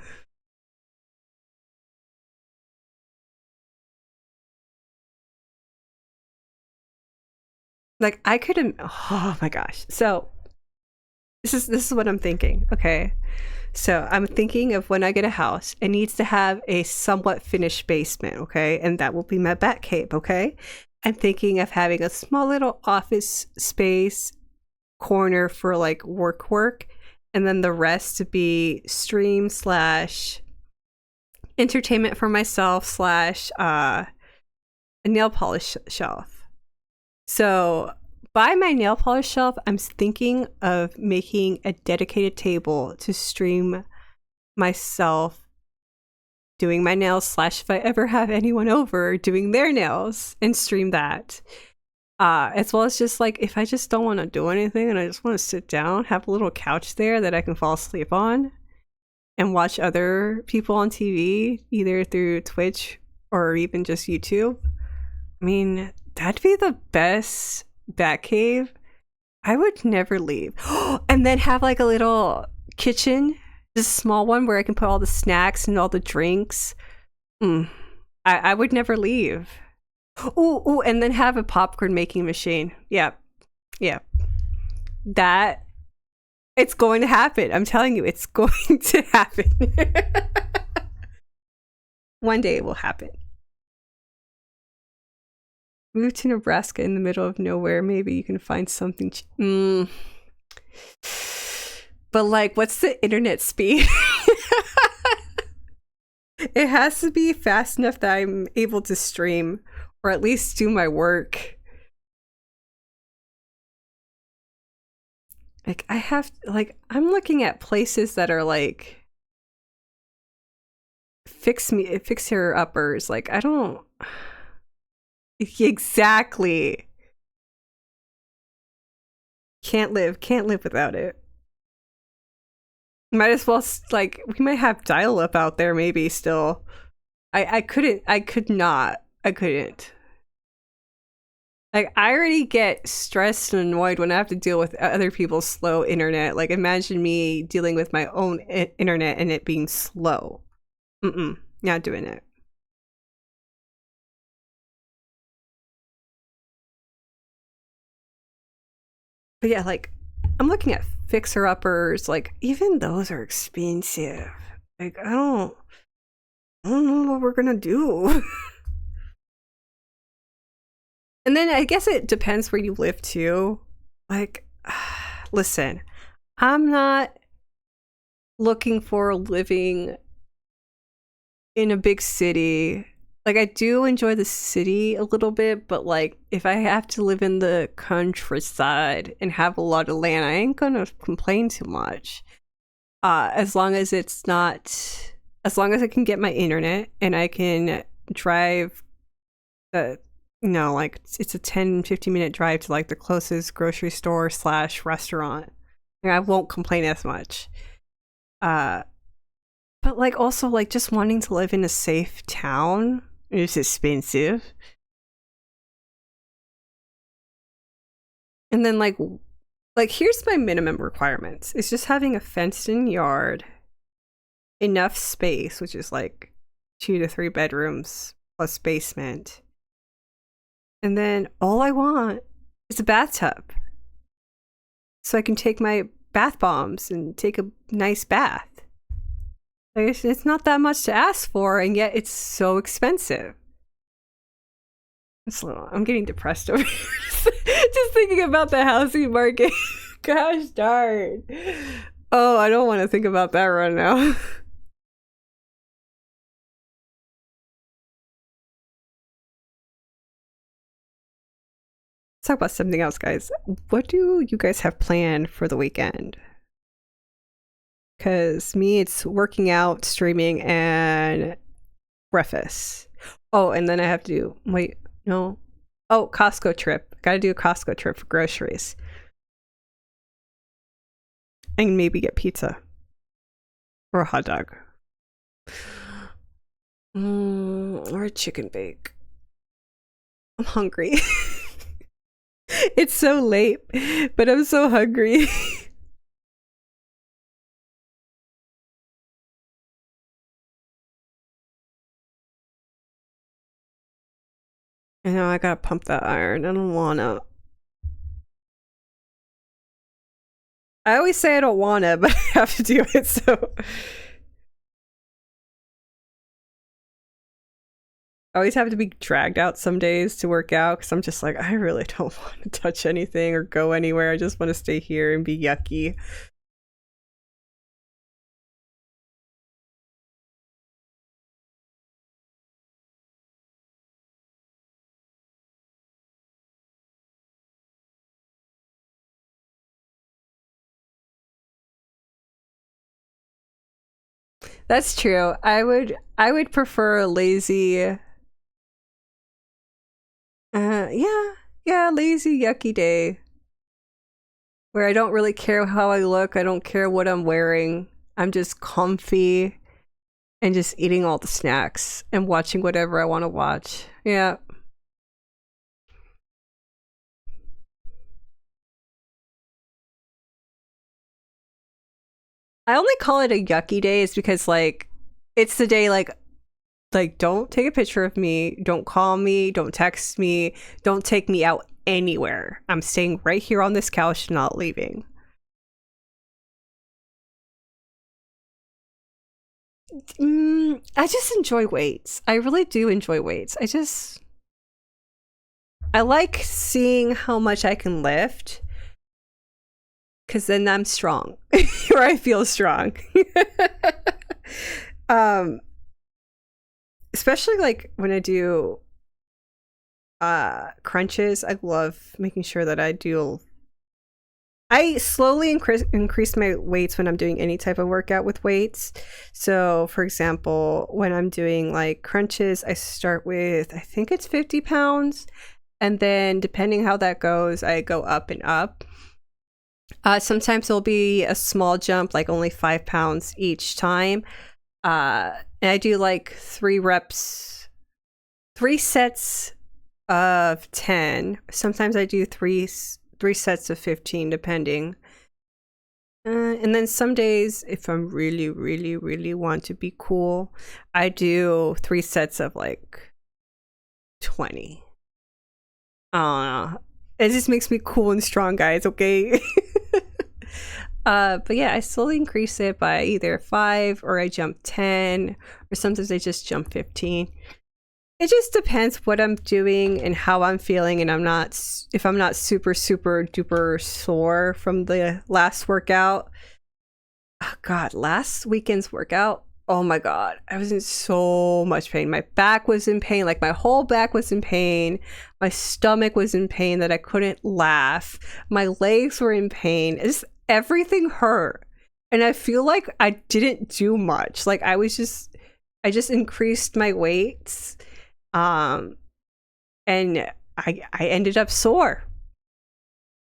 Like I couldn't. Oh my gosh. So this is what I'm thinking. Okay. So I'm thinking of when I get a house, it needs to have a somewhat finished basement, okay? And that will be my bat cave, okay? I'm thinking of having a small little office space corner for like work, and then the rest to be stream slash entertainment for myself slash a nail polish shelf. So by my nail polish shelf, I'm thinking of making a dedicated table to stream myself doing my nails slash if I ever have anyone over doing their nails and stream that. As well as just like if I just don't want to do anything and I just want to sit down, have a little couch there that I can fall asleep on and watch other people on TV, either through Twitch or even just YouTube. I mean, that'd be the best Batcave. I would never leave. And then have like a little kitchen, just a small one where I can put all the snacks and all the drinks. I would never leave. Ooh, and then have a popcorn making machine. Yeah. That it's going to happen. I'm telling you, it's going to happen. One day it will happen. Move to Nebraska in the middle of nowhere. Maybe you can find something. But like, what's the internet speed? It has to be fast enough that I'm able to stream or at least do my work. Like I'm looking at places that are like fixer uppers. Like I don't exactly can't live without it. Might as well like we might have dial up out there maybe still. I couldn't. Like, I already get stressed and annoyed when I have to deal with other people's slow internet. Like, imagine me dealing with my own internet and it being slow. Not doing it. But yeah, like, I'm looking at fixer-uppers. Like, even those are expensive. Like, I don't know what we're gonna do. And then I guess it depends where you live too. Like, listen, I'm not looking for living in a big city. Like, I do enjoy the city a little bit, but like, if I have to live in the countryside and have a lot of land, I ain't gonna complain too much. As long as I can get my internet and I can drive like it's a 10-15 minute drive to like the closest grocery store / restaurant. And I won't complain as much. But like also like just wanting to live in a safe town is expensive. And then like here's my minimum requirements. It's just having a fenced in yard, enough space, which is like 2 to 3 bedrooms plus basement. And then all I want is a bathtub. So I can take my bath bombs and take a nice bath. Like, it's not that much to ask for, and yet it's so expensive. I'm getting depressed over here. Just thinking about the housing market. Gosh darn. Oh, I don't want to think about that right now. Let's talk about something else, guys. What do you guys have planned for the weekend? Because me, it's working out, streaming, and breakfast. Oh, and then I have to do, wait, no. Oh, Costco trip. Gotta do a Costco trip for groceries. And maybe get pizza. Or a hot dog. Or a chicken bake. I'm hungry. It's so late, but I'm so hungry. I know, I gotta pump that iron. I don't wanna. I always say I don't wanna, but I have to do it, so. I always have to be dragged out some days to work out because I'm just like, I really don't want to touch anything or go anywhere. I just want to stay here and be yucky. That's true. I would prefer a lazy yeah, lazy yucky day where I don't really care how I look, I don't care what I'm wearing. I'm just comfy and just eating all the snacks and watching whatever I want to watch. Yeah. I only call it a yucky day is because like it's the day like don't take a picture of me, don't call me, don't text me, don't take me out anywhere. I'm staying right here on this couch, not leaving. I just enjoy weights. I really do enjoy weights. I like seeing how much I can lift because then I'm strong or I feel strong. um Especially like when I do crunches, I love making sure that I slowly increase my weights when I'm doing any type of workout with weights. So for example, when I'm doing like crunches, I start with I think it's 50 pounds, and then depending how that goes, I go up and up. Sometimes it'll be a small jump, like only 5 pounds each time. And I do like 3 reps, 3 sets of 10. Sometimes I do three sets of 15, depending. And then some days, if I'm really, really, really want to be cool, I do 3 sets of like 20. It just makes me cool and strong, guys, okay? But yeah, I slowly increase it by either 5 or I jump 10, or sometimes I just jump 15. It just depends what I'm doing and how I'm feeling, and if I'm not super, super duper sore from the last workout. Oh God, last weekend's workout. Oh my God, I was in so much pain. My back was in pain, like my whole back was in pain. My stomach was in pain that I couldn't laugh. My legs were in pain. Everything hurt, and I feel like I didn't do much. Like I just increased my weights, and I ended up sore.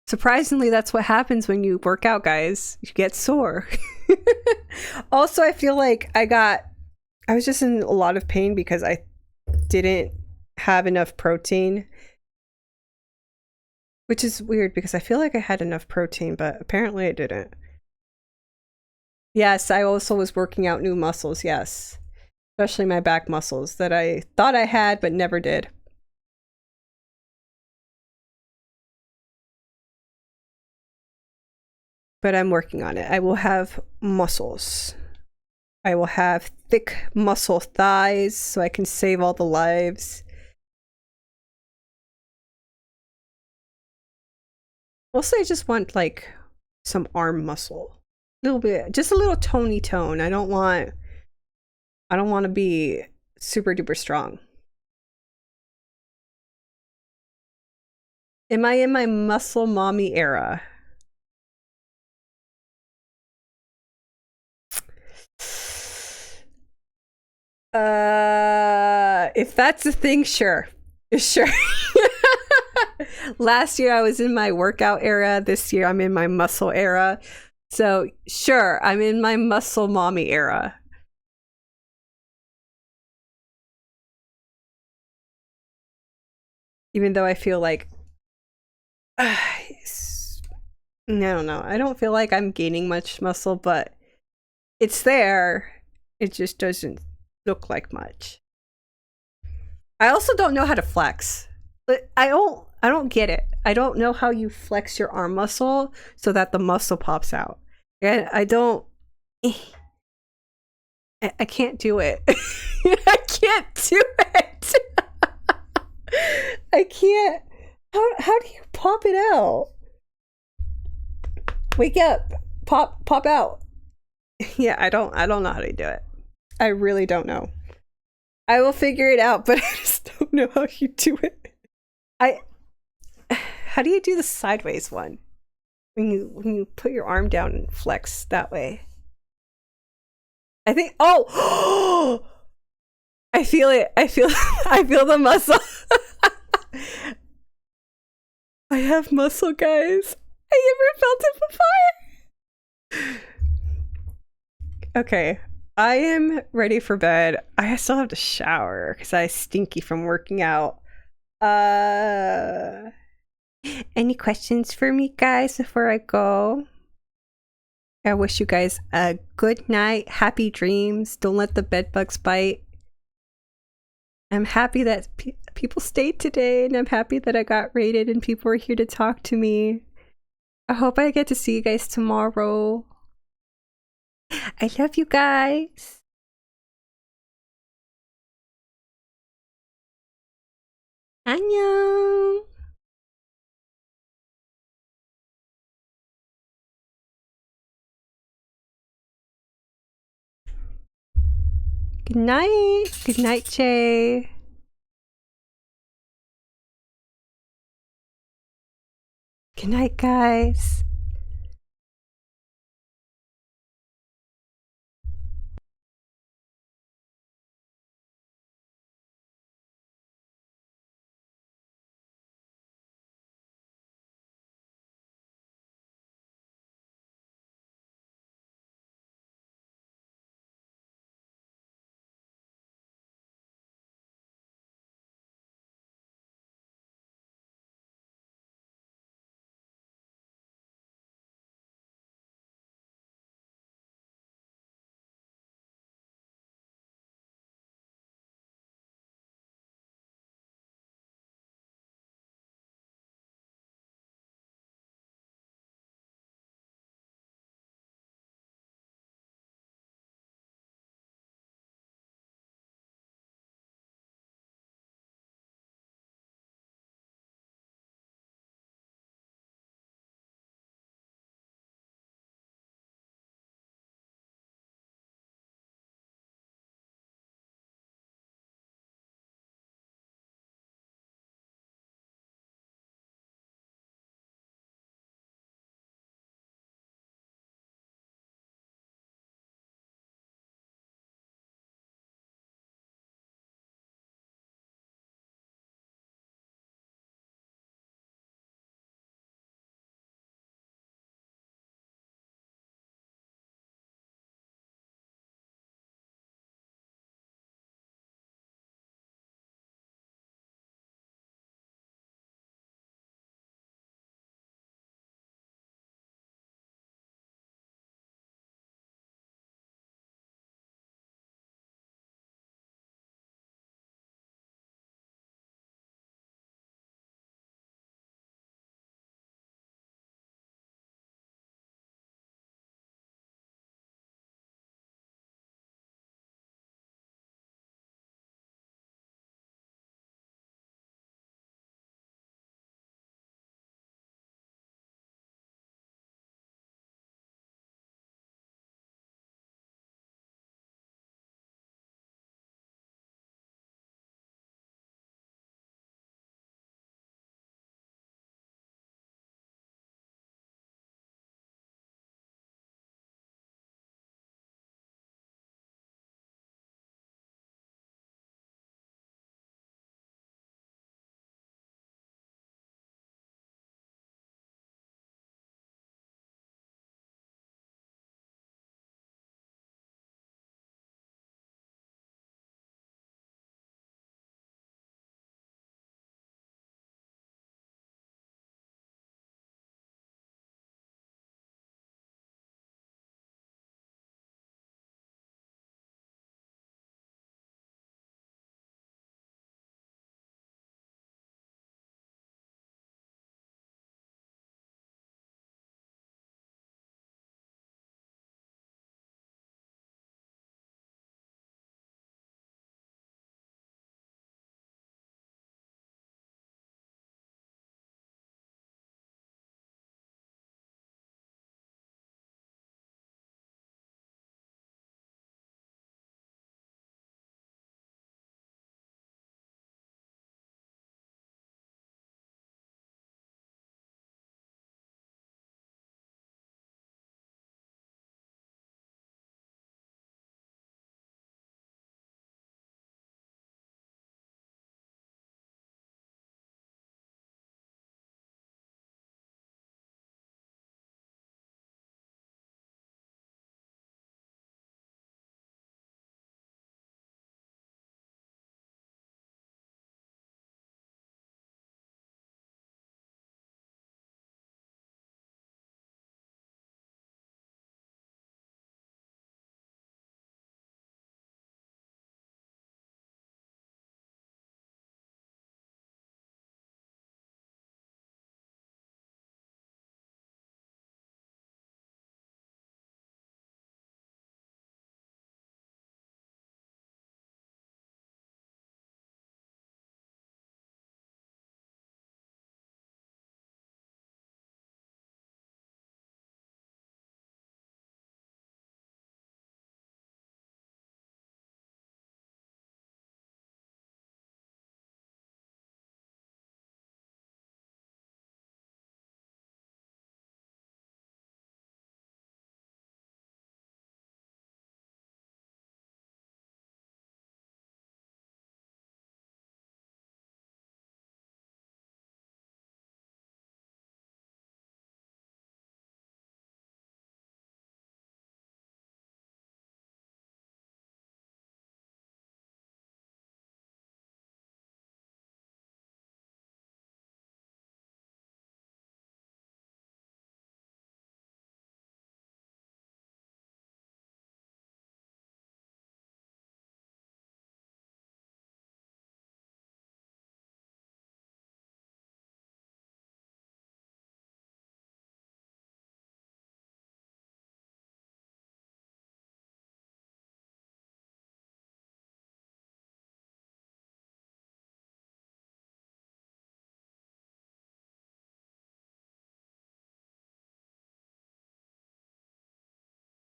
Surprisingly, that's what happens when you work out, guys. You get sore. Also, I feel like I was just in a lot of pain because I didn't have enough protein. Which is weird because I feel like I had enough protein, but apparently I didn't. Yes, I also was working out new muscles, yes. Especially my back muscles that I thought I had but never did. but I'm working on it. I will have muscles. I will have thick muscle thighs so I can save all the lives. Also, I just want like some arm muscle. A little bit, just a little tony tone. I don't want to be super duper strong. Am I in my muscle mommy era? If that's a thing, sure. Sure. Last year I was in my workout era. This year I'm in my muscle era. So sure, I'm in my muscle mommy era. Even though I feel like I don't know. I don't feel like I'm gaining much muscle, but it's there. It just doesn't look like much. I also don't know how to flex. I don't get it. I don't know how you flex your arm muscle so that the muscle pops out. And I don't I can't do it. I can't do it. I can't. How do you pop it out? Wake up. Pop out. Yeah, I don't know how to do it. I really don't know. I will figure it out, but I just don't know how you do it. How do you do the sideways one? When you put your arm down and flex that way. I think I feel it. I feel the muscle. I have muscle, guys. I never felt it before. Okay. I am ready for bed. I still have to shower because I stinky from working out. Any questions for me, guys, before I go? I wish you guys a good night, happy dreams. Don't let the bed bugs bite. I'm happy that people stayed today, and I'm happy that I got rated and people were here to talk to me. I hope I get to see you guys tomorrow. I love you guys. 안녕. Good night. Good night, Jay. Good night, guys.